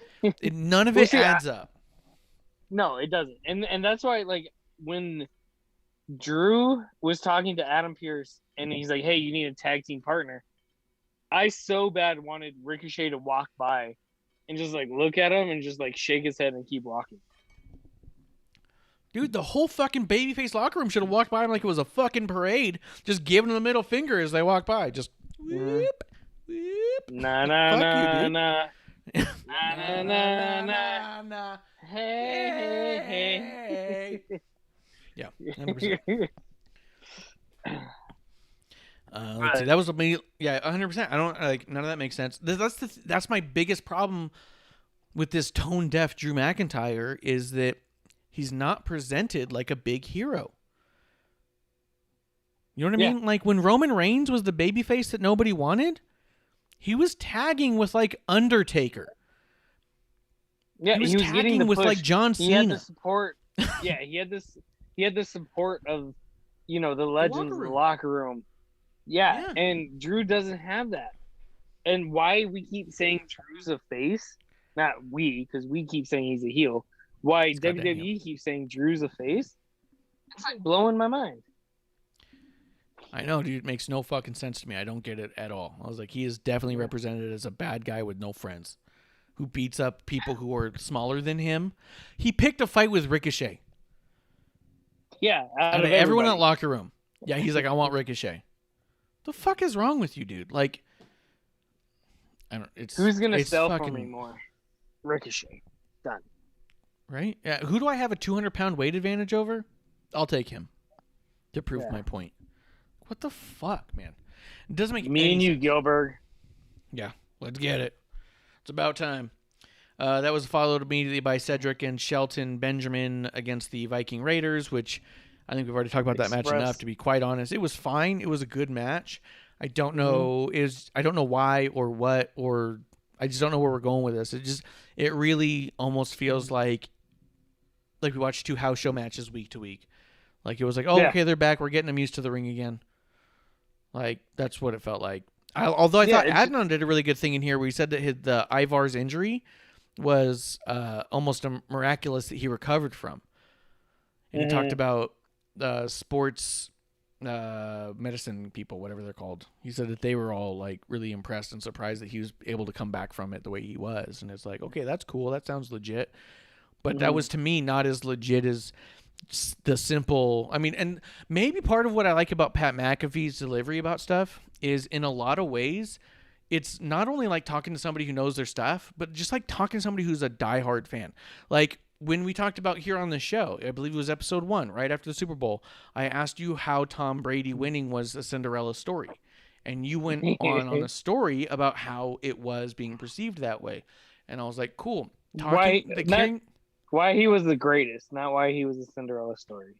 none of it adds up.
No, it doesn't. And that's why, like, when Drew was talking to Adam Pearce and he's like, hey, you need a tag team partner, I so bad wanted Ricochet to walk by and just, like, look at him and just, like, shake his head and keep walking.
Dude, the whole fucking babyface locker room should have walked by him like it was a fucking parade, just giving him the middle finger as they walk by. Just whoop, whoop.
Nah, nah, nah,
you,
nah. Nah, nah, nah,
nah.
Hey, hey, hey.
Yeah, 100%. Let's see. That was me. Yeah, 100%. I don't like none of that makes sense. That's my biggest problem with this tone deaf Drew McIntyre is that he's not presented like a big hero. You know what I mean? Like when Roman Reigns was the babyface that nobody wanted, he was tagging with like Undertaker.
Yeah,
he was tagging with like John Cena.
He had the support. Yeah, he had the support of, you know, the legends of the locker room. Yeah, and Drew doesn't have that. And why we keep saying Drew's a face? Not we, because we keep saying he's a heel. Why WWE keeps saying Drew's a face? It's like blowing my mind.
I know, dude. It makes no fucking sense to me. I don't get it at all. I was like, he is definitely represented as a bad guy with no friends who beats up people who are smaller than him. He picked a fight with Ricochet.
Yeah.
Out of everyone in that locker room. Yeah, he's like, I want Ricochet. The fuck is wrong with you, dude? Like, I don't.
Who's gonna sell for me more? Ricochet. Done.
Right? Yeah. Who do I have a 200-pound weight advantage over? I'll take him to prove my point. What the fuck, man? It doesn't make
me
any
and you,
sense.
Gilbert.
Yeah, let's get it. It's about time. That was followed immediately by Cedric and Shelton Benjamin against the Viking Raiders, which I think we've already talked about that match enough. To be quite honest, it was fine. It was a good match. I don't know I don't know why or what, or I just don't know where we're going with this. It really almost feels like we watch 2 house show matches week to week. Like it was like, okay, they're back. We're getting them used to the ring again. Like that's what it felt like. Although I thought Adnan did a really good thing in here where he said that the Ivar's injury was almost miraculous that he recovered from. And he talked about sports medicine people, whatever they're called. He said that they were all like really impressed and surprised that he was able to come back from it the way he was. And it's like, okay, that's cool. That sounds legit. But that was to me not as legit as the simple. I mean, and maybe part of what I like about Pat McAfee's delivery about stuff is in a lot of ways, it's not only like talking to somebody who knows their stuff, but just like talking to somebody who's a diehard fan. Like when we talked about here on the show, I believe it was episode 1, right after the Super Bowl, I asked you how Tom Brady winning was a Cinderella story. And you went on a story about how it was being perceived that way. And I was like, cool.
Why he was the greatest, not why he was a Cinderella story.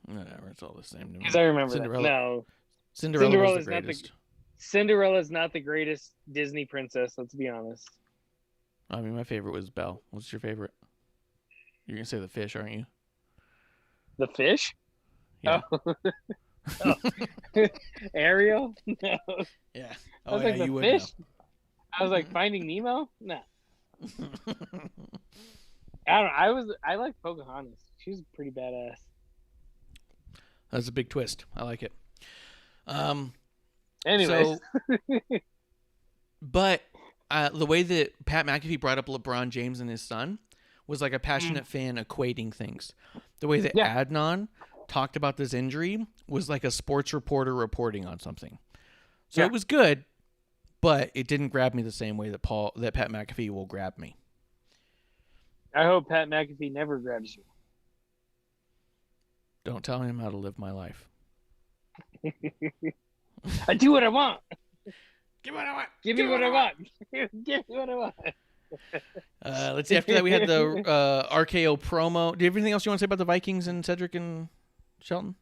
Whatever, it's all the same to me.
Because I remember
Cinderella.
That. No.
Cinderella was the greatest.
Cinderella's not the greatest Disney princess, let's be honest.
I mean, my favorite was Belle. What's your favorite? You're going to say the fish, aren't you?
The fish?
Yeah.
Oh. Ariel? No.
Yeah.
I was like, the fish? Know. I was like, Finding Nemo? Nah. I like Pocahontas. She's pretty badass.
That's a big twist. I like it.
Anyway.
But the way that Pat McAfee brought up LeBron James and his son was like a passionate fan equating things. The way that Adnan talked about this injury was like a sports reporter reporting on something. So it was good, but it didn't grab me the same way that Pat McAfee will grab me.
I hope Pat McAfee never grabs you.
Don't tell him how to live my life.
I do what I want.
Give me what I want.
Give me what I want. Give me what I want.
Let's see. After that, we had the RKO promo. Do you have anything else you want to say about the Vikings and Cedric and Shelton?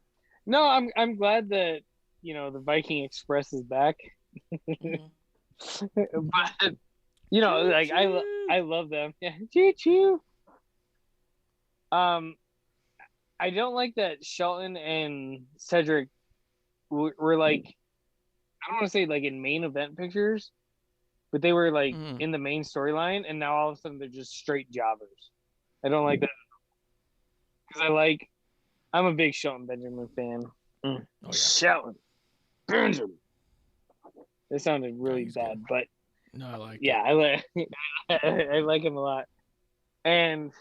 No, I'm glad that the Viking Express is back. But like I love them. Yeah, choo choo. I don't like that Shelton and Cedric were like, I don't want to say like in main event pictures, but they were like in the main storyline, and now all of a sudden they're just straight jobbers. I don't like that because I'm a big Shelton Benjamin fan.
Oh, yeah.
Shelton Benjamin. It sounded really bad, but
no, I like.
Yeah, I like him a lot, and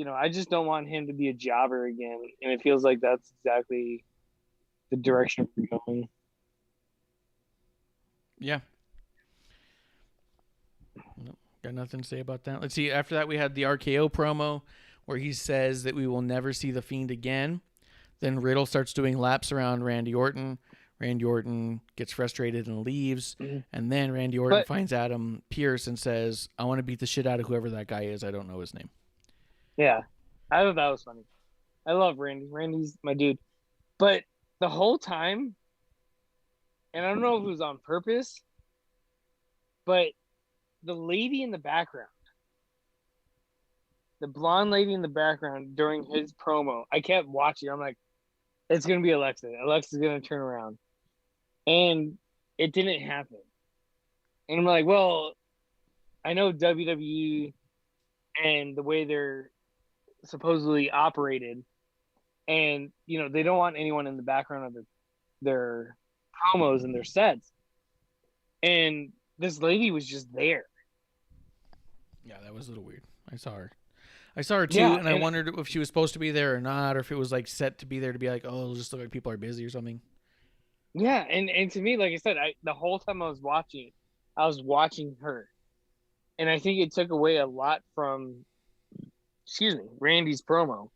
I just don't want him to be a jobber again, and it feels like that's exactly the direction we're going.
Yeah. Nope, got nothing to say about that. Let's see. After that, we had the RKO promo where he says that we will never see the Fiend again. Then Riddle starts doing laps around Randy Orton. Randy Orton gets frustrated and leaves. And then Randy Orton finds Adam Pearce and says, I want to beat the shit out of whoever that guy is. I don't know his name.
Yeah. I thought that was funny. I love Randy. Randy's my dude. But the whole time, and I don't know if it was on purpose, but the lady in the background, the blonde lady in the background during his promo, I kept watching. I'm like, it's going to be Alexa. Alexa's going to turn around. And it didn't happen. And I'm like, well, I know WWE and the way they're supposedly operated, and they don't want anyone in the background of their promos and their sets. And this lady was just there.
Yeah, that was a little weird. I saw her too, and I wondered if she was supposed to be there or not, or if it was like set to be there to be like, oh, it'll just look like people are busy or something.
Yeah, and to me, like I said, the whole time I was watching her, and I think it took away a lot from, Randy's promo,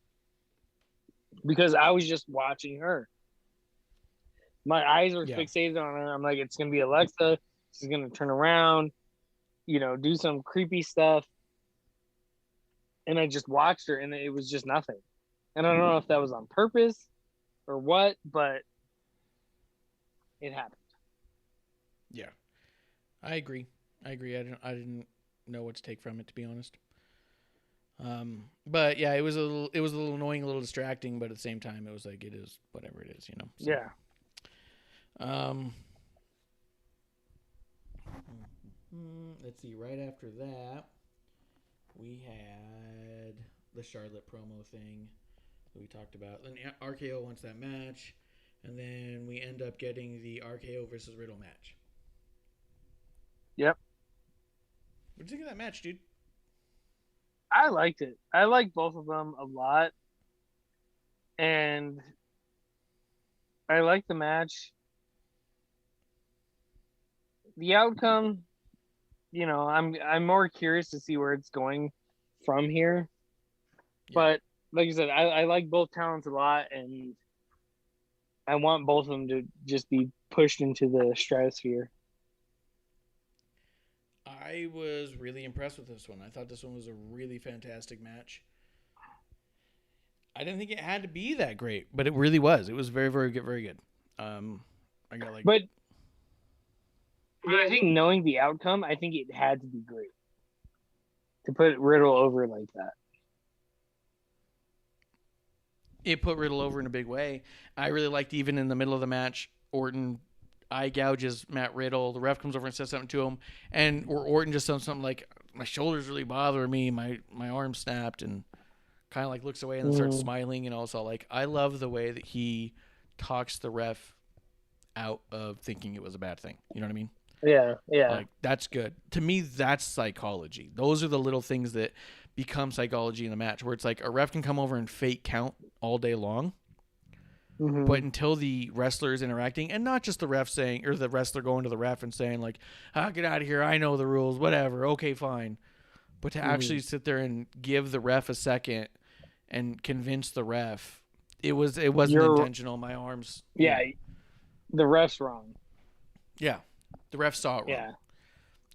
because I was just watching her. My eyes were fixated on her. I'm like, it's gonna be Alexa. She's gonna turn around, do some creepy stuff. And I just watched her, and it was just nothing. And I don't know if that was on purpose or what, but it happened.
Yeah, I agree. I didn't know what to take from it, to be honest. But yeah, it was a little annoying, a little distracting, but at the same time, it was like, it is whatever it is, So,
yeah.
Let's see. Right after that, we had the Charlotte promo thing that we talked about. Then RKO wants that match, and then we end up getting the RKO versus Riddle match.
Yep.
What do you think of that match, dude?
I liked it. I like both of them a lot, and I like the match. The outcome, I'm more curious to see where it's going from here. Yeah. But like I said, I like both talents a lot, and I want both of them to just be pushed into the stratosphere.
I was really impressed with this one. I thought this one was a really fantastic match. I didn't think it had to be that great, but it really was. It was very, very good, very good. But I think knowing the outcome, I think it had to be great to put Riddle over like that. It put Riddle over in a big way. I really liked, even in the middle of the match, Orton eye gouges Matt Riddle. The ref comes over and says something to him, or Orton just says something like, my shoulders really bother me, my arm snapped, and kind of like looks away and then starts smiling. So I love the way that he talks the ref out of thinking it was a bad thing. You know what I mean?
Yeah.
Like, that's good. To me, that's psychology. Those are the little things that become psychology in the match, where it's like a ref can come over and fake count all day long. Mm-hmm. But until the wrestler is interacting, and not just the ref saying, or the wrestler going to the ref and saying like, get out of here, I know the rules, whatever, okay, fine. But to actually sit there and give the ref a second and convince the ref, it wasn't intentional. My arms.
Yeah. The ref's wrong.
Yeah. The ref saw it wrong.
Yeah.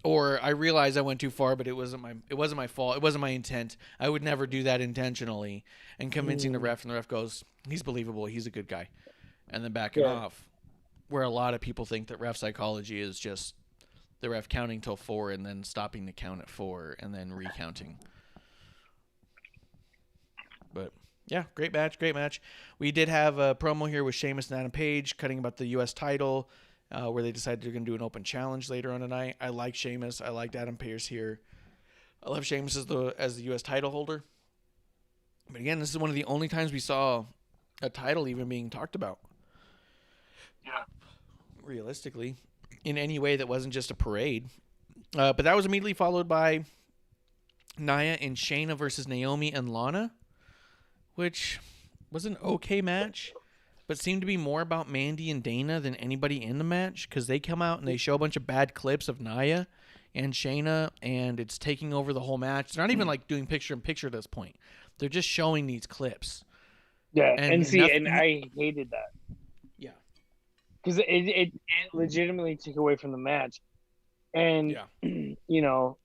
Or I realized I went too far, but it wasn't my fault. It wasn't my intent. I would never do that intentionally. And convincing the ref, and the ref goes, he's believable, he's a good guy. And then backing off. Where a lot of people think that ref psychology is just the ref counting till 4 and then stopping the count at 4 and then recounting. But yeah, great match. We did have a promo here with Sheamus and Adam Page cutting about the U.S. title. Where they decided they're going to do an open challenge later on tonight. I like Sheamus. I liked Adam Pearce here. I love Sheamus as the U.S. title holder. But again, this is one of the only times we saw a title even being talked about.
Yeah.
Realistically, in any way that wasn't just a parade. But that was immediately followed by Nia and Shayna versus Naomi and Lana, which was an okay match. But seemed to be more about Mandy and Dana than anybody in the match, because they come out and they show a bunch of bad clips of Nia and Shayna, and it's taking over the whole match. They're not even like doing picture-in-picture at this point. They're just showing these clips.
Yeah, and I hated that.
Yeah.
Because it legitimately took away from the match. And, you know,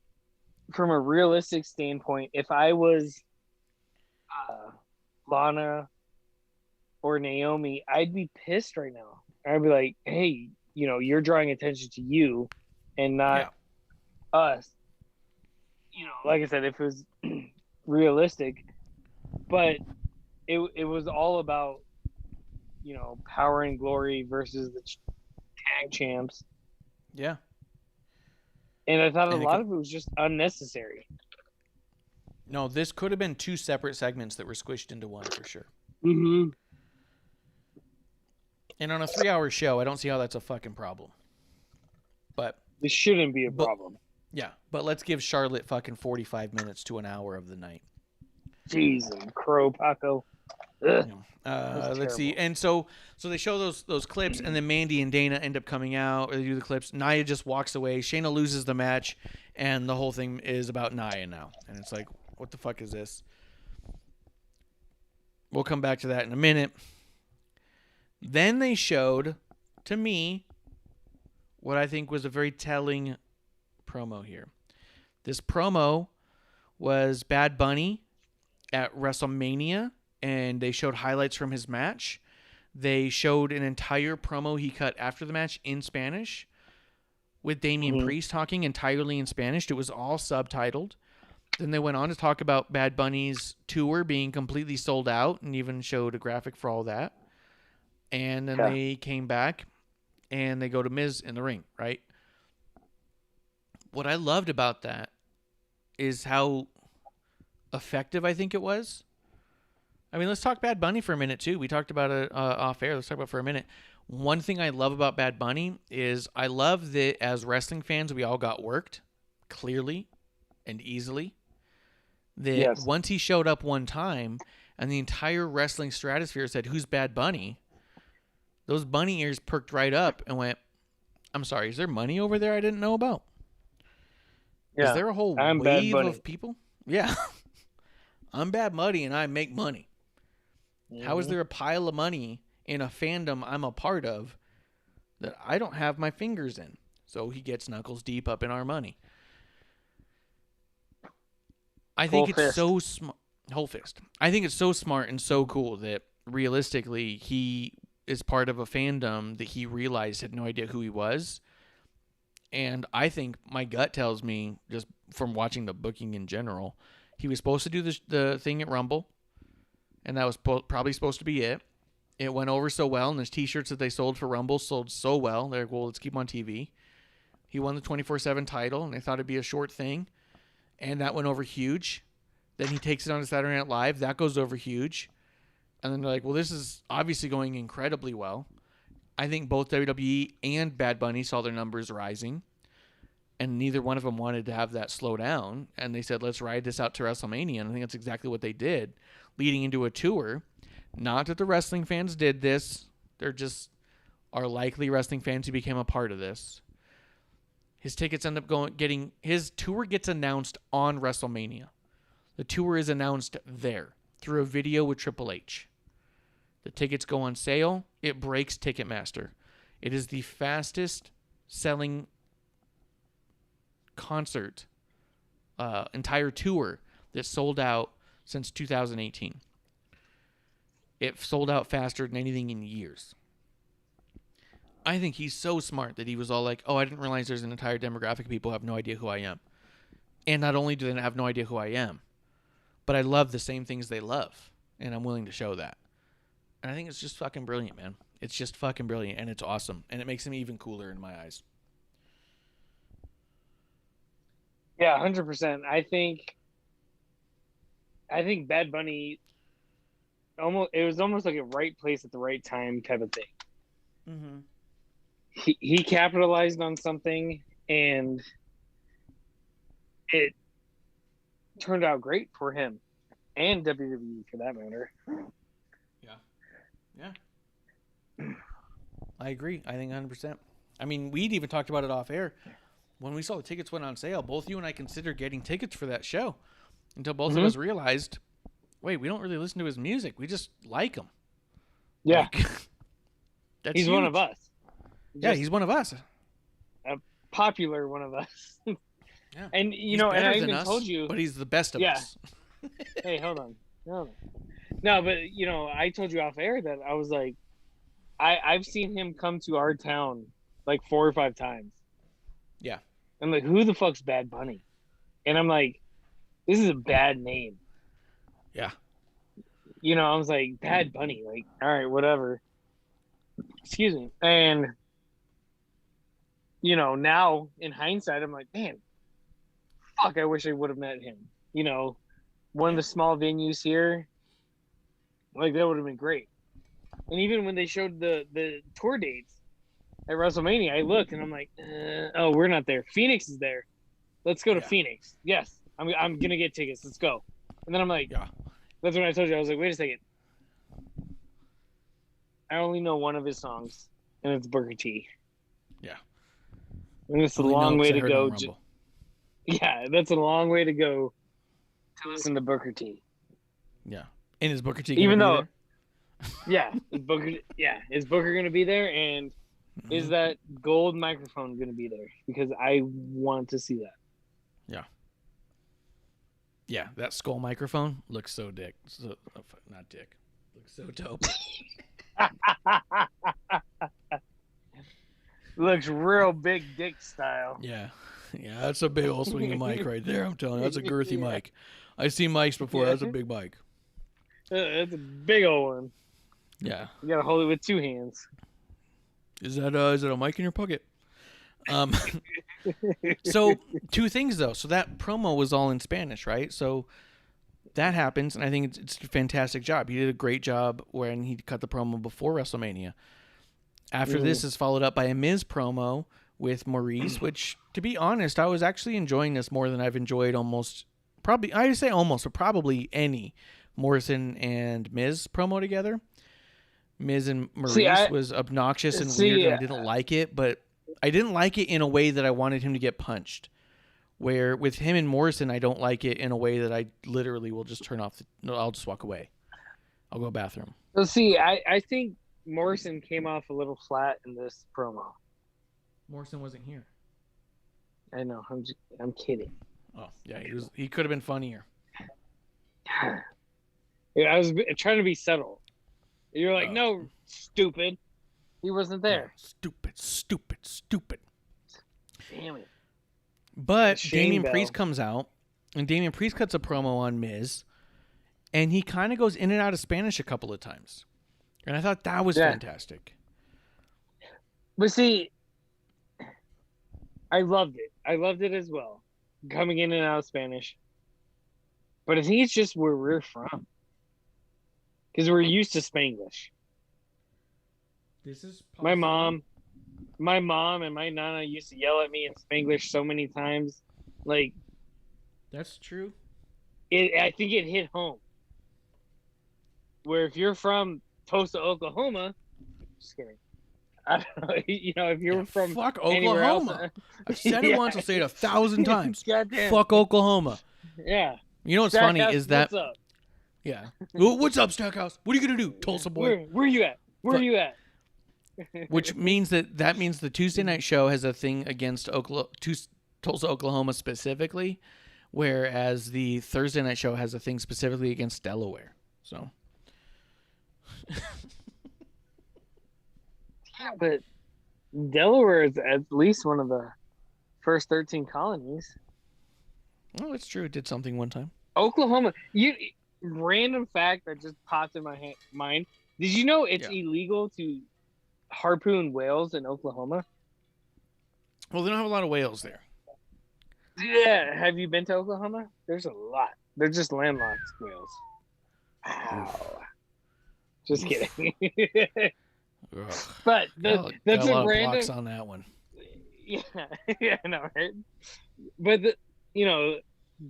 from a realistic standpoint, if I was Lana or Naomi, I'd be pissed right now. I'd be like, hey, you know, you're drawing attention to you and not us. You know, like I said, if it was realistic, but it was all about, you know, power and glory versus the tag champs.
Yeah.
And I thought a lot of it was just unnecessary.
No, this could have been 2 separate segments that were squished into one for sure.
Mm-hmm.
And on a 3-hour show, I don't see how that's a fucking problem. But
this shouldn't be a problem.
Yeah, but let's give Charlotte fucking 45 minutes to an hour of the night.
Jeez, and Crow Paco.
Let's see. And so they show those clips, and then Mandy and Dana end up coming out. Or they do the clips. Nia just walks away. Shayna loses the match, and the whole thing is about Nia now. And it's like, what the fuck is this? We'll come back to that in a minute. Then they showed, to me, what I think was a very telling promo here. This promo was Bad Bunny at WrestleMania, and they showed highlights from his match. They showed an entire promo he cut after the match in Spanish with Damian Priest talking entirely in Spanish. It was all subtitled. Then they went on to talk about Bad Bunny's tour being completely sold out and even showed a graphic for all that. And then they came back and they go to Miz in the ring, right? What I loved about that is how effective I think it was. I mean, let's talk Bad Bunny for a minute, too. We talked about it off air. Let's talk about it for a minute. One thing I love about Bad Bunny is I love that as wrestling fans, we all got worked clearly and easily. That once he showed up one time and the entire wrestling stratosphere said, who's Bad Bunny? Those bunny ears perked right up and went, I'm sorry, is there money over there I didn't know about? Yeah, is there a whole wave of people? Yeah. I'm Bad Bunny and I make money. How is there a pile of money in a fandom I'm a part of that I don't have my fingers in? So he gets knuckles deep up in our money. I think it's so smart. Whole fist. I think it's so smart and so cool that realistically he is part of a fandom that he realized had no idea who he was. And I think my gut tells me, just from watching the booking in general, he was supposed to do the thing at Rumble, and that was probably supposed to be it. It went over so well, and his T-shirts that they sold for Rumble sold so well. They're like, well, let's keep him on TV. He won the 24/7 title, and they thought it'd be a short thing, and that went over huge. Then he takes it on to Saturday Night Live. That goes over huge. And then they're like, well, this is obviously going incredibly well. I think both WWE and Bad Bunny saw their numbers rising, and neither one of them wanted to have that slow down. And they said, let's ride this out to WrestleMania. And I think that's exactly what they did, leading into a tour. Not that the wrestling fans did this. They're just are likely wrestling fans who became a part of this. His tickets end up his tour gets announced on WrestleMania. The tour is announced there through a video with Triple H. The tickets go on sale. It breaks Ticketmaster. It is the fastest selling concert, entire tour that sold out since 2018. It sold out faster than anything in years. I think he's so smart that he was all like, oh, I didn't realize there's an entire demographic of people who have no idea who I am. And not only do they have no idea who I am, but I love the same things they love. And I'm willing to show that. And I think it's just fucking brilliant, man. It's just fucking brilliant. And it's awesome. And it makes him even cooler in my eyes.
Yeah, 100%. I think Bad Bunny it was almost like a right place at the right time type of thing.
Mm-hmm.
He capitalized on something, and it turned out great for him and WWE for that matter.
Yeah. I agree. I think 100%. I mean, we'd even talked about it off air. When we saw the tickets went on sale, both you and I considered getting tickets for that show until both of us realized, wait, we don't really listen to his music. We just like him.
Yeah.
Like, that's
He's
huge.
one of us.
Yeah, he's one of us.
A popular one of us.
Yeah.
And,
He's
and
better
I
than
even
us,
told you.
but he's the best of us.
Hey, hold on. No, but, I told you off air that I was like, I've seen him come to our town like 4 or 5 times.
Yeah.
I'm like, who the fuck's Bad Bunny? And I'm like, this is a bad name.
Yeah.
I was like, Bad Bunny. Like, all right, whatever. Excuse me. And, now in hindsight, I'm like, man, fuck, I wish I would have met him. One of the small venues here, like, that would have been great. And even when they showed the tour dates at WrestleMania, I looked and I'm like, oh, we're not there. Phoenix is there. Let's go to Phoenix. Yes, I'm gonna get tickets. Let's go. And then I'm like, that's when I told you. I was like, wait a second. I only know one of his songs, and it's Booker T.
Yeah.
And it's a long way to go. Yeah, that's a long way to go to listen to Booker T.
Yeah. And is Booker T
Even
gonna
though,
be
is Booker going to be there? And is that gold microphone going to be there? Because I want to see that.
Yeah. Yeah, that skull microphone looks so dick. Not dick. Looks so dope.
Looks real big dick style.
Yeah. Yeah, that's a big old swinging mic right there. I'm telling you, that's a girthy mic. I've seen mics before. That's a big mic.
That's a big old one.
Yeah.
You got to hold it with 2 hands.
Is that a mic in your pocket? So 2 things though. So that promo was all in Spanish, right? So that happens, and I think it's a fantastic job. He did a great job when he cut the promo before WrestleMania. After this is followed up by a Miz promo with Maurice, which, to be honest, I was actually enjoying this more than I've enjoyed probably any Morrison and Miz promo together. Miz and Maurice was obnoxious and weird, and I didn't like it, but I didn't like it in a way that I wanted him to get punched. Where with him and Morrison, I don't like it in a way that I literally will just turn off. I'll just walk away. I'll go to the bathroom.
So see, I think Morrison came off a little flat in this promo.
Morrison wasn't here.
I know. I'm kidding.
Oh yeah, he could have been funnier.
Yeah, I was trying to be subtle. You're like, no, stupid. He wasn't there.
No, stupid.
Damn it.
But
Shane
Damian
Bell.
Priest comes out, and Damian Priest cuts a promo on Miz, and he kind of goes in and out of Spanish a couple of times. And I thought that was fantastic.
But see, I loved it. I loved it as well. Coming in and out of Spanish. But I think it's just where we're from. Because we're used to Spanglish.
This is
my mom and my nana used to yell at me in Spanglish so many times. Like,
that's true.
I think it hit home. Where if you're from Tulsa, Oklahoma, just kidding. I don't know, if you're from
fuck
Oklahoma.
Else, I've said it once, I'll say it 1,000 times.
Goddamn.
Fuck Oklahoma.
Yeah.
You know what's
Stackhouse,
funny is that.
What's up?
Yeah. What's up, Stackhouse? What are you gonna do, Tulsa boy?
Where you at? Where are you at?
Which means that means the Tuesday night show has a thing against Tulsa, Oklahoma specifically, whereas the Thursday night show has a thing specifically against Delaware. So,
Yeah, but Delaware is at least one of the first 13 colonies.
oh, it's true. It did something one time.
Oklahoma, random fact that just popped in my mind. Did you know it's illegal to harpoon whales in Oklahoma?
Well, they don't have a lot of whales there.
Yeah, have you been to Oklahoma? There's a lot. They're just landlocked whales. Ow. Just kidding.
Ugh.
But
Got
that's
a lot
a
of
random.
blocks on that one.
Yeah, yeah, I know, right? But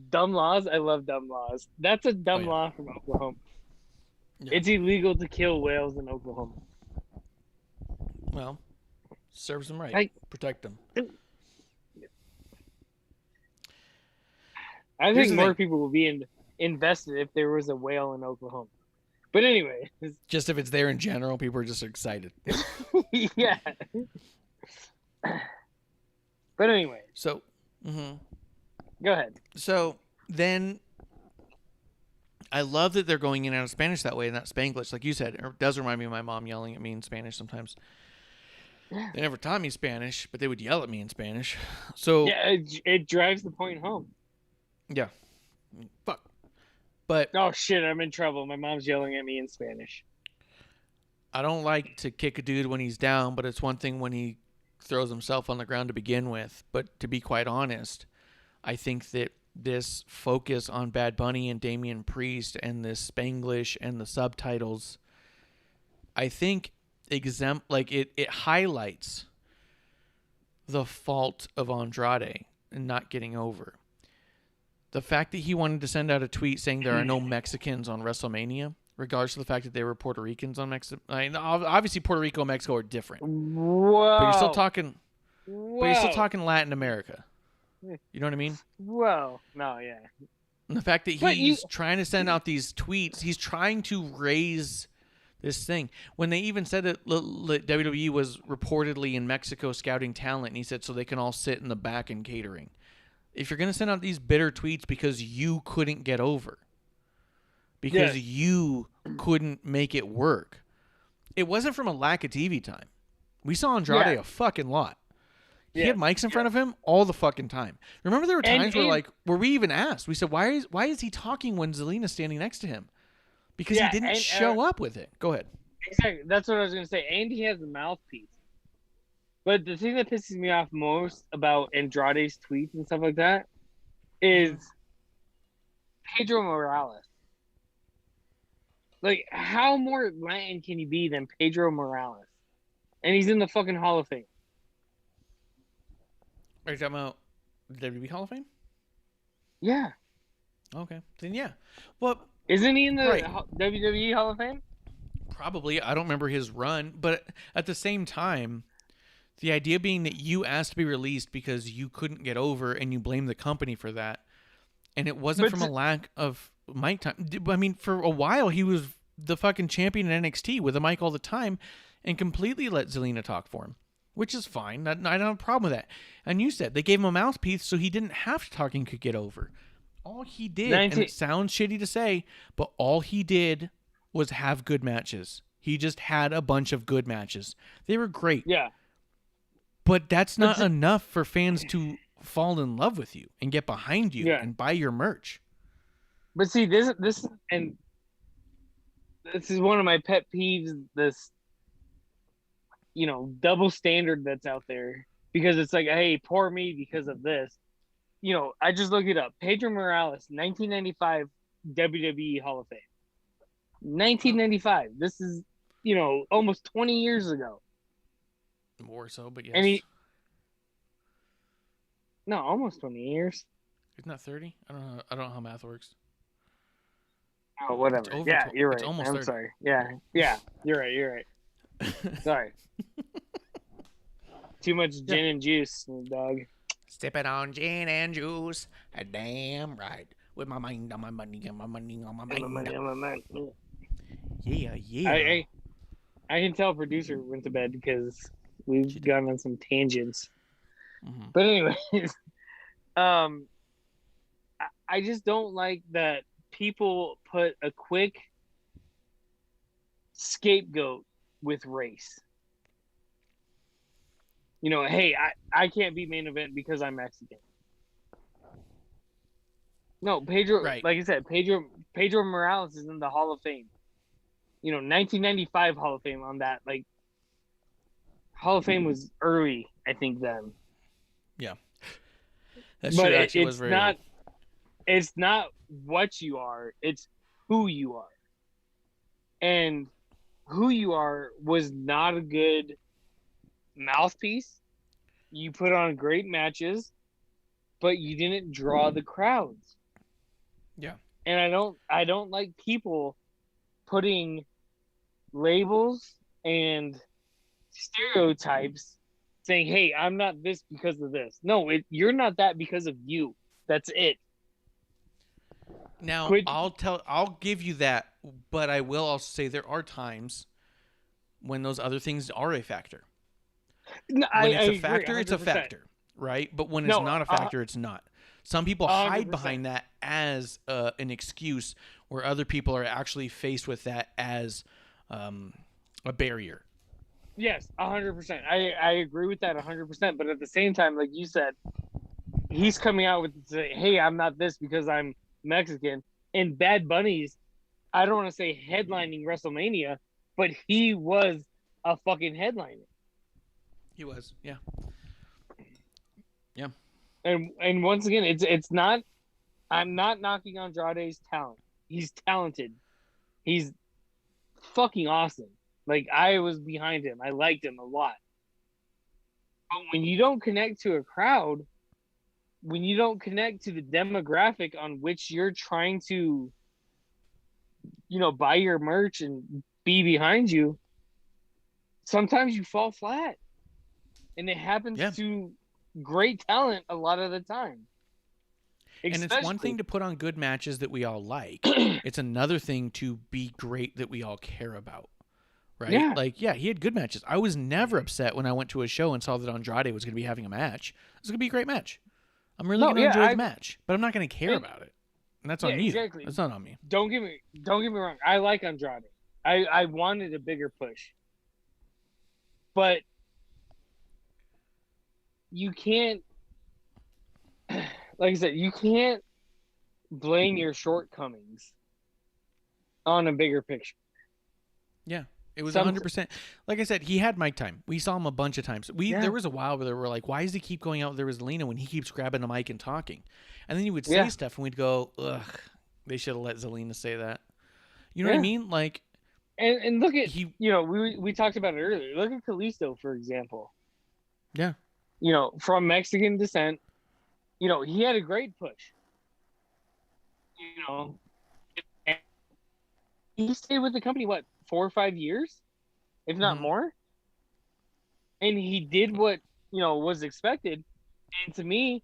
dumb laws. I love dumb laws. That's a dumb law from Oklahoma.
Yeah.
It's illegal to kill whales in Oklahoma.
Well, serves them right. Protect them.
I
Here's
think
the
more
thing.
people would be invested if there was a whale in Oklahoma. But anyway,
Just if it's there in general, people are just excited.
yeah. But anyway,
So,
go ahead.
So then I love that they're going in and out of Spanish that way, and not Spanglish, like you said. It does remind me of my mom yelling at me in Spanish sometimes.
Yeah.
They never taught me Spanish, but they would yell at me in Spanish. So
Yeah, it drives the point home.
yeah. Fuck. But
Oh shit, I'm in trouble. My mom's yelling at me in Spanish.
I don't like to kick a dude when he's down, but it's one thing when he throws himself on the ground to begin with. But to be quite honest, I think that this focus on Bad Bunny and Damian Priest and this Spanglish and the subtitles, I think it highlights the fault of Andrade and not getting over. The fact that he wanted to send out a tweet saying there are no Mexicans on WrestleMania, regardless of the fact that there were Puerto Ricans on Mexico. Obviously, Puerto Rico and Mexico are different.
Whoa.
But you're still talking.
Whoa.
But you're still talking Latin America. You know what I mean?
Whoa. No, yeah.
And the fact that he's trying to send out these tweets, he's trying to raise this thing. When they even said that WWE was reportedly in Mexico scouting talent, and he said so they can all sit in the back and catering. If you're going to send out these bitter tweets because you couldn't get over, because you couldn't make it work, it wasn't from a lack of TV time. We saw Andrade a fucking lot. He had mics in front of him all the fucking time. Remember there were times where we even asked, we said, why is he talking when Zelina's standing next to him? Because he didn't show up with it. Go ahead.
Exactly. That's what I was going to say. And he has a mouthpiece. But the thing that pisses me off most about Andrade's tweets and stuff like that is Pedro Morales. Like, how more Latin can you be than Pedro Morales? And he's in the fucking Hall of Fame.
Are you talking about the WWE Hall of Fame?
Yeah.
Okay. Then yeah. Well,
isn't he in the WWE Hall of Fame?
Probably. I don't remember his run. But at the same time, the idea being that you asked to be released because you couldn't get over and you blame the company for that. And it wasn't from a lack of mic time. I mean, for a while, he was the fucking champion in NXT with a mic all the time and completely let Zelina talk for him, which is fine. I don't have a problem with that. And you said they gave him a mouthpiece so he didn't have to talk and could get over. All he did, and it sounds shitty to say, but all he did was have good matches. He just had a bunch of good matches. They were great.
Yeah.
But that's not enough for fans to fall in love with you and get behind you and buy your merch.
But see, this is one of my pet peeves, this, double standard that's out there. Because it's like, hey, poor me because of this. I just looked it up. Pedro Morales, 1995 WWE Hall of Fame. 1995. This is, almost 20 years ago.
More so, but yes.
And no, almost 20 years.
Isn't that 30? I don't know how math works.
Oh, whatever. Yeah, you're right.
Almost
I'm
30.
sorry. Yeah, you're right. Sorry. Too much gin and juice, dog.
Sipping on gin and juice. Damn right. With my mind on my money and my money on my mind. Yeah.
I can tell producer went to bed because we've gone on some tangents.
Mm-hmm.
But anyways, I just don't like that people put a quick scapegoat with race. You know, hey, I can't be main event because I'm Mexican. No, Pedro,
Right.
like I said, Pedro Morales is in the Hall of Fame. You know, 1995 Hall of Fame on that. Like, Hall of Fame was early, I think, then.
Yeah. That's
But
true. Actually, was
it's
very
not.
old.
It's not what you are; it's who you are. And who you are was not a good mouthpiece. You put on great matches, but you didn't draw the crowds.
Yeah.
And I don't like people putting labels and stereotypes saying, "Hey, I'm not this because of this." No, you're not that because of you. That's it.
Now,
Quit.
I'll give you that, but I will also say there are times when those other things are a factor.
No,
When
I
it's a
agree,
factor, it's a
100%.
factor, right? But when it's
No,
not a factor, it's not. Some people hide
100%.
behind that as an excuse, where other people are actually faced with that as a barrier.
Yes, 100%. I agree with that 100%. But at the same time, like you said, he's coming out with say, "Hey, I'm not this because I'm Mexican." And Bad Bunny's, I don't want to say headlining WrestleMania, but he was a fucking headliner.
He was, yeah, yeah.
And once again, it's not. I'm not knocking Andrade's talent. He's talented. He's fucking awesome. Like, I was behind him. I liked him a lot. But when you don't connect to a crowd, when you don't connect to the demographic on which you're trying to, you know, buy your merch and be behind you, sometimes you fall flat. And it happens
Yeah.
to great talent a lot of the time.
And it's one thing to put on good matches that we all like. It's another thing to be great that we all care about. Right?
Yeah.
Like, yeah, he had good matches. I was never upset when I went to a show and saw that Andrade was going to be having a match. It was going to be a great match. I'm really going to enjoy the match, but I'm not going to care about it. And that's on you.
Exactly.
That's not on me.
Don't get me wrong. I like Andrade. I wanted a bigger push. But you can't, like I said, you can't blame your shortcomings on a bigger picture.
Yeah. It was 100%. Like I said, he had mic time. We saw him a bunch of times. There was a while where they were like, why does he keep going out there with Zelina when he keeps grabbing the mic and talking? And then you would say stuff and we'd go, ugh, they should have let Zelina say that. You know what I mean? Like,
and look at, you know, we talked about it earlier. Look at Kalisto, for example.
Yeah.
You know, from Mexican descent, you know, he had a great push. You know, and he stayed with the company, what, 4 or 5 years, if not more. And he did what, you know, was expected. And to me,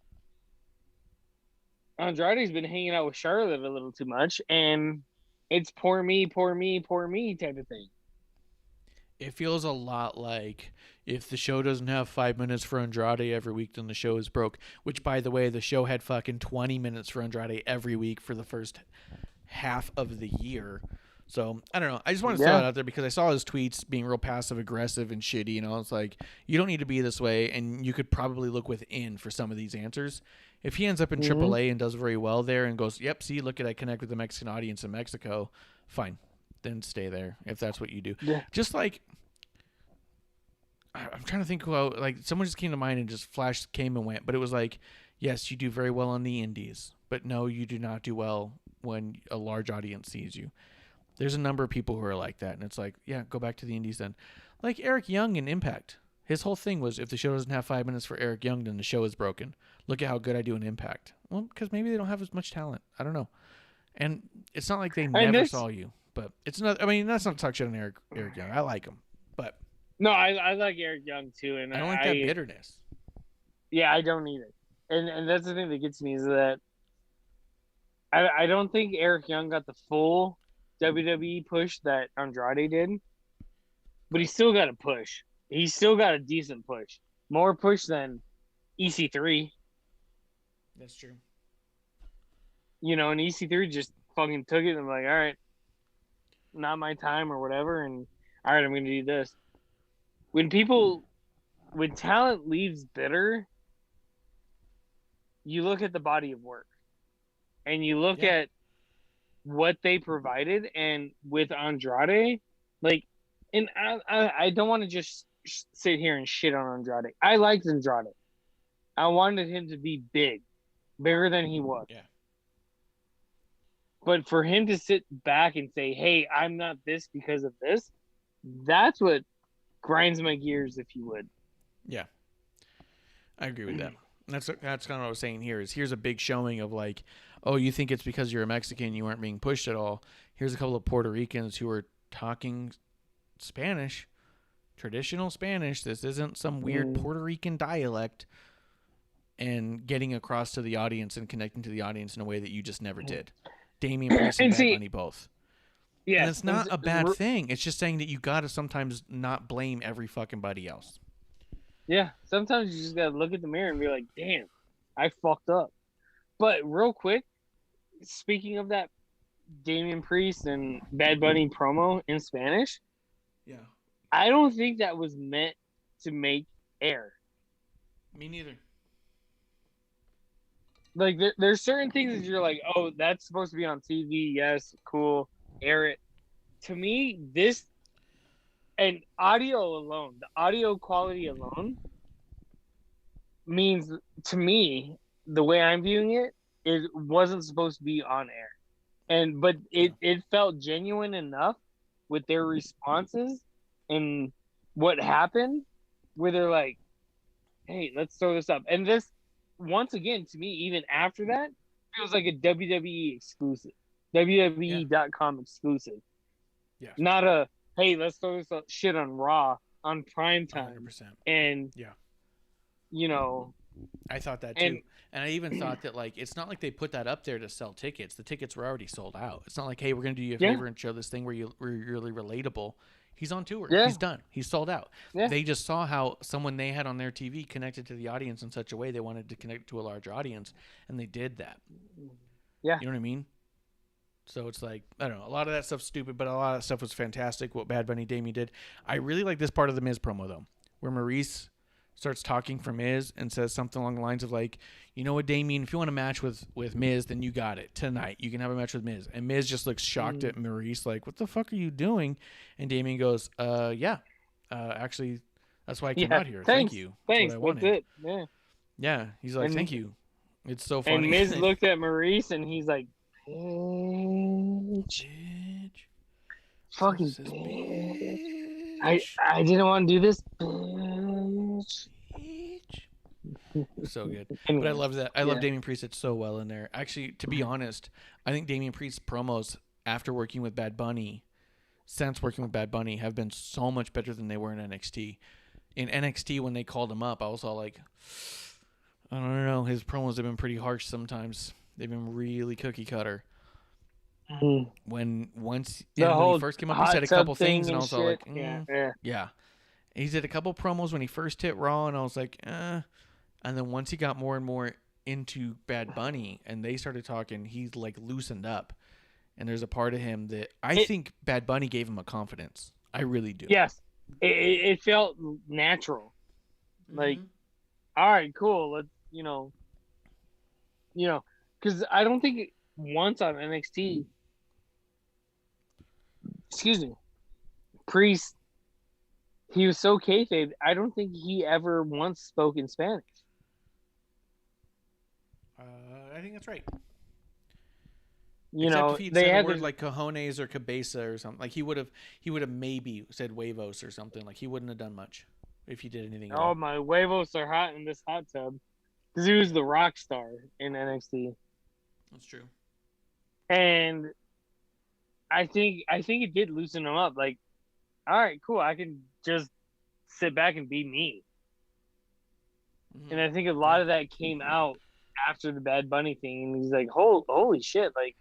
Andrade's been hanging out with Charlotte a little too much, and it's poor me type of thing.
It feels a lot like if the show doesn't have 5 minutes for Andrade every week, then the show is broke. Which, by the way, the show had fucking 20 minutes for Andrade every week for the first half of the year. So, I don't know. I just want to throw it out there because I saw his tweets being real passive-aggressive and shitty. You know, it's like, you don't need to be this way, and you could probably look within for some of these answers. If he ends up in AAA and does very well there and goes, yep, see, look at I connect with the Mexican audience in Mexico, fine. Then stay there if that's what you do. Yeah. Just like, I'm trying to think who, like, someone just came to mind and just flashed, came and went. But it was like, yes, you do very well on the indies, but no, you do not do well when a large audience sees you. There's a number of people who are like that, and it's like, yeah, go back to the indies then. Like Eric Young in Impact. His whole thing was, if the show doesn't have 5 minutes for Eric Young, then the show is broken. Look at how good I do in Impact. Well, because maybe they don't have as much talent. I don't know. And it's not like they never saw you, but it's not. I mean, that's not talk shit on Eric Young. I like him, but
no, I like Eric Young too, and
I don't like that bitterness.
Yeah, I don't either. And that's the thing that gets me is that I don't think Eric Young got the full WWE push that Andrade did, but he still got a push. He's still got a decent push, more push than EC3.
That's true.
You know, and EC3 just fucking took it and like, all right, not my time or whatever, and all right, I'm gonna do this. When talent leaves bitter, you look at the body of work, and you look at what they provided, and with Andrade, like, and I don't want to just sit here and shit on Andrade. I liked Andrade. I wanted him to be bigger than he was.
Yeah.
But for him to sit back and say, hey, I'm not this because of this, that's what grinds my gears, if you would.
Yeah. I agree with that. That's kind of what I was saying here is here's a big showing of like, oh, you think it's because you're a Mexican, you aren't being pushed at all. Here's a couple of Puerto Ricans who are talking Spanish, traditional Spanish. This isn't some weird Puerto Rican dialect, and getting across to the audience and connecting to the audience in a way that you just never did. Damian Priest and Bad Bunny both. Yeah, and it's not a bad thing. It's just saying that you got to sometimes not blame every fucking buddy else.
Yeah, sometimes you just got to look at the mirror and be like, damn, I fucked up. But real quick, speaking of that Damian Priest and Bad Bunny promo in Spanish,
yeah,
I don't think that was meant to make air.
Me neither.
Like, there's certain things that you're like, oh, that's supposed to be on TV. Yes, cool, air it. To me, this, and audio alone, the audio quality alone means, to me, the way I'm viewing it, it wasn't supposed to be on air. But it felt genuine enough with their responses and what happened, where they're like, hey, let's throw this up. And this, once again, to me, even after that, feels like a WWE exclusive, WWE.com exclusive.
Yeah.
Not a, hey, let's throw this shit on Raw on prime time.
100%.
And,
yeah,
you know.
I thought that too. And I even thought that, like, it's not like they put that up there to sell tickets. The tickets were already sold out. It's not like, hey, we're going to do you a favor and show this thing where you're really relatable. He's on tour. Yeah. He's done. He's sold out. Yeah. They just saw how someone they had on their TV connected to the audience in such a way they wanted to connect to a larger audience, and they did that.
Yeah.
You know what I mean? So it's like, I don't know. A lot of that stuff's stupid, but a lot of that stuff was fantastic, what Bad Bunny Damien did. I really like this part of the Miz promo, though, where Maurice starts talking for Miz and says something along the lines of like, you know what, Damien, if you want a match with Miz, then you got it tonight. You can have a match with Miz. And Miz just looks shocked at Maurice, like, what the fuck are you doing? And Damien goes, actually, that's why I came out here. Thank you.
Thanks. That's it. Yeah.
Yeah. He's like, thank you. It's so funny.
And Miz looked at Maurice and he's like, bitch. Fucking bitch. I didn't want to do this, bitch.
So good. But I love that. I love Damian Priest. It's so well in there. Actually, to be honest, I think Damian Priest's promos after working with Bad Bunny, since working with Bad Bunny, have been so much better than they were in NXT. In NXT, when they called him up, I was all like, I don't know. His promos have been pretty harsh sometimes. They've been really cookie cutter. When he first came up, he said a couple things, and I was all like, yeah. He did a couple promos when he first hit Raw, and I was like, And then once he got more and more into Bad Bunny, and they started talking, he's like loosened up. And there's a part of him that I think Bad Bunny gave him a confidence. I really do.
Yes, it felt natural. Like, all right, cool. Let's because I don't think once on NXT. Excuse me, Priest. He was so kayfabe. I don't think he ever once spoke in Spanish.
I think that's right.
Except
if he said a word like cojones or cabeza or something. Like he would have maybe said huevos or something. Like he wouldn't have done much if he did anything.
Oh, my huevos are hot in this hot tub. Because he was the rock star in NXT.
That's true.
And I think it did loosen him up. Like, all right, cool. I can just sit back and be me. And I think a lot of that came out after the Bad Bunny thing. And he's like, holy shit. Like,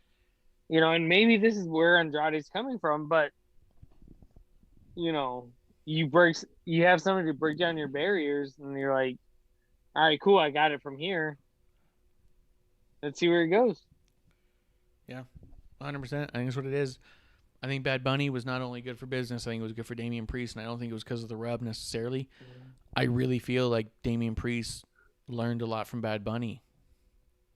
and maybe this is where Andrade's coming from, but, you have somebody to break down your barriers, and you're like, all right, cool. I got it from here. Let's see where it goes.
100%. I think that's what it is. I think Bad Bunny was not only good for business, I think it was good for Damian Priest, and I don't think it was because of the rub necessarily. I really feel like Damian Priest learned a lot from Bad Bunny.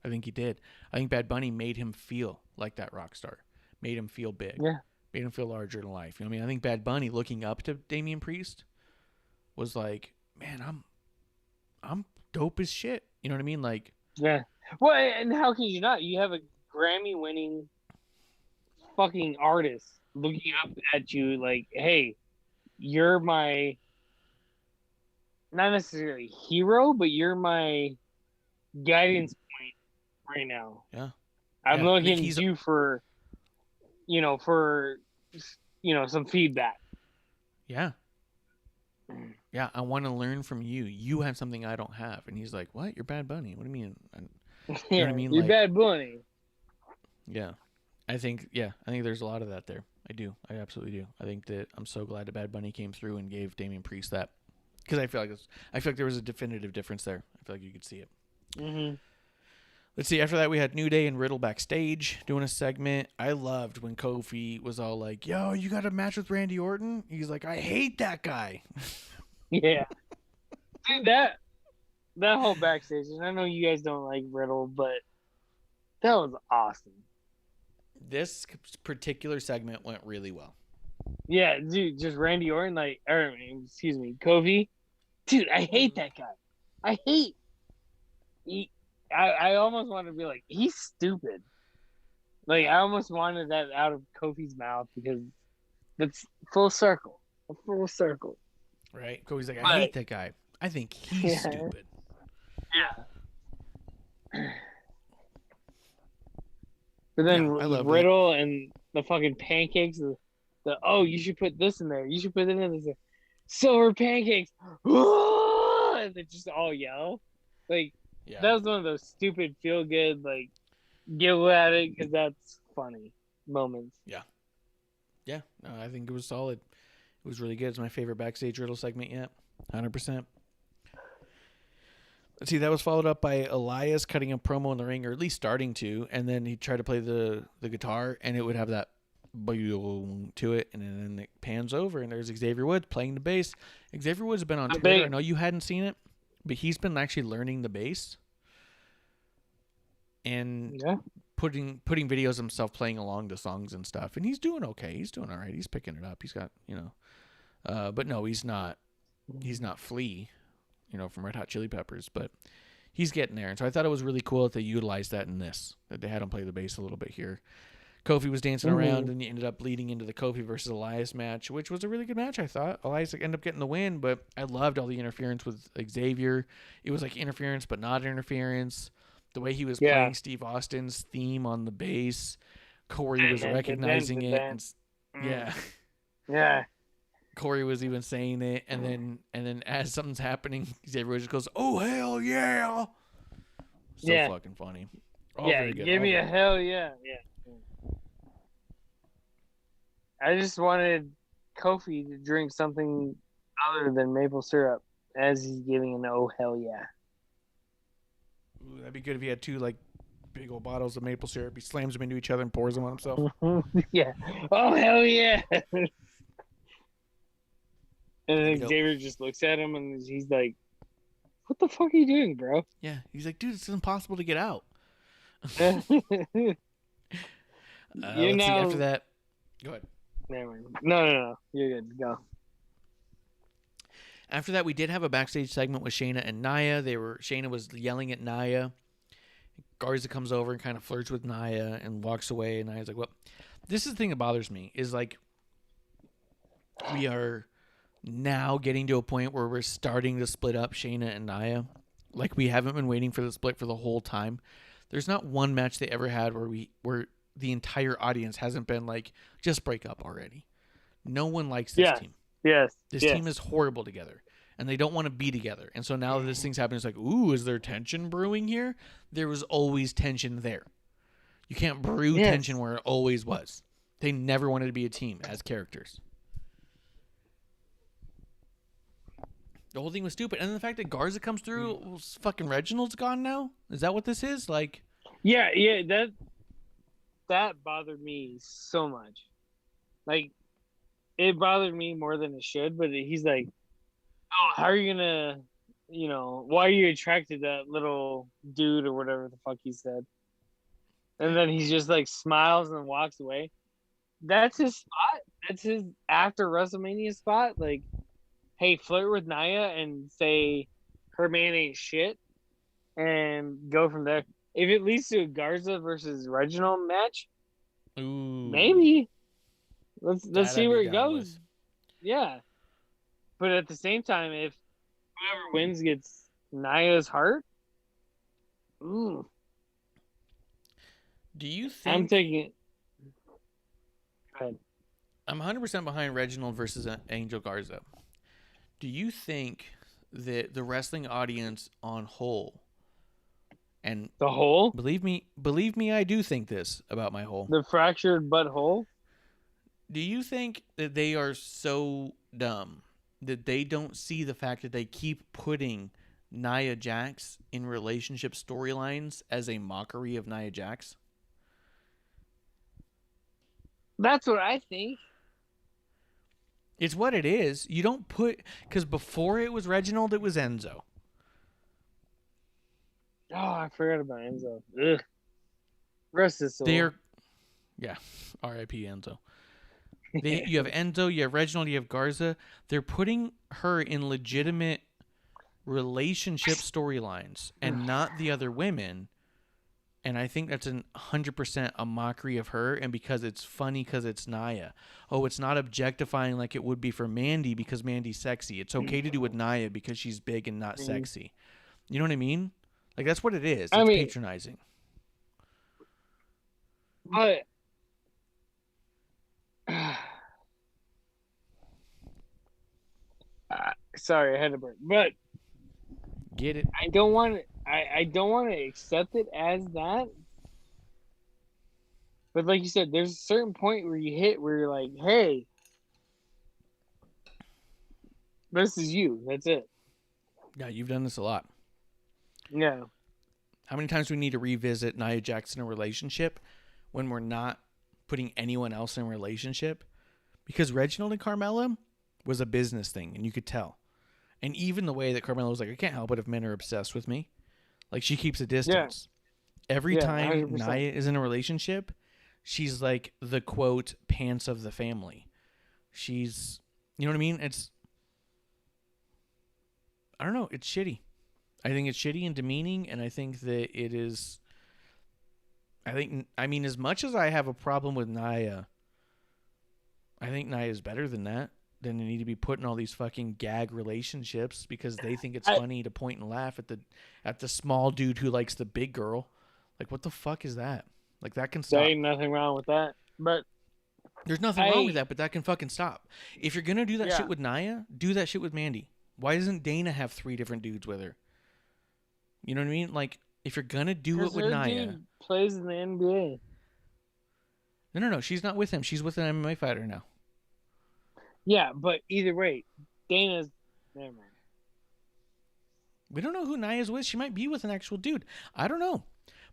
I think he did. I think Bad Bunny made him feel like that rock star, made him feel big, made him feel larger than life. You know what I mean? I think Bad Bunny looking up to Damian Priest was like, man, I'm dope as shit. You know what I mean? Like,
Yeah. Well, and how can you not? You have a Grammy-winning fucking artist looking up at you like, hey, you're my, not necessarily hero, but you're my guidance point right now.
Yeah.
I'm
Yeah, I think
looking at you for some feedback.
Yeah. Yeah, I want to learn from you. You have something I don't have. And he's like, what? You're Bad Bunny? What do you mean? You know what I mean?
You're
Like,
Bad Bunny.
yeah. I think there's a lot of that there. I do. I absolutely do. I think that I'm so glad that Bad Bunny came through and gave Damian Priest that. Because I feel like there was a definitive difference there. I feel like you could see it.
Mm-hmm.
Let's see. After that, we had New Day and Riddle backstage doing a segment. I loved when Kofi was all like, yo, you got a match with Randy Orton? He's like, I hate that guy.
Yeah. Dude, that whole backstage, and I know you guys don't like Riddle, but that was awesome.
This particular segment went really well.
Yeah, dude, just Randy Orton, Kofi. Dude, I hate that guy. I almost wanted to be like, he's stupid. Like, I almost wanted that out of Kofi's mouth because that's full circle. A full circle.
Right? Kofi's like, I hate that guy. I think he's stupid.
Yeah. But then Riddle and the fucking pancakes, you should put this in there. You should put it in there. Silver pancakes. And they just all yell. Like, that was one of those stupid feel good, like, giggle at it because that's funny moments.
Yeah. Yeah. No, I think it was solid. It was really good. It's my favorite backstage Riddle segment yet. 100%. Let's see, that was followed up by Elias cutting a promo in the ring, or at least starting to, and then he tried to play the guitar, and it would have that boom to it, and then it pans over, and there's Xavier Woods playing the bass. Xavier Woods has been on Twitter. I know you hadn't seen it, but he's been actually learning the bass and putting videos of himself playing along the songs and stuff, and he's doing okay. He's doing all right. He's picking it up. He's got, but no, he's not Flea, from Red Hot Chili Peppers, but he's getting there. And so I thought it was really cool that they utilized that in this, that they had him play the bass a little bit here. Kofi was dancing around, and he ended up leading into the Kofi versus Elias match, which was a really good match, I thought. Elias ended up getting the win, but I loved all the interference with Xavier. It was like interference, but not interference. The way he was playing Steve Austin's theme on the bass, Corey was recognizing it. Yeah. Corey was even saying it, and then as something's happening, Xavier just goes, "Oh hell yeah!" So fucking funny. All very good.
Give me a hell yeah, I just wanted Kofi to drink something other than maple syrup as he's giving an oh hell yeah.
Ooh, that'd be good if he had two big old bottles of maple syrup. He slams them into each other and pours them on himself.
Yeah. Oh hell yeah. And then Xavier just looks at him and he's like, what the fuck are you doing, bro?
Yeah. He's like, dude, it's impossible to get out.
Let's
see, after that. Go ahead.
Never mind. No. You're good. Go.
After that, we did have a backstage segment with Shayna and Nia. Shayna was yelling at Nia. Garza comes over and kind of flirts with Nia and walks away. And Nia's like, well, this is the thing that bothers me is we are now getting to a point where we're starting to split up Shayna and Nia. We haven't been waiting for the split for the whole time. There's not one match they ever had where the entire audience hasn't been like, just break up already. No one likes this team.
Yes.
This team is horrible together, and they don't want to be together. And so now that this thing's happening, it's like, ooh, is there tension brewing here? There was always tension there. You can't brew tension where it always was. They never wanted to be a team as characters. The whole thing was stupid. And then the fact that Garza comes through, fucking Reginald's gone now? Is that what this is?
Yeah, that bothered me so much. Like, it bothered me more than it should. But he's like, "Oh, how are you gonna, why are you attracted to that little dude or whatever the fuck he said?" And then he just like smiles and walks away. That's his spot. That's his after WrestleMania spot. Like, hey, flirt with Nia and say her man ain't shit, and go from there. If it leads to a Garza versus Reginald match,
Ooh,
maybe let's
that
see
I'd
where
be
it
down
goes.
with.
Yeah, but at the same time, if whoever wins gets Nia's heart, ooh,
Do you
I'm
think
taking. Go ahead.
I'm 100% behind Reginald versus Angel Garza? Do you think that the wrestling audience on whole, and
The hole,
believe me, I do think this about my whole.
the fractured butthole.
Do you think that they are so dumb that they don't see the fact that they keep putting Nia Jax in relationship storylines as a mockery of Nia Jax?
That's what I think.
It's what it is. You don't put, because before it was Reginald, it was Enzo.
Oh, I forgot about Enzo. Ugh. Rest his soul.
Yeah, R.I.P. Enzo. You have Enzo, you have Reginald, you have Garza. They're putting her in legitimate relationship storylines and not the other women. And I think that's 100% a mockery of her, and because it's funny because it's Nia. Oh, it's not objectifying like it would be for Mandy because Mandy's sexy. It's okay to do with Nia because she's big and not sexy. You know what I mean? Like, that's what it is. It's patronizing.
But sorry, I had to burp. But
Get it?
I don't want to. I don't want to accept it as that. But like you said, there's a certain point where you hit where you're like, hey, this is you. That's it.
Yeah, you've done this a lot.
Yeah.
How many times do we need to revisit Nia Jax in a relationship when we're not putting anyone else in a relationship? Because Reginald and Carmella was a business thing, and you could tell. And even the way that Carmella was like, I can't help it if men are obsessed with me. Like, she keeps a distance. Every time
100%.
Nia is in a relationship, she's like the, quote, pants of the family. She's, you know what I mean? I don't know. It's shitty. I think it's shitty and demeaning, and I think that it is... I mean, as much as I have a problem with Nia, I think Nia is better than that. Then they need to be putting all these fucking gag relationships because they think it's funny to point and laugh at the small dude who likes the big girl. Like, what the fuck is that? Like, that can stop.
There ain't nothing wrong with that. But
There's nothing wrong with that, but that can fucking stop. If you're gonna do that shit with Nia, do that shit with Mandy. Why doesn't Dana have 3 different dudes with her? You know what I mean? Like, if you're gonna do it with Nia,
dude plays in the NBA.
no, she's not with him. She's with an MMA fighter now.
Yeah, but either way, Dana's. Never mind.
We don't know who Nia's with. She might be with an actual dude. I don't know.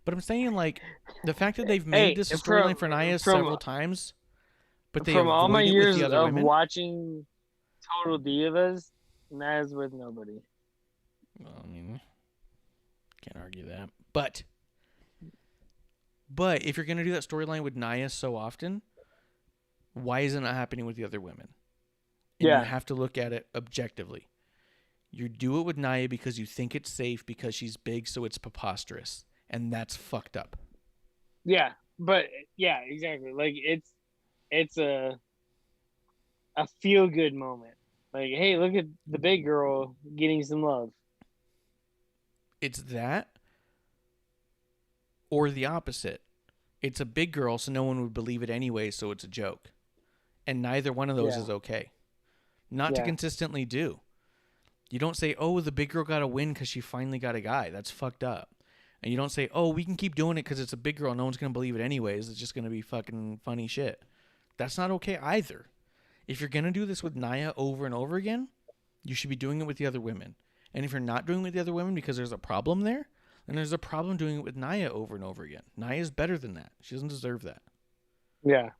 But I'm saying, like, the fact that they've made this a storyline for Nia several times, but they
from all my
avoid it
years
with the other
of
women.
watching Total Divas, Nia's with nobody.
Well, I mean, can't argue that. But if you're going to do that storyline with Nia so often, why is it not happening with the other women? And you have to look at it objectively. You do it with Nia because you think it's safe because she's big, so it's preposterous. And that's fucked up.
Yeah, but yeah, exactly. Like, it's a feel good moment. Like, hey, look at the big girl getting some love.
It's that, or the opposite. It's a big girl, so no one would believe it anyway, so it's a joke. And neither one of those is okay. Not to consistently do. You don't say, oh, the big girl got a win because she finally got a guy. That's fucked up. And you don't say, oh, we can keep doing it because it's a big girl. No one's going to believe it anyways. It's just going to be fucking funny shit. That's not okay either. If you're going to do this with Nia over and over again, you should be doing it with the other women. And if you're not doing it with the other women because there's a problem there, And there's a problem doing it with Nia over and over again. Nia's better than that. She doesn't deserve that.
Yeah.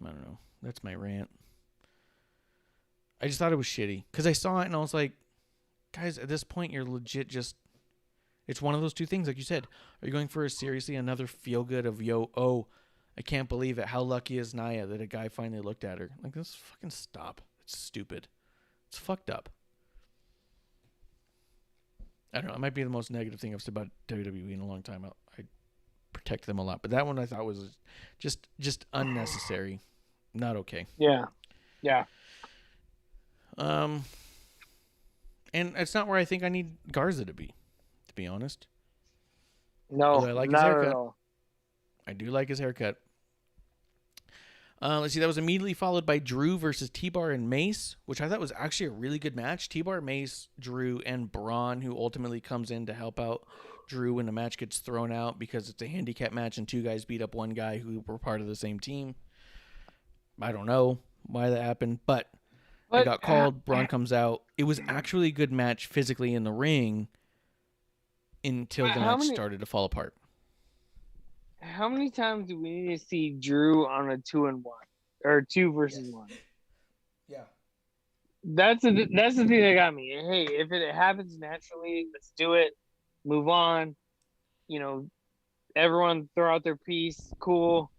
I don't know. That's my rant. I just thought it was shitty. Because I saw it and I was like, guys, at this point, you're legit just... It's one of those two things, like you said. Are you going for seriously another feel-good of, I can't believe it. How lucky is Nia that a guy finally looked at her? Like, let's fucking stop. It's stupid. It's fucked up. I don't know. It might be the most negative thing I've said about WWE in a long time. I protect them a lot. But that one I thought was just unnecessary. Not okay.
Yeah. Yeah.
And it's not where I think I need Garza to be honest.
No,
Although I like his
not
haircut.
at all.
I do like his haircut. Let's see. That was immediately followed by Drew versus T-Bar and Mace, which I thought was actually a really good match. T-Bar, Mace, Drew, and Braun, who ultimately comes in to help out Drew when the match gets thrown out because it's a handicap match and two guys beat up one guy who were part of the same team. I don't know why that happened, but it got called. Braun comes out. It was actually a good match physically in the ring until the match started to fall apart.
How many times do we need to see Drew on a 2-1 or 2 versus 1?
Yeah.
That's the thing that got me. Hey, if it happens naturally, let's do it. Move on. Everyone throw out their piece. Cool.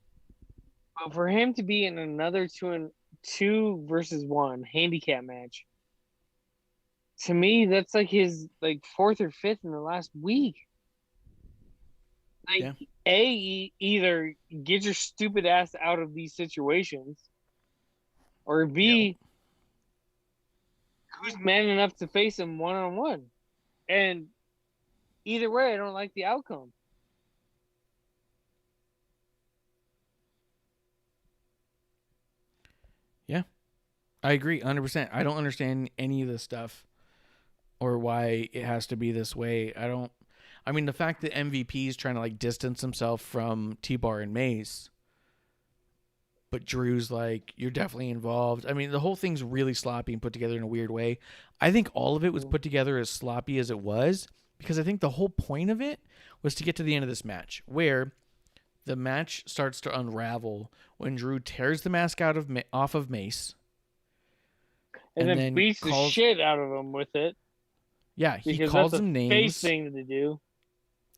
But for him to be in another 2 versus 1 handicap match, to me, that's like his 4th or 5th in the last week. Either get your stupid ass out of these situations, or B, who's man enough to face him 1-on-1? And either way, I don't like the outcome.
Yeah, I agree 100%. I don't understand any of this stuff or why it has to be this way. I mean, the fact that MVP is trying to distance himself from T-Bar and Mace, but Drew's like, you're definitely involved. I mean, the whole thing's really sloppy and put together in a weird way. I think all of it was put together as sloppy as it was because I think the whole point of it was to get to the end of this match where the match starts to unravel when Drew tears the mask off of Mace.
And then beats the shit out of him with it.
Yeah, he calls him names.
Face thing to do.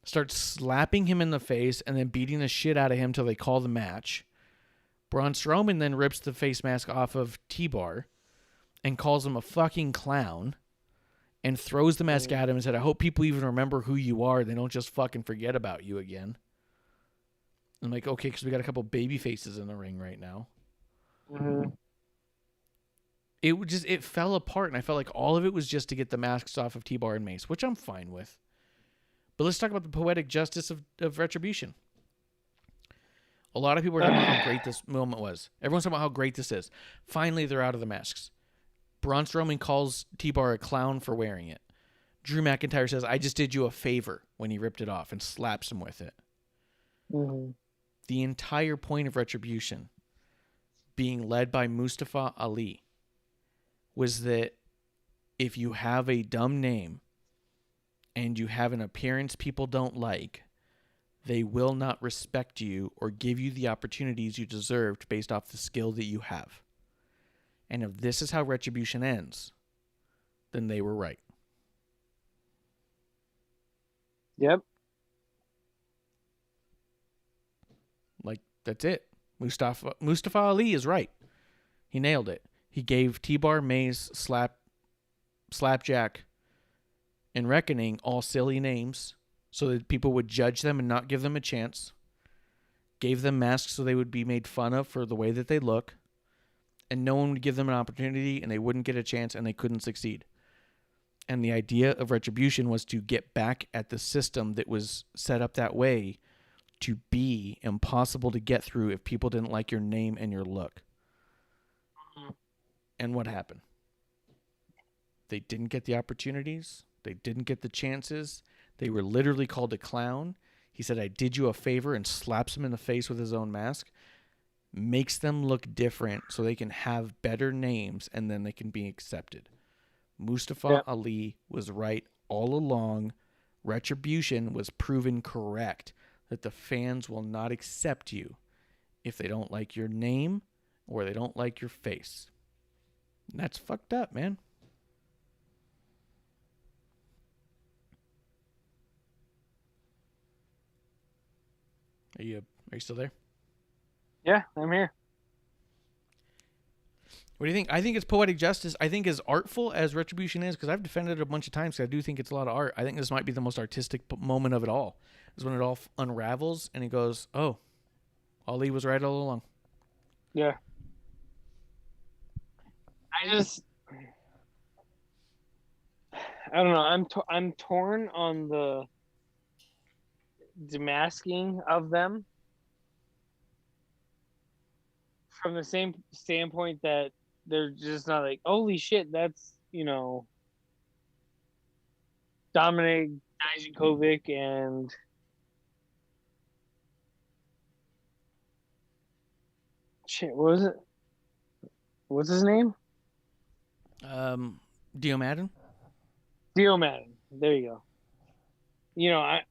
Starts slapping him in the face and then beating the shit out of him till they call the match. Braun Strowman then rips the face mask off of T-Bar and calls him a fucking clown and throws the mask at him and said, I hope people even remember who you are. They don't just fucking forget about you again. I'm like, okay, because we got a couple baby faces in the ring right now.
Mm-hmm.
It fell apart, and I felt like all of it was just to get the masks off of T-Bar and Mace, which I'm fine with. But let's talk about the poetic justice of Retribution. A lot of people are talking about how great this moment was. Everyone's talking about how great this is. Finally, they're out of the masks. Braun Strowman calls T-Bar a clown for wearing it. Drew McIntyre says, I just did you a favor when he ripped it off and slaps him with it.
Mm-hmm.
The entire point of Retribution being led by Mustafa Ali was that if you have a dumb name and you have an appearance people don't like, they will not respect you or give you the opportunities you deserved based off the skill that you have. And if this is how Retribution ends, then they were right.
Yep.
That's it. Mustafa Ali is right. He nailed it. He gave T-Bar, Maze, Slapjack, and Reckoning all silly names so that people would judge them and not give them a chance. Gave them masks so they would be made fun of for the way that they look. And no one would give them an opportunity and they wouldn't get a chance and they couldn't succeed. And the idea of Retribution was to get back at the system that was set up that way to be impossible to get through if people didn't like your name and your look. And what happened? They didn't get the opportunities. They didn't get the chances. They were literally called a clown. He said, I did you a favor, and slaps him in the face with his own mask. Makes them look different so they can have better names and then they can be accepted. Mustafa Ali was right all along, Retribution was proven correct, that the fans will not accept you if they don't like your name or they don't like your face. And that's fucked up, man. Are you still there?
Yeah, I'm here.
What do you think? I think it's poetic justice. I think as artful as Retribution is, because I've defended it a bunch of times, 'cause I do think it's a lot of art. I think this might be the most artistic moment of it all. Is when it all unravels and he goes, "Oh, Ali was right all along."
Yeah. I don't know. I'm torn on the demasking of them from the same standpoint that they're just not like, holy shit, that's, Dominic Dijakovic and shit, what was it? What's his name?
Dio Madden.
Dio Madden. There you go. I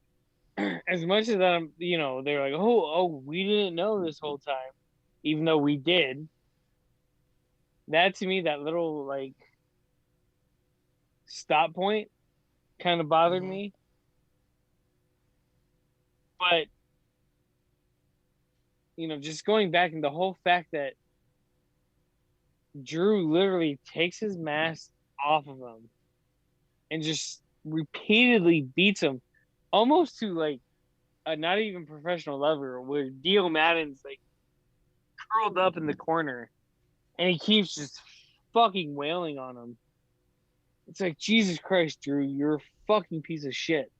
as much as I'm, they're like, oh, we didn't know this whole time, even though we did. That to me, that little like stop point, kind of bothered me. But just going back and the whole fact that Drew literally takes his mask off of him and just repeatedly beats him almost to like a not even professional level, where Dio Madden's like curled up in the corner and he keeps just fucking wailing on him. It's like, Jesus Christ, Drew, you're a fucking piece of shit.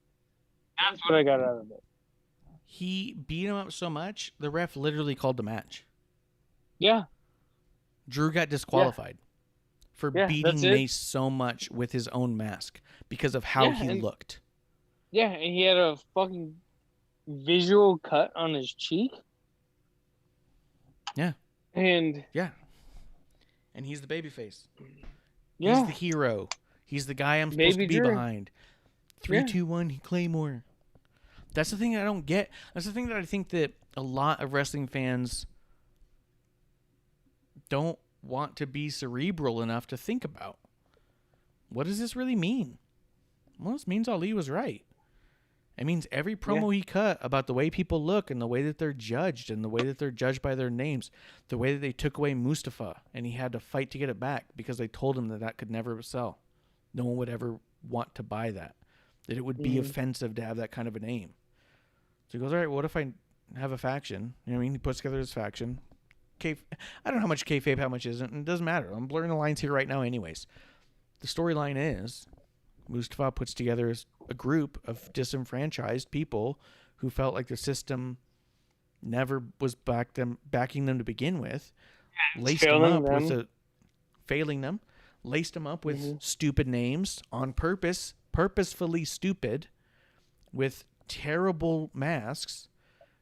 That's what I got out of it.
He beat him up so much, the ref literally called the match.
Yeah.
Drew got disqualified for beating
it.
Mace so much with his own mask because of how he looked.
Yeah, and he had a fucking visual cut on his cheek.
Yeah.
And
he's the babyface.
Yeah.
He's the hero. He's the guy I'm supposed to be
Drew.
behind. 3, 2, 1, Claymore. That's the thing that I don't get. That's the thing that I think that a lot of wrestling fans don't want to be cerebral enough to think about. What does this really mean? Well, this means Ali was right. It means every promo he cut about the way people look and the way that they're judged and the way that they're judged by their names, the way that they took away Mustafa and he had to fight to get it back because they told him that could never sell. No one would ever want to buy that it would be offensive to have that kind of a name. So he goes, all right, what if I have a faction? You know what I mean? He puts together his faction. I don't know how much kayfabe, how much isn't. It doesn't matter. I'm blurring the lines here right now anyways. The storyline is Mustafa puts together a group of disenfranchised people who felt like the system never was backing them to begin with. Laced them up failing them. Laced them up with stupid names on purpose, purposefully stupid, with terrible masks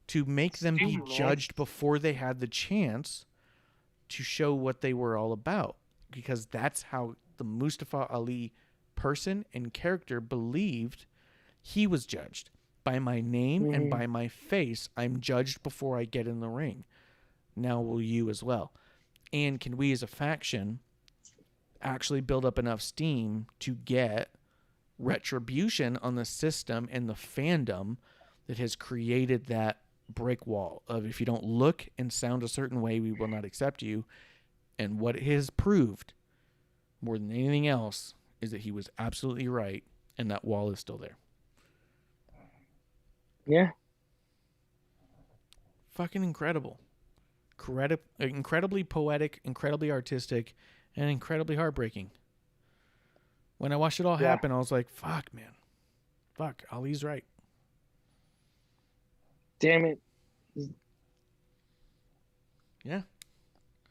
to make them be judged before they had the chance to show what they were all about. Because that's how the Mustafa Ali person and character believed he was judged. By my name and by my face, I'm judged before I get in the ring. Now will you as well. And can we as a faction actually build up enough steam to get Retribution on the system and the fandom that has created that brick wall of, if you don't look and sound a certain way, we will not accept you. And what it has proved more than anything else is that he was absolutely right, and that wall is still there.
Yeah.
Fucking incredible. Incredibly poetic, incredibly artistic, and incredibly heartbreaking. When I watched it all happen, I was like, fuck, man. Fuck, Ali's right.
Damn it.
Yeah.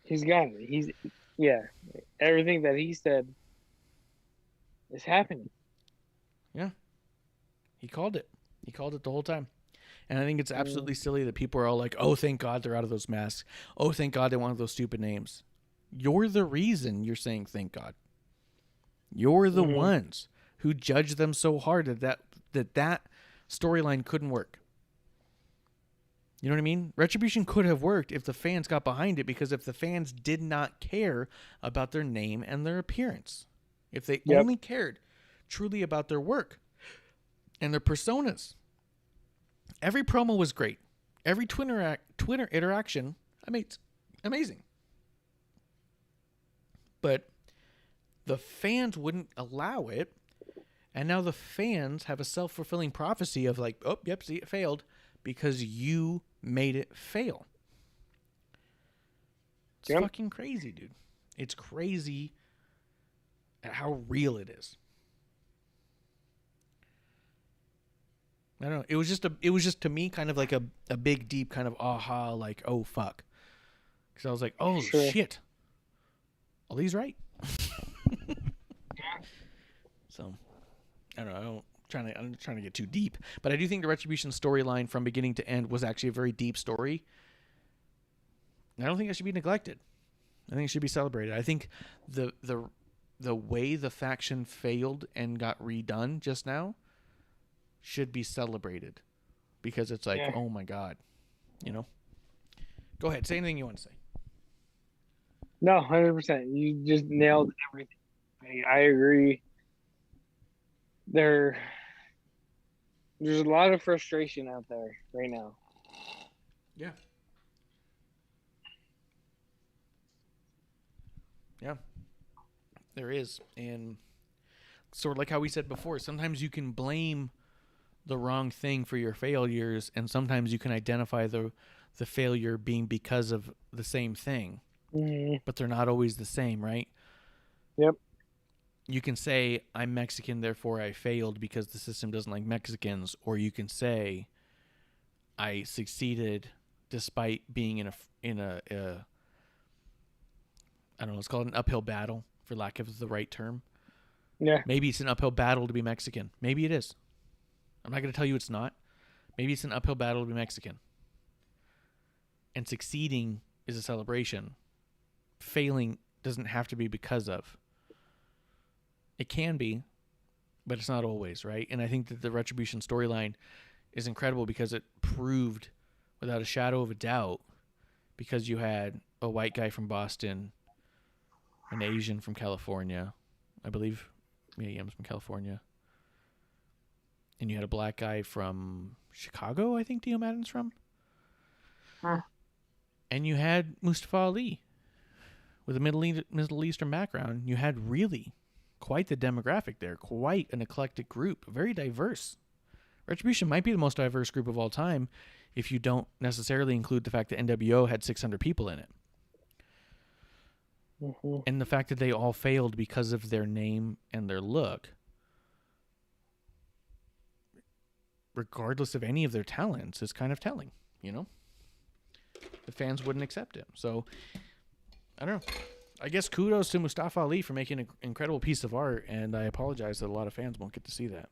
He's got it. Everything that he said is happening.
Yeah. He called it. He called it the whole time. And I think it's absolutely silly that people are all like, oh, thank God they're out of those masks. Oh, thank God they wanted those stupid names. You're the reason you're saying thank God. You're the ones who judged them so hard that storyline couldn't work. You know what I mean? Retribution could have worked if the fans got behind it, because if the fans did not care about their name and their appearance, if they only cared truly about their work and their personas, every promo was great. Every Twitter interaction, amazing. But the fans wouldn't allow it, and now the fans have a self-fulfilling prophecy of like, oh, yep, see, it failed because you made it fail. It's fucking crazy, dude. It's crazy at how real it is. I don't know. It was just to me kind of like a big, deep kind of aha, like, oh, fuck. Because I was like, oh, shit. Ollie's right. So, I don't know. I'm trying to get too deep. But I do think the Retribution storyline from beginning to end was actually a very deep story. And I don't think it should be neglected. I think it should be celebrated. I think the way the faction failed and got redone just now should be celebrated, because it's like, oh my God, you know. Go ahead, say anything you want to say.
No, 100%. You just nailed everything. I agree. There's a lot of frustration out there right now.
Yeah. Yeah. There is. And sort of like how we said before, sometimes you can blame the wrong thing for your failures, and sometimes you can identify the failure being because of the same thing. Mm-hmm. But they're not always the same, right?
Yep.
You can say, I'm Mexican, therefore I failed because the system doesn't like Mexicans. Or you can say, I succeeded despite being in a I don't know, let's call it an uphill battle, for lack of the right term.
Yeah.
Maybe it's an uphill battle to be Mexican. Maybe it is. I'm not going to tell you it's not. Maybe it's an uphill battle to be Mexican. And succeeding is a celebration. Failing doesn't have to be because of. It can be, but it's not always, right? And I think that the Retribution storyline is incredible because it proved without a shadow of a doubt, because you had a white guy from Boston, an Asian from California, I believe Mia Yim's from California, and you had a black guy from Chicago, I think Dio Madden's from.
Huh.
And you had Mustafa Ali with a Middle Eastern background. You had really quite the demographic there, quite an eclectic group, very diverse. Retribution might be the most diverse group of all time if you don't necessarily include the fact that NWO had 600 people in it. Mm-hmm. And the fact that they all failed because of their name and their look, regardless of any of their talents, is kind of telling, you know? The fans wouldn't accept it. So, I don't know. I guess kudos to Mustafa Ali for making an incredible piece of art, and I apologize that a lot of fans won't get to see that.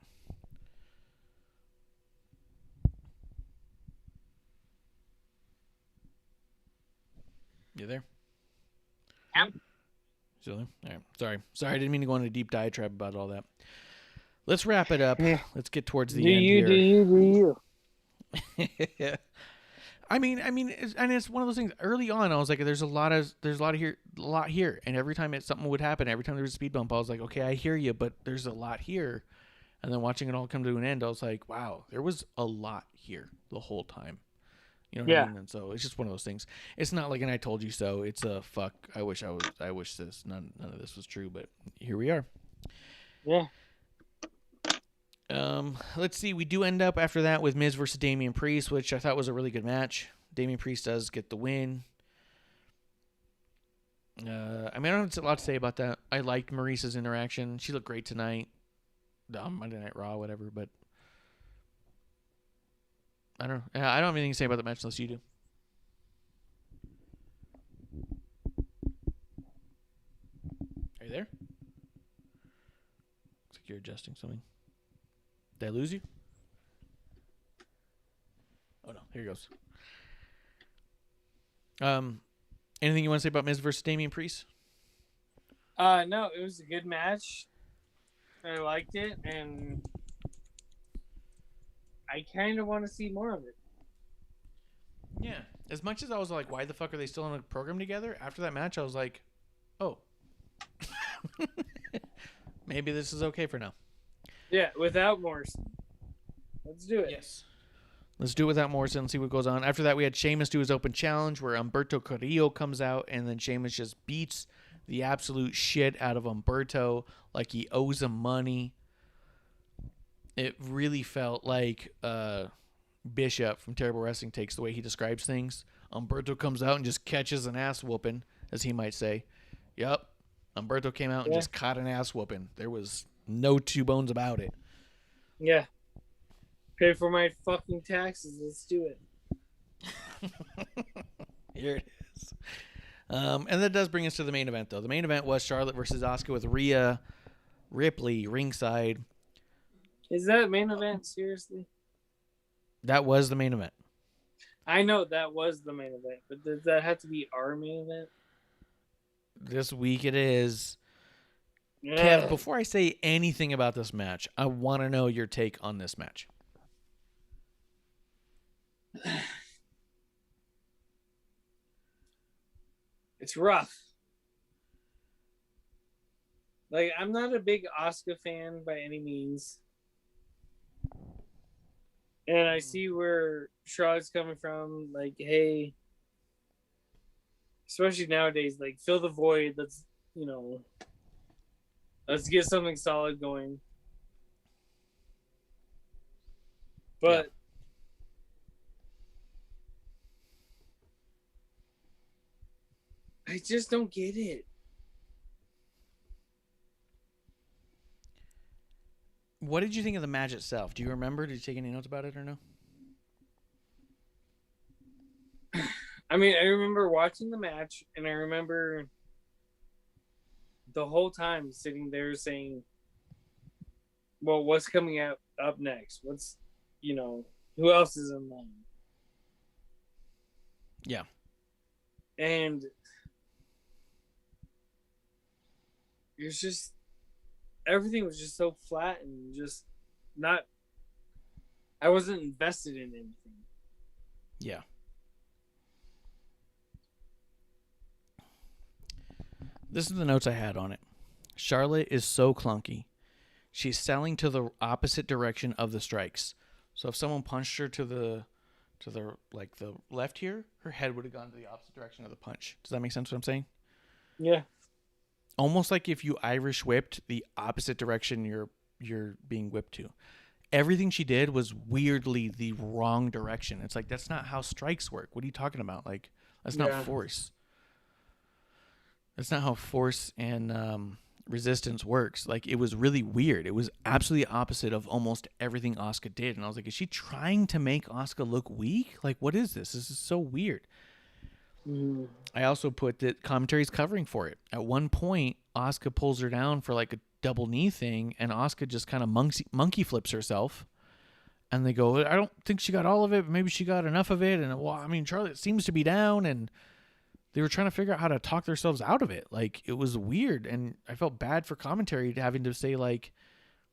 You there?
Yep.
Still there? All right. Sorry, I didn't mean to go on a deep diatribe about all that. Let's wrap it up. Yeah. Let's get towards the end here.
Do you.
I mean, it's one of those things. Early on, I was like, there's a lot here, and every time something would happen, every time there was a speed bump, I was like, okay, I hear you, but there's a lot here. And then watching it all come to an end, I was like, wow, there was a lot here the whole time. You know what I mean? And so it's just one of those things. It's not like an I told you so. It's a fuck. I wish this. None of this was true, but here we are.
Yeah.
Let's see. We do end up after that with Miz versus Damian Priest, which I thought was a really good match. Damian Priest does get the win. I don't have a lot to say about that. I liked Maurice's interaction. She looked great tonight. Monday Night Raw, whatever, but I don't know. I don't have anything to say about the match unless you do. Are you there? Looks like you're adjusting something. Did I lose you? Oh no, here he goes. Anything you want to say about Miz versus Damian Priest?
No, it was a good match. I liked it, and I kind of want to see more of it.
Yeah. As much as I was like, why the fuck are they still in a program together? After that match, I was like, oh. Maybe this is okay for now.
Yeah, without Morrison. Let's do it.
Yes. Let's do it without Morrison and see what goes on. After that, we had Sheamus do his open challenge where Humberto Carrillo comes out, and then Sheamus just beats the absolute shit out of Humberto like he owes him money. It really felt like Bishop from Terrible Wrestling Takes, the way he describes things. Humberto comes out and just catches an ass whooping, as he might say. Yep. Humberto came out and just caught an ass whooping. There was no two bones about it.
Yeah. Pay for my fucking taxes. Let's do it.
Here it is. And that does bring us to the main event, though. The main event was Charlotte versus Asuka with Rhea Ripley ringside.
Is that main event? Seriously?
That was the main event.
I know that was the main event, but does that have to be our main event?
This week it is.
Yeah.
Kev, before I say anything about this match, I want to know your take on this match.
It's rough. Like, I'm not a big Asuka fan by any means. And I see where Charlotte's coming from. Like, hey, especially nowadays, like, fill the void. Let's, let's get something solid going. But I just don't get it.
What did you think of the match itself? Do you remember? Did you take any notes about it or no?
I mean, I remember watching the match, and I remember the whole time sitting there saying, well, what's coming up next? What's, who else is in line?
Yeah.
And it's just, everything was just so flat and just not, I wasn't invested in anything.
Yeah. This is the notes I had on it. Charlotte is so clunky. She's selling to the opposite direction of the strikes. So if someone punched her to the like the left here, her head would have gone to the opposite direction of the punch. Does that make sense what I'm saying?
Yeah.
Almost like if you Irish whipped the opposite direction you're being whipped to. Everything she did was weirdly the wrong direction. It's like, that's not how strikes work. What are you talking about? Like, that's not force. That's not how force and resistance works. Like, it was really weird. It was absolutely opposite of almost everything Asuka did. And I was like, is she trying to make Asuka look weak? Like, what is this? This is so weird.
Mm.
I also put that commentary's covering for it. At one point, Asuka pulls her down for like a double knee thing, and Asuka just kind of monkey flips herself. And they go, I don't think she got all of it, but maybe she got enough of it. And, well, I mean, Charlotte seems to be down, and they were trying to figure out how to talk themselves out of it. Like, it was weird, and I felt bad for commentary having to say, like,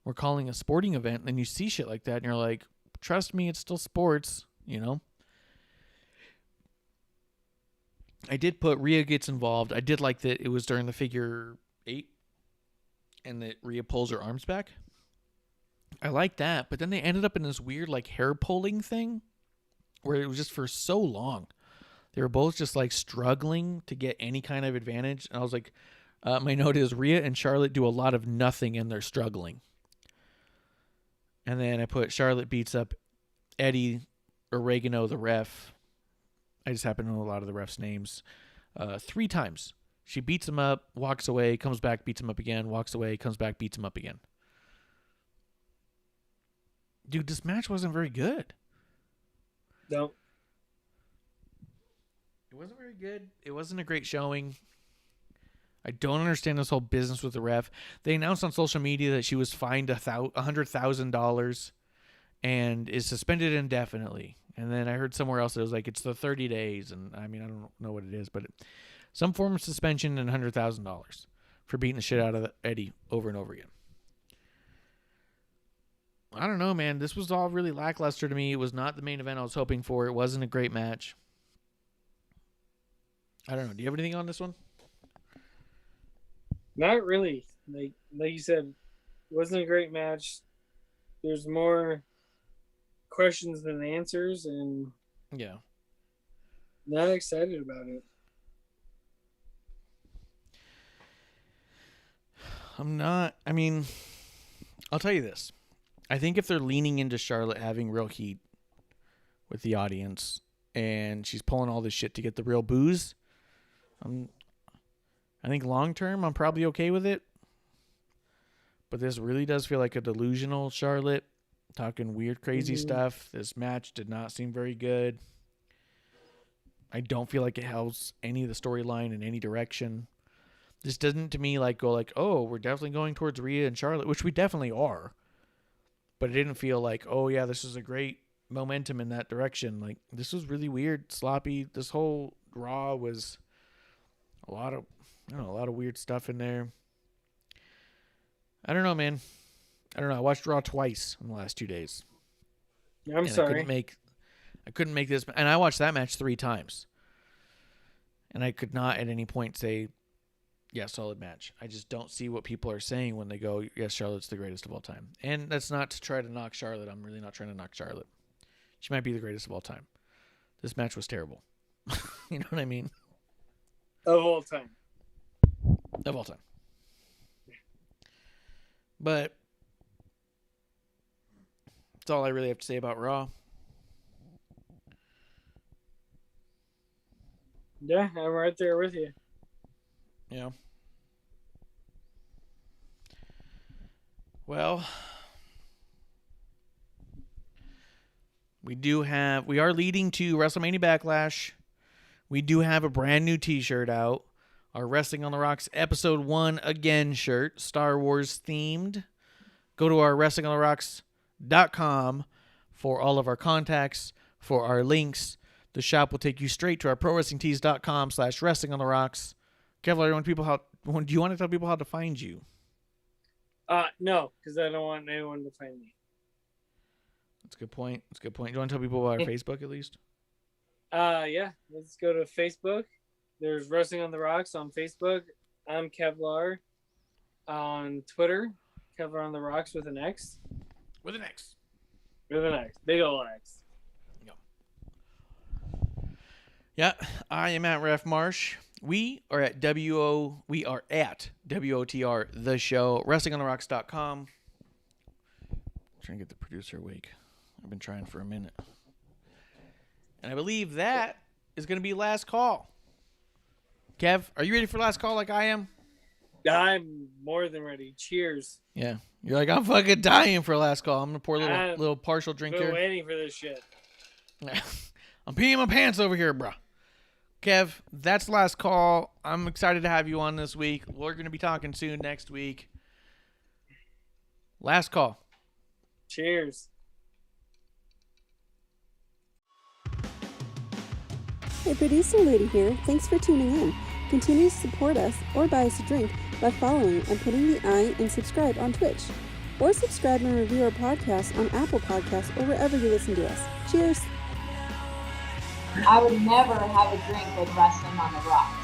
we're calling a sporting event, and then you see shit like that, and you're like, trust me, it's still sports, I did put Rhea gets involved. I did like that it was during the figure 8, and that Rhea pulls her arms back. I like that, but then they ended up in this weird, like, hair pulling thing, where it was just for so long. They were both just like struggling to get any kind of advantage. And I was like, my note is Rhea and Charlotte do a lot of nothing and they're struggling. And then I put Charlotte beats up Eddie Oregano, the ref. I just happen to know a lot of the refs' names. 3 times. She beats him up, walks away, comes back, beats him up again, walks away, comes back, beats him up again. Dude, this match wasn't very good.
No.
It wasn't very good. It wasn't a great showing. I don't understand this whole business with the ref. They announced on social media that she was fined $100,000 and is suspended indefinitely. And then I heard somewhere else that it was like it's the 30 days. And I mean, I don't know what it is, but some form of suspension and $100,000 for beating the shit out of Eddie over and over again. I don't know, man. This was all really lackluster to me. It was not the main event I was hoping for. It wasn't a great match. I don't know. Do you have anything on this one?
Not really. Like you said, it wasn't a great match. There's more questions than answers, and
Yeah.
not excited about it.
I'm not. I mean, I'll tell you this. I think if they're leaning into Charlotte having real heat with the audience and she's pulling all this shit to get the real booze, I think long term I'm probably okay with it. But this really does feel like a delusional Charlotte talking weird, crazy stuff. This match did not seem very good. I don't feel like it helps any of the storyline in any direction. This doesn't, to me, like go like, oh, we're definitely going towards Rhea and Charlotte, which we definitely are. But it didn't feel like, oh yeah, this is a great momentum in that direction. Like, this was really weird, sloppy. This whole Raw was a lot of weird stuff in there. I don't know, man. I don't know. I watched Raw twice in the last 2 days.
I'm sorry.
I couldn't make this, and I watched that match 3 times. And I could not at any point say, yeah, solid match. I just don't see what people are saying when they go, yes, Charlotte's the greatest of all time. And that's not to try to knock Charlotte. I'm really not trying to knock Charlotte. She might be the greatest of all time. This match was terrible. You know what I mean?
Of all time.
Of all time. But that's all I really have to say about Raw.
Yeah, I'm right there with you.
Yeah. Well, we are leading to WrestleMania Backlash. We do have a brand new t-shirt out. Our Wrestling on the Rocks Episode 1 Again shirt, Star Wars themed. Go to our WrestlingOnTheRocks.com for all of our contacts, for our links. The shop will take you straight to our ProWrestlingTees.com/WrestlingOnTheRocks. Kevlar, do you want to tell people how to find you?
No, because I don't want anyone to find me.
That's a good point. Do you want to tell people about our Facebook at least?
Yeah. Let's go to Facebook. There's Wrestling on the Rocks on Facebook. I'm Kevlar on Twitter. Kevlar on the Rocks with an X.
With an X.
With an X. Big ol' X.
Yeah, I am at Ref Marsh. We are at WOTR, the show, WrestlingOnTheRocks.com. Trying to get the producer awake. I've been trying for a minute. And I believe that is going to be last call. Kev, are you ready for last call like I am?
I'm more than ready. Cheers.
Yeah. You're like, I'm fucking dying for last call. I'm going to pour a little partial drink
I've been
here.
waiting for this shit.
I'm peeing my pants over here, bro. Kev, that's last call. I'm excited to have you on this week. We're going to be talking soon next week. Last call.
Cheers.
Hey, producer lady here. Thanks for tuning in. Continue to support us or buy us a drink by following and putting the I in subscribe on Twitch. Or subscribe and review our podcast on Apple Podcasts or wherever you listen to us. Cheers.
I would never have a drink with Wrestling on the Rocks.